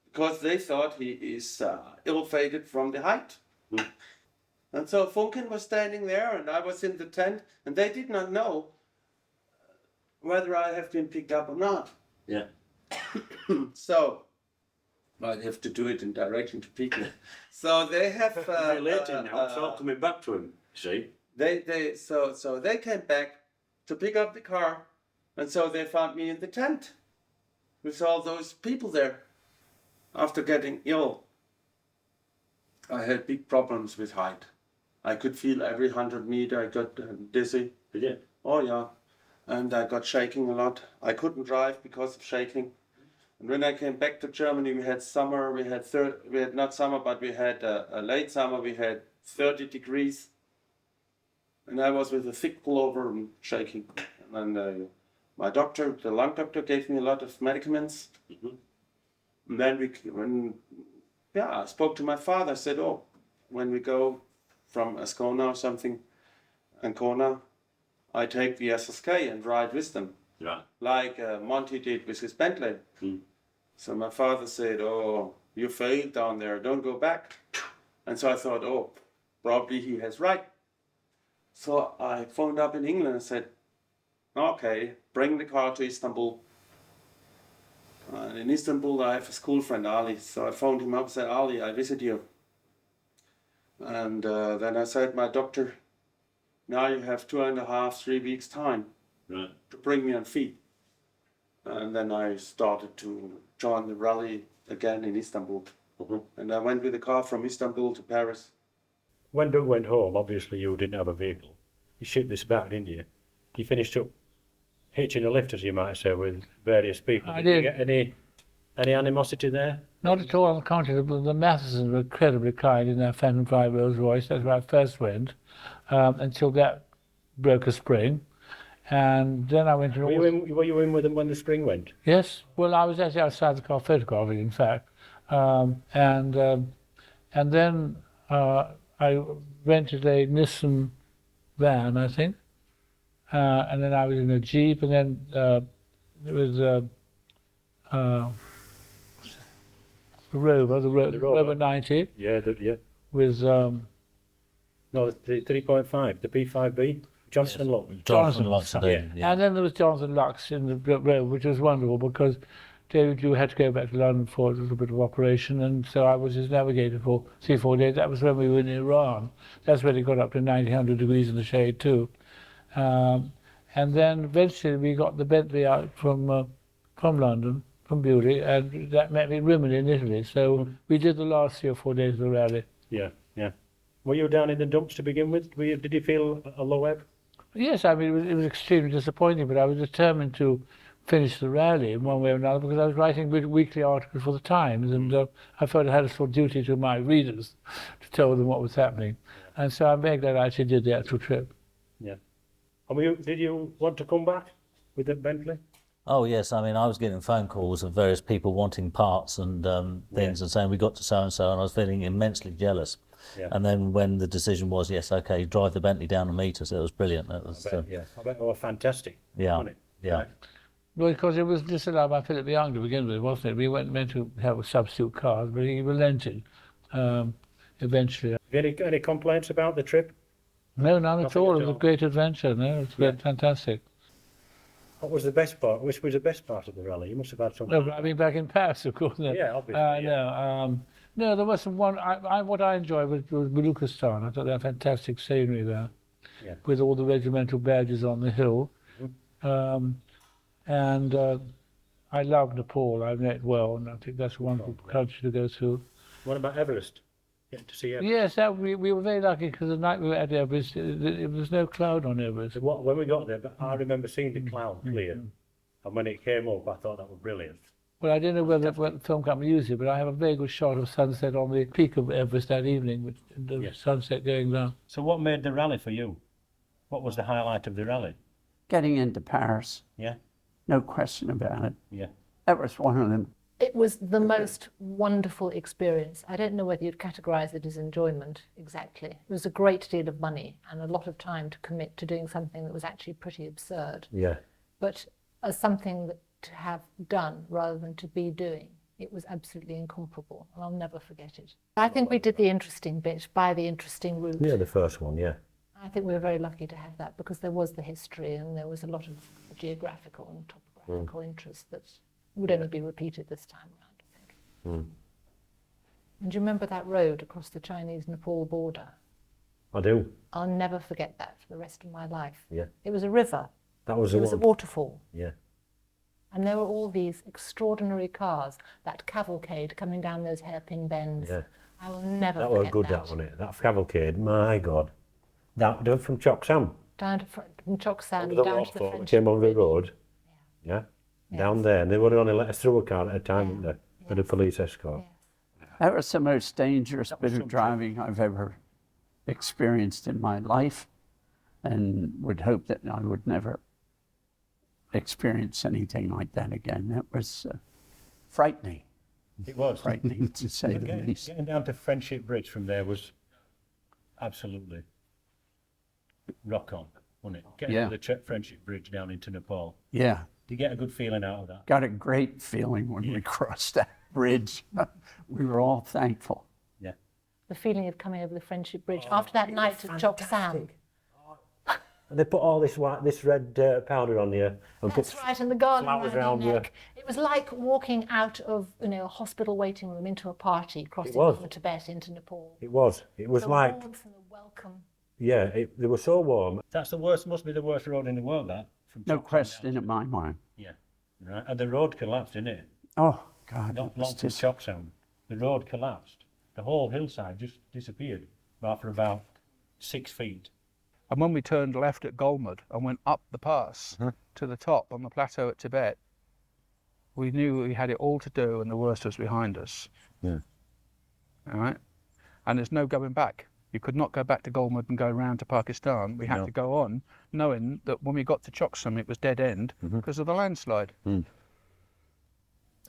because they thought he is ill-fated from the height. And so Funken was standing there, and I was in the tent, and they did not know whether I have been picked up or not. Yeah. So I have to do it in direction to people. So they have relating now. It's all coming back to him. See. So they came back to pick up the car, and so they found me in the tent with all those people there. After getting ill, I had big problems with height. I could feel every 100 meters I got dizzy. Did you? Oh yeah, and I got shaking a lot. I couldn't drive because of shaking. And when I came back to Germany, we had summer. We had not summer, but we had a late summer. We had 30 degrees, and I was with a thick pullover and shaking. And my doctor, the lung doctor, gave me a lot of medicaments. And then I spoke to my father. I said, oh, when we go from Ascona or something, Ancona, I take the SSK and ride with them. Right. Like Monty did with his Bentley. So my father said, oh, you failed down there, don't go back. And so I thought, oh, probably he has right. So I phoned up in England and said, okay, bring the car to Istanbul. And in Istanbul, I have a school friend, Ali. So I phoned him up and said, Ali, I visit you. And then I said, my doctor, now you have 2.5, 3 weeks time to bring me on feet. And then I started to join the rally again in Istanbul. And I went with a car from Istanbul to Paris. When Doug went home, obviously you didn't have a vehicle. You shipped this back, didn't you? You finished up hitching a lift, as you might say, with various people. I Did you did. get any animosity there? Not at all, on the contrary. The Mathesons were incredibly kind in their Phantom 5 Rolls Royce. That's where I first went, until that broke a spring. And then I went to... Were you in with them when the spring went? Yes. Well, I was actually outside the car photographing, in fact. And then I rented a Nissan van, I think. And then I was in a Jeep, and then it was the Rover 90. Yeah, With... no, the 3.5, the P5B, Johnson & Lux. Johnson Lux, yeah. And then there was Johnson Lux in the Rover, which was wonderful because David Dew had to go back to London for a little bit of operation, and so I was his navigator for 3-4 days. That was when we were in Iran. That's when it got up to 900 degrees in the shade too. And then eventually we got the Bentley out from London, from Beauty, and that met me in Rimini in Italy. So we did the last 3 or 4 days of the rally. Yeah. Were you down in the dumps to begin with? Did you feel a low ebb? Yes, I mean, it was extremely disappointing, but I was determined to finish the rally in one way or another because I was writing weekly articles for the Times, and I felt I had a sort of duty to my readers to tell them what was happening. And so I'm very glad I actually did the actual trip. Yeah. And did you want to come back with the Bentley? Oh yes, I mean I was getting phone calls of various people wanting parts and things and saying we got to so and so, and I was feeling immensely jealous. Yeah. And then when the decision was yes, okay, drive the Bentley down and meet us, it was brilliant. It was, I bet it was fantastic. Yeah, wasn't it? yeah. Well, because it was disallowed by Philip Young to begin with, wasn't it? We meant to have substitute cars, but he relented eventually. Have you any complaints about the trip? No, none at all. It was a great adventure. No, it was fantastic. What was the best part? Which was the best part of the rally? You must have had some. No, I mean back in Paris, of course. No. Yeah, obviously. No, there was one. What I enjoyed was Baluchistan. I thought they had fantastic scenery there, with all the regimental badges on the hill. And I love Nepal. I know it well, and I think that's a wonderful country to go to. What about Everest? Getting to see Yes, Everest? we were very lucky because the night we were at Everest, there was no cloud on Everest. When we got there, I remember seeing the cloud clear, and when it came up, I thought that was brilliant. Well, I don't know whether the film company used it, but I have a very good shot of sunset on the peak of Everest that evening, with the sunset going down. So what made the rally for you? What was the highlight of the rally? Getting into Paris. Yeah. No question about it. Yeah. That was one of them. It was the most wonderful experience. I don't know whether you'd categorize it as enjoyment exactly. It was a great deal of money and a lot of time to commit to doing something that was actually pretty absurd. Yeah. But as something that to have done rather than to be doing, it was absolutely incomparable, and I'll never forget it. I think we did the interesting bit by the interesting route. Yeah, the first one, yeah. I think we were very lucky to have that because there was the history and there was a lot of geographical and topographical interest that would only be repeated this time around, I think. And do you remember that road across the Chinese-Nepal border? I do. I'll never forget that for the rest of my life. Yeah. It was a river. That was It was a waterfall. Yeah. And there were all these extraordinary cars, that cavalcade coming down those hairpin bends. Yeah. I will never That forget was good, that wasn't it? That cavalcade, my God. That from Choksam. Down to from Choksam Over the down to the waterfall, French. came over the road. Yeah. Down there, and they would only let us through a car at a time with a police escort. That was the most dangerous bit of driving I've ever experienced in my life, and would hope that I would never experience anything like that again. That was frightening. It was. Frightening, to say the least. Getting down to Friendship Bridge from there was absolutely rock on, wasn't it? Getting to the Friendship Bridge down into Nepal. Yeah. Did you get a good feeling out of that? Got a great feeling when we crossed that bridge. We were all thankful. The feeling of coming over the Friendship Bridge after that night at Choksam. And they put all this red powder on you and That's put right, and the garland flowers around your around neck. It was like walking out of a hospital waiting room into a party, crossing was. from Tibet into Nepal. It was The like, warmth and the welcome. yeah, they were so warm. That's the worst, must be the worst road in the world, that. From No Chopstown question in my mind. Yeah, right. And the road collapsed, didn't it? Oh, God. Not long from Chopstown. The road collapsed. The whole hillside just disappeared after about 6 feet. And when we turned left at Golmud and went up the pass to the top on the plateau at Tibet, we knew we had it all to do and the worst was behind us. Yeah. All right? And there's no going back. You could not go back to Golmud and go round to Pakistan. We had to go on, knowing that when we got to Choksum, it was dead end because of the landslide.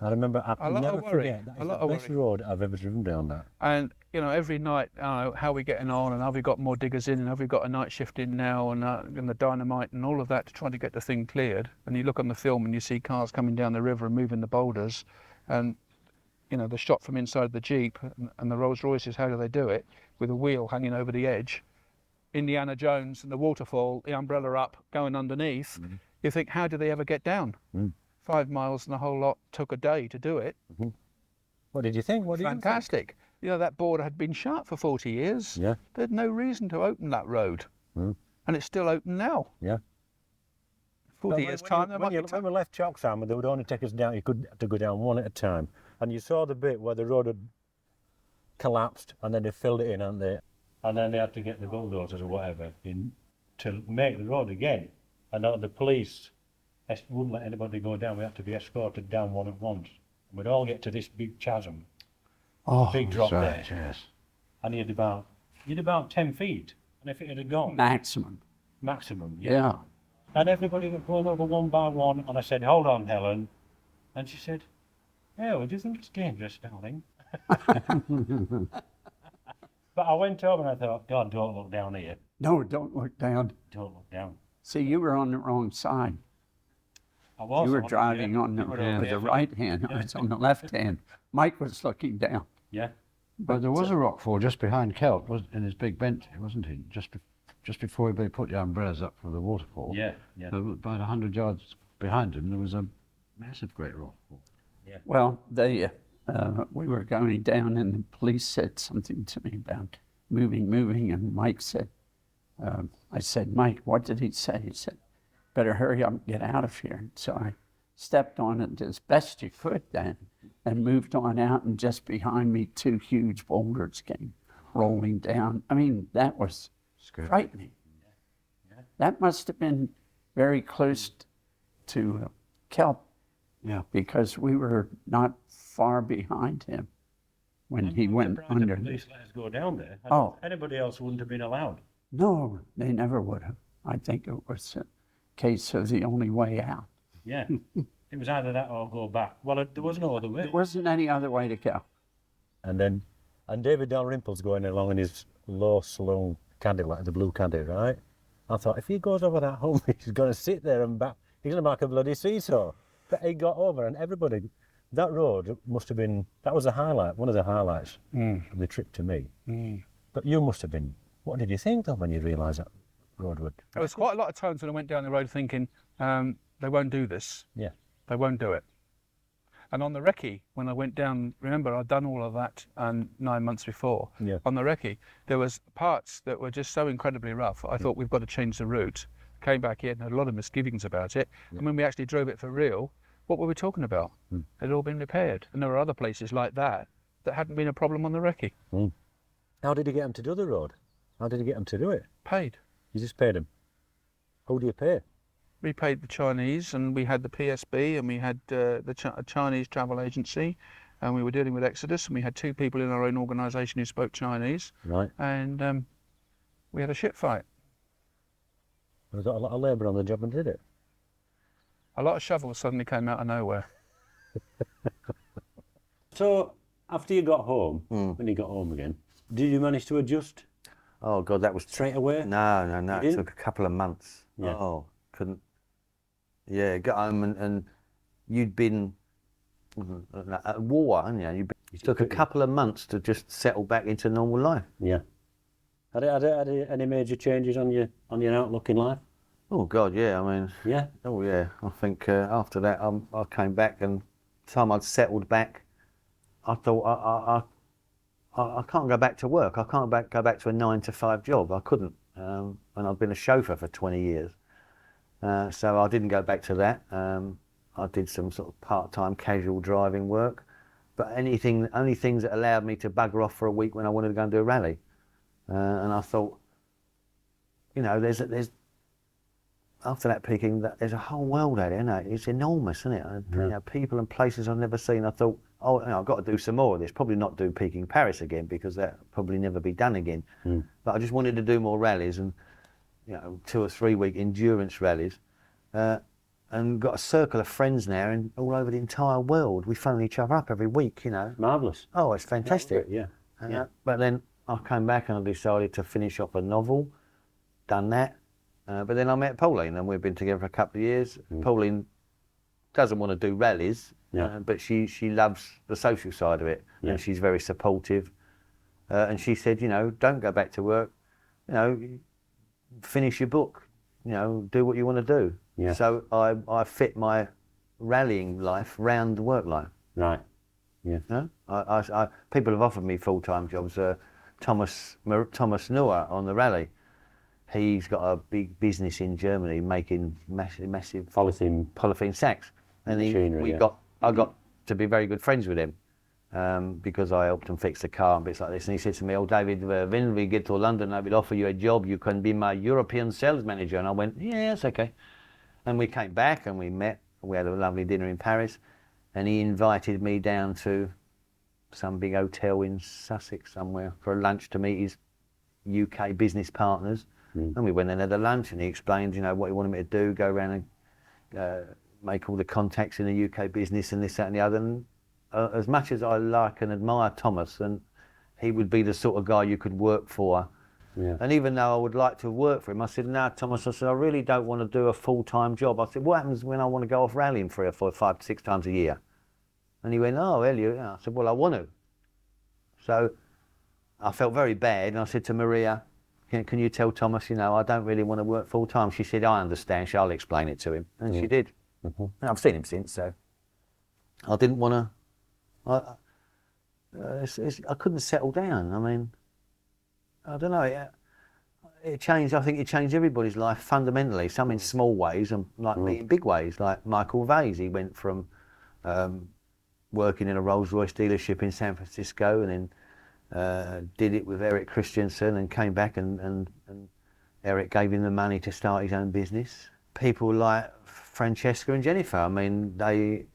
I remember, I'll never forget, that is the best road I've ever driven down that. And, every night, how are we getting on and have we got more diggers in and have we got a night shift in now and the dynamite and all of that to try to get the thing cleared. And you look on the film and you see cars coming down the river and moving the boulders and, the shot from inside the Jeep and the Rolls Royces, how do they do it? With a wheel hanging over the edge. Indiana Jones and the waterfall, the umbrella up, going underneath. You think, how do they ever get down? 5 miles and the whole lot took a day to do it. What did you think? Fantastic. That border had been shut for 40 years. Yeah. They had no reason to open that road. And it's still open now. Yeah. 40 years' time. When we left Choksam, they would only take us down, you could have to go down one at a time. And you saw the bit where the road had collapsed and then they filled it in, hadn't they? And then they had to get the bulldozers or whatever in to make the road again. And the police wouldn't let anybody go down. We had to be escorted down one at once. And we'd all get to this big chasm, big drop there. Yes. And you'd about 10 feet. And if it had gone... Maximum. Yeah. And everybody got going over one by one. And I said, hold on, Helen. And she said, oh, do you think it's dangerous, darling? But I went over and I thought, God, don't look down here. No, don't look down. Don't look down. See, you were on the wrong side. I was. You were driving on the, with the right hand. I was on the left hand. Mike was looking down. Yeah. But there was a rockfall just behind Kelt, in his big bench, wasn't he? Just before they put the umbrellas up for the waterfall. Yeah. About 100 yards behind him, there was a massive great rockfall. Yeah. Well, we were going down and the police said something to me about moving, and Mike said, I said, Mike, what did he say? He said, better hurry up and get out of here. So I stepped on it as best you could then and moved on out, and just behind me 2 huge boulders came rolling down. I mean, that was frightening. Yeah. That must have been very close to Kelp. Yeah. Because we were not far behind him when he went under. The police let us go down there. Anybody else wouldn't have been allowed. No, they never would have. I think it was a case of the only way out. Yeah. It was either that or go back. Well, there was no other way. There wasn't any other way to go. And David Dalrymple's going along in his low saloon Cadillac, the blue Caddy, right? I thought, if he goes over that hump, he's going to sit there and back. He's going to make a bloody seesaw. But he got over, and everybody, that road must have been, that was a highlight, one of the highlights of the trip to me. But you must have been, what did you think though when you realised that road would? There was quite a lot of times when I went down the road thinking, they won't do this. Yeah. They won't do it. And on the recce, when I went down, remember I'd done all of that 9 months before. Yeah. On the recce, there was parts that were just so incredibly rough. I thought, we've got to change the route. Came back here and had a lot of misgivings about it. And when we actually drove it for real, what were we talking about? It had all been repaired. And there were other places like that hadn't been a problem on the recce. How did you get them to do the road? How did you get them to do it? Paid. You just paid them? Who do you pay? We paid the Chinese, and we had the PSB, and we had the Chinese travel agency, and we were dealing with Exodus, and we had 2 people in our own organisation who spoke Chinese. Right. And we had a shit fight. There was a lot of labour on the job and did it? A lot of shovels suddenly came out of nowhere. So, after you got home, when you got home again, did you manage to adjust? Oh God, that was straight away. No. It took a couple of months. Yeah. Oh, couldn't. Yeah, got home and you'd been at war, hadn't you? It took a couple of months to just settle back into normal life. Yeah. Had any major changes on your outlook in life? Oh God, yeah. I mean, yeah. Oh yeah. I think after that, I came back, and the time I'd settled back, I thought I can't go back to work. I can't go back to a 9 to 5 job. I couldn't. And I've been a chauffeur for 20 years, so I didn't go back to that. I did some sort of part-time casual driving work, but only things that allowed me to bugger off for a week when I wanted to go and do a rally. And I thought, you know, there's after that peaking, there's a whole world out there, isn't it? It's enormous, isn't it? You know, people and places I've never seen. I thought, oh, you know, I've got to do some more of this. Probably not do peaking Paris again, because that probably never be done again. But I just wanted to do more rallies, and you know, 2 or 3 week endurance rallies, and got a circle of friends now, and all over the entire world. We phone each other up every week, you know. Marvellous. Oh, it's fantastic. Yeah. Yeah. But then I came back and I decided to finish off a novel. Done that. But then I met Pauline, and we've been together for a couple of years. Pauline doesn't want to do rallies, but she loves the social side of it, and she's very supportive. And she said, you know, don't go back to work, you know, finish your book, you know, do what you want to do. Yeah. So I fit my rallying life round the work life. Right. Yeah. You know? People have offered me full-time jobs. Thomas Noah on the rally. He's got a big business in Germany making massive polythene sacks, and I got to be very good friends with him because I helped him fix the car and bits like this. And he said to me, "Oh, David, when we get to London, I will offer you a job. You can be my European sales manager." And I went, "Yeah, that's okay." And we came back and we met. We had a lovely dinner in Paris, and he invited me down to some big hotel in Sussex somewhere for a lunch to meet his UK business partners. And we went and had a lunch, and he explained, you know, what he wanted me to do, go around and make all the contacts in the UK business and this, that and the other. And as much as I like and admire Thomas, and he would be the sort of guy you could work for. Yeah. And even though I would like to work for him, I said, "No, Thomas," I said, "I really don't want to do a full-time job." I said, "What happens when I want to go off rallying 3 or 4, 5, 6 times a year?" And he went, "Oh, well, I said, "Well, I want to." So I felt very bad, and I said to Maria, can you tell Thomas, you know, I don't really want to work full time? She said, "I understand, I'll explain it to him." And she did. And I've seen him since, so I didn't want to, I couldn't settle down. I mean, I don't know, it changed, I think it changed everybody's life fundamentally, some in small ways and like me in big ways, like Michael Vase. He went from working in a Rolls-Royce dealership in San Francisco, and then did it with Eric Christensen, and came back and Eric gave him the money to start his own business. People like Francesca and Jennifer, I mean, I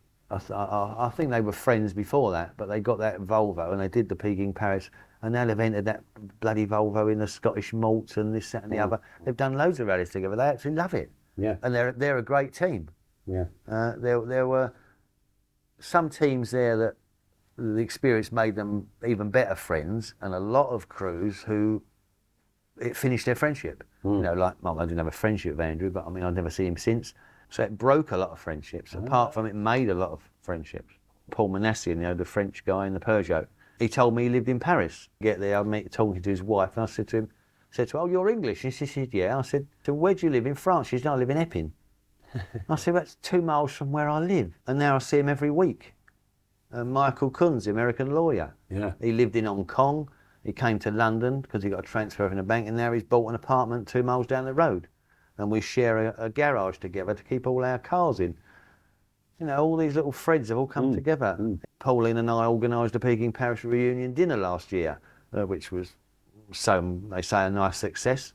think they were friends before that, but they got that Volvo and they did the peaking Paris, and now they've entered that bloody Volvo in the Scottish Malts and this, that and the other. They've done loads of rallies together. They actually love it. Yeah. And they're a great team. Yeah. There were some teams there that the experience made them even better friends, and a lot of crews who it finished their friendship. You know, like, well, I didn't have a friendship with Andrew, but I mean, I'd never seen him since. So it broke a lot of friendships. Apart from it, made a lot of friendships. Paul Manassian, you know, the French guy in the Peugeot, he told me he lived in Paris. Get there, I'm talking to his wife, and I said to him, "Oh, you're English?" And she said, "Yeah." I said, "So where do you live in France?" She said, "I live in Epping." I said, "That's 2 miles from where I live." And now I see him every week. Michael Kunz, the American lawyer. Yeah. He lived in Hong Kong. He came to London because he got a transfer from the bank, and now he's bought an apartment 2 miles down the road. And we share a garage together to keep all our cars in. You know, all these little threads have all come together. Pauline and I organised a Peking Paris reunion dinner last year, which was, so they say, a nice success.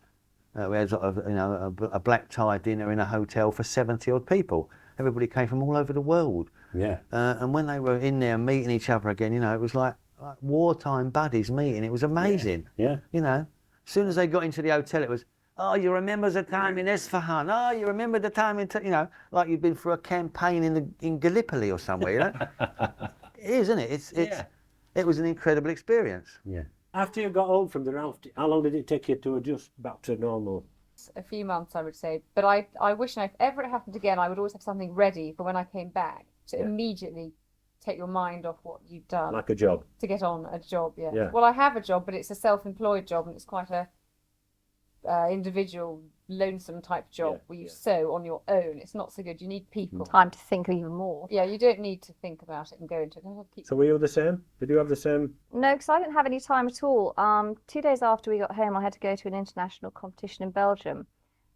We had a black tie dinner in a hotel for 70 odd people. Everybody came from all over the world. Yeah. And when they were in there meeting each other again, you know, it was like wartime buddies meeting. It was amazing. Yeah. You know, as soon as they got into the hotel, it was, "Oh, you remember the time in Esfahan? Oh, you remember the time in, you know, like you'd been for a campaign in Gallipoli or somewhere, you know?" It is, isn't it? It was an incredible experience. Yeah. After you got home from the raft, how long did it take you to adjust back to normal? A few months, I would say. But I wish, if ever it happened again, I would always have something ready for when I came back to immediately take your mind off what you've done. Like a job. To get on a job, Yeah. Well, I have a job, but it's a self-employed job, and it's quite a individual lonesome type job where you sew on your own. It's not so good. You need people. Time to think even more. Yeah, you don't need to think about it and go into it. So were you the same? Did you have the same? No, because I didn't have any time at all. 2 days after we got home, I had to go to an international competition in Belgium.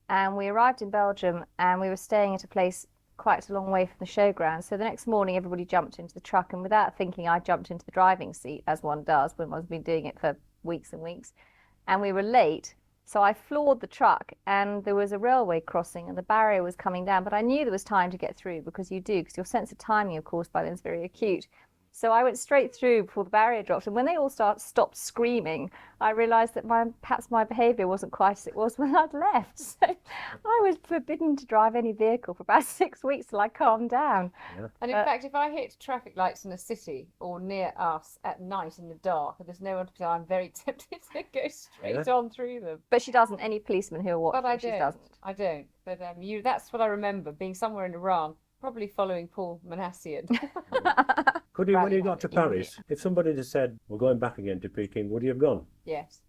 And we arrived in Belgium and we were staying at a place quite a long way from the showground. So the next morning, everybody jumped into the truck. And without thinking, I jumped into the driving seat, as one does when one's been doing it for weeks and weeks. And we were late. So I floored the truck and there was a railway crossing and the barrier was coming down, but I knew there was time to get through because you do, because your sense of timing, of course, by then is very acute. So I went straight through before the barrier dropped, and when they all stopped screaming, I realised that perhaps my behaviour wasn't quite as it was when I'd left. So I was forbidden to drive any vehicle for about 6 weeks till I calmed down. Yeah. And in fact, if I hit traffic lights in a city or near us at night in the dark and there's no one to be, I'm very tempted to go straight on through them. But she doesn't. Any policeman who will watch But I her, she don't. doesn't. I don't. But that's what I remember, being somewhere in Iran, probably following Paul Manassian. Could you, when you got to Paris, if somebody had said, we're going back again to Peking, would you have gone? Yes,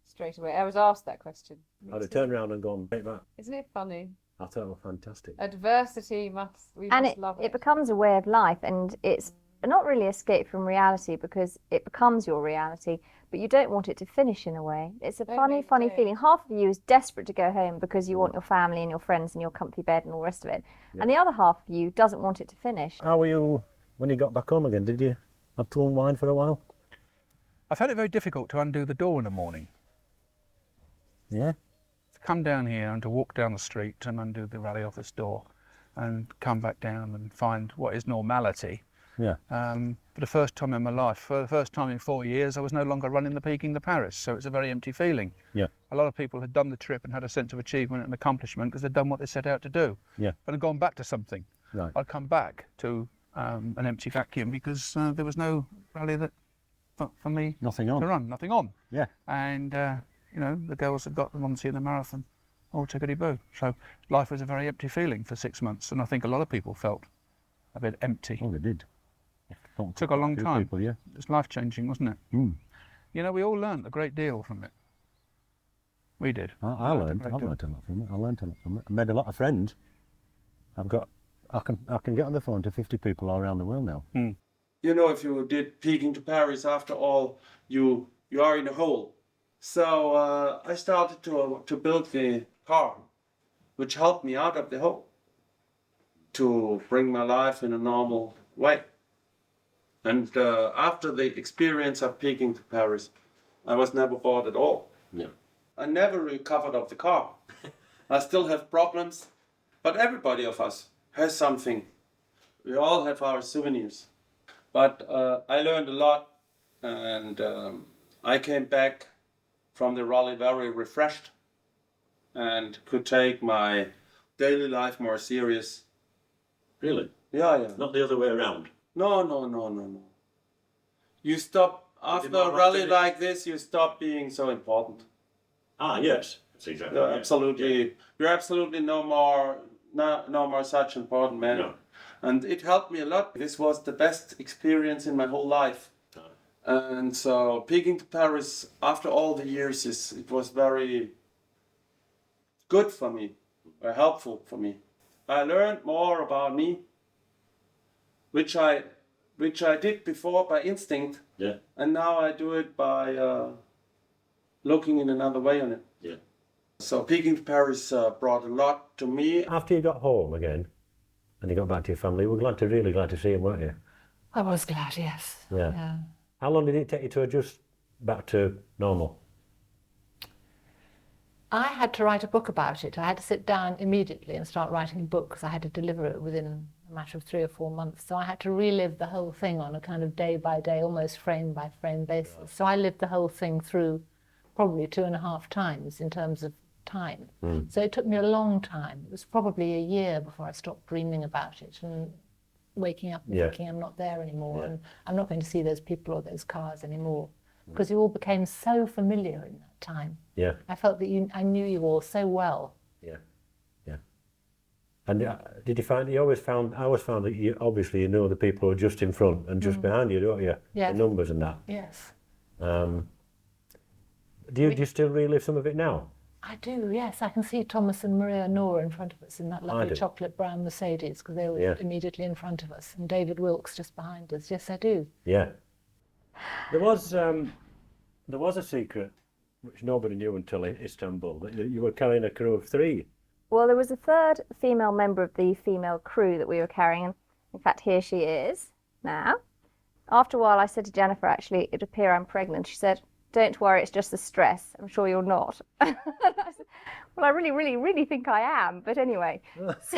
straight away. I was asked that question. I'd have turned around and gone straight back. Isn't it funny? I thought it was fantastic. Adversity we must love it. It becomes a way of life, and it's not really escape from reality because it becomes your reality, but you don't want it to finish in a way. It's a funny feeling. Half of you is desperate to go home because you want your family and your friends and your comfy bed and all the rest of it. Yeah. And the other half of you doesn't want it to finish. How were you when you got back home again? Did you have to unwind for a while? I found it very difficult to undo the door in the morning. Yeah? To come down here and to walk down the street and undo the rally office door and come back down and find what is normality. Yeah. For the first time in my life, for the first time in 4 years, I was no longer running the Peking to Paris, so it's a very empty feeling. Yeah. A lot of people had done the trip and had a sense of achievement and accomplishment because they'd done what they set out to do. Yeah. But had gone back to something. Right. I'd come back to an empty vacuum because there was no rally that for me Nothing on. to run, nothing on. Yeah. And the girls had got them on to see the marathon, all tickety-boo. So life was a very empty feeling for 6 months, and I think a lot of people felt a bit empty. Oh, they did. Took a long time. People, yeah. It's life-changing, wasn't it? Mm. We all learnt a great deal from it. We did. I learned a lot from it. I learned a lot from it. I made a lot of friends. I can get on the phone to 50 people all around the world now. Mm. If you did Peking to Paris, after all, you are in a hole. So I started to build the car, which helped me out of the hole, to bring my life in a normal way. And after the experience of Peking to Paris, I was never bored at all. Yeah. I never recovered of the car. I still have problems, but everybody of us has something. We all have our souvenirs. But I learned a lot, and I came back from the rally very refreshed and could take my daily life more serious. Really? Yeah. Not the other way around. No. You stop, after a rally like this, you stop being so important. Ah, yes. That's exactly You're right. absolutely, Yeah. you're absolutely no more such important man. No. And it helped me a lot. This was the best experience in my whole life. And so Peking to Paris, after all the years, it was very good for me, very helpful for me. I learned more about me, which I did before by instinct. Yeah. And now I do it by looking in another way on it. Yeah. So Peking to Paris brought a lot to me. After you got home again and you got back to your family, you were really glad to see him, weren't you? I was glad, yes. Yeah. How long did it take you to adjust back to normal? I had to write a book about it. I had to sit down immediately and start writing a book because I had to deliver it within a matter of 3 or 4 months. So I had to relive the whole thing on a kind of day by day, almost frame by frame basis. So I lived the whole thing through probably 2.5 times in terms of time. Mm. So it took me a long time. It was probably a year before I stopped dreaming about it and waking up and thinking I'm not there anymore and I'm not going to see those people or those cars anymore, because you all became so familiar in that time. Yeah. I felt that I knew you all so well. Yeah. And did you find, I always found that you know the people who are just in front and just behind you, don't you? Yes. The numbers and that. Yes. Do you still relive some of it now? I do, yes. I can see Thomas and Maria Nora in front of us in that lovely do. chocolate brown Mercedes, because they were Yeah. immediately in front of us, and David Wilkes just behind us. Yes, I do. Yeah. There was a secret which nobody knew until Istanbul, that you were carrying a crew of 3. Well, there was a third female member of the female crew that we were carrying. In fact, here she is now. After a while, I said to Jennifer, actually, it would appear I'm pregnant. She said, don't worry, it's just the stress. I'm sure you're not. I said, well, I really, really, really think I am. But anyway, so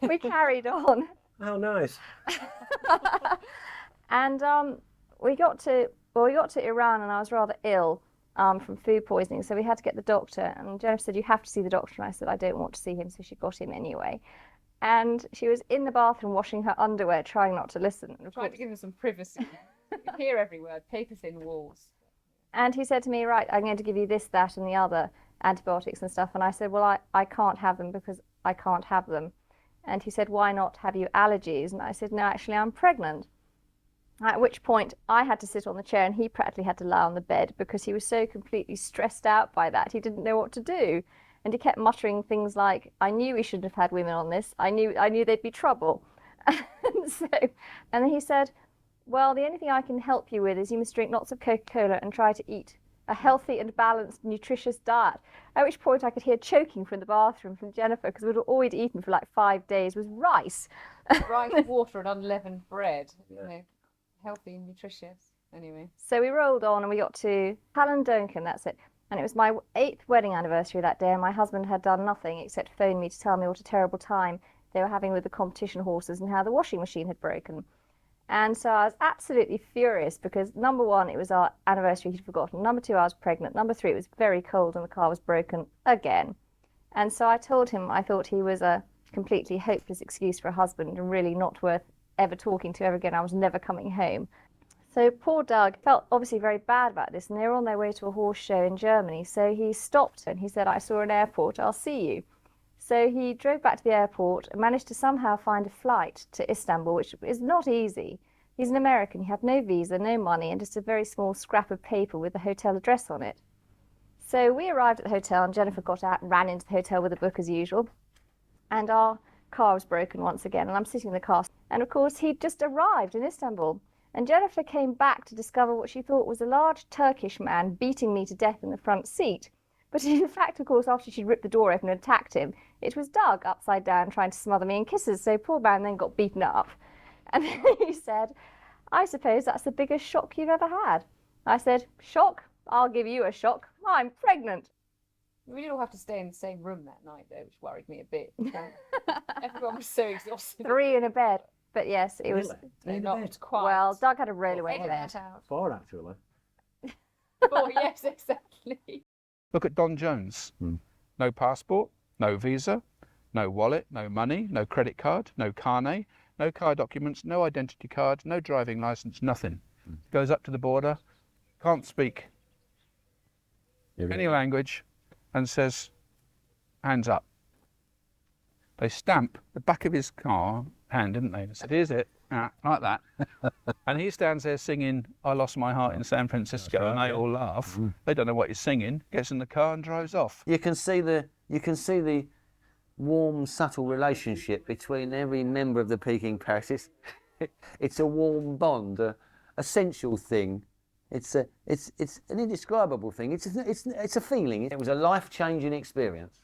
we carried on. How nice. And we got to Iran, and I was rather ill from food poisoning, so we had to get the doctor. And Jennifer said, you have to see the doctor. And I said, I don't want to see him, so she got him anyway. And she was in the bathroom washing her underwear, trying not to listen. Trying to give him some privacy. You can hear every word, paper thin walls. And he said to me, right, I'm going to give you this, that, and the other antibiotics and stuff. And I said, well, I can't have them because I can't have them. And he said, why not? Have you allergies? And I said, no, actually, I'm pregnant. At which point I had to sit on the chair and he practically had to lie on the bed because he was so completely stressed out by that. He didn't know what to do. And he kept muttering things like, I knew we shouldn't have had women on this. I knew there'd be trouble. And then he said, well, the only thing I can help you with is you must drink lots of Coca-Cola and try to eat a healthy and balanced, nutritious diet. At which point I could hear choking from the bathroom from Jennifer, because all we'd eaten for like 5 days was rice. Rice, water and unleavened bread. You know, healthy and nutritious. Anyway. So we rolled on and we got to Helen Duncan, that's it. And it was my 8th wedding anniversary that day, and my husband had done nothing except phone me to tell me what a terrible time they were having with the competition horses and how the washing machine had broken. And so I was absolutely furious because, number 1, it was our anniversary he'd forgotten. Number 2, I was pregnant. Number 3, it was very cold and the car was broken again. And so I told him I thought he was a completely hopeless excuse for a husband and really not worth ever talking to ever again. I was never coming home. So poor Doug felt obviously very bad about this, and they were on their way to a horse show in Germany. So he stopped and he said, I saw an airport, I'll see you. So he drove back to the airport and managed to somehow find a flight to Istanbul, which is not easy. He's an American, he had no visa, no money, and just a very small scrap of paper with the hotel address on it. So we arrived at the hotel, and Jennifer got out and ran into the hotel with a book as usual. And our car was broken once again, and I'm sitting in the car. And of course, he'd just arrived in Istanbul. And Jennifer came back to discover what she thought was a large Turkish man beating me to death in the front seat. But in fact, of course, after she'd ripped the door open and attacked him, it was Doug upside down trying to smother me in kisses. So poor man then got beaten up. And then he said, I suppose that's the biggest shock you've ever had. I said, shock? I'll give you a shock. I'm pregnant. We did all have to stay in the same room that night, though, which worried me a bit. Everyone was so exhausted. 3 in a bed. But yes, it was not quite. Well, Doug had a rollaway bed. 4 actually. 4, yes, exactly. Look at Don Jones. No passport, no visa, no wallet, no money, no credit card, no carnet, no car documents, no identity card, no driving license, nothing. Goes up to the border, can't speak any language, and says, hands up. They stamp the back of his car hand, didn't they? They said, here's it, like that. And he stands there singing, I Lost My Heart in San Francisco, Right, and they all laugh. They don't know what he's singing, gets in the car and drives off. You can see the warm, subtle relationship between every member of the Peking Palace. It's a warm bond, a sensual thing. It's an indescribable thing. It's a feeling. It was a life-changing experience.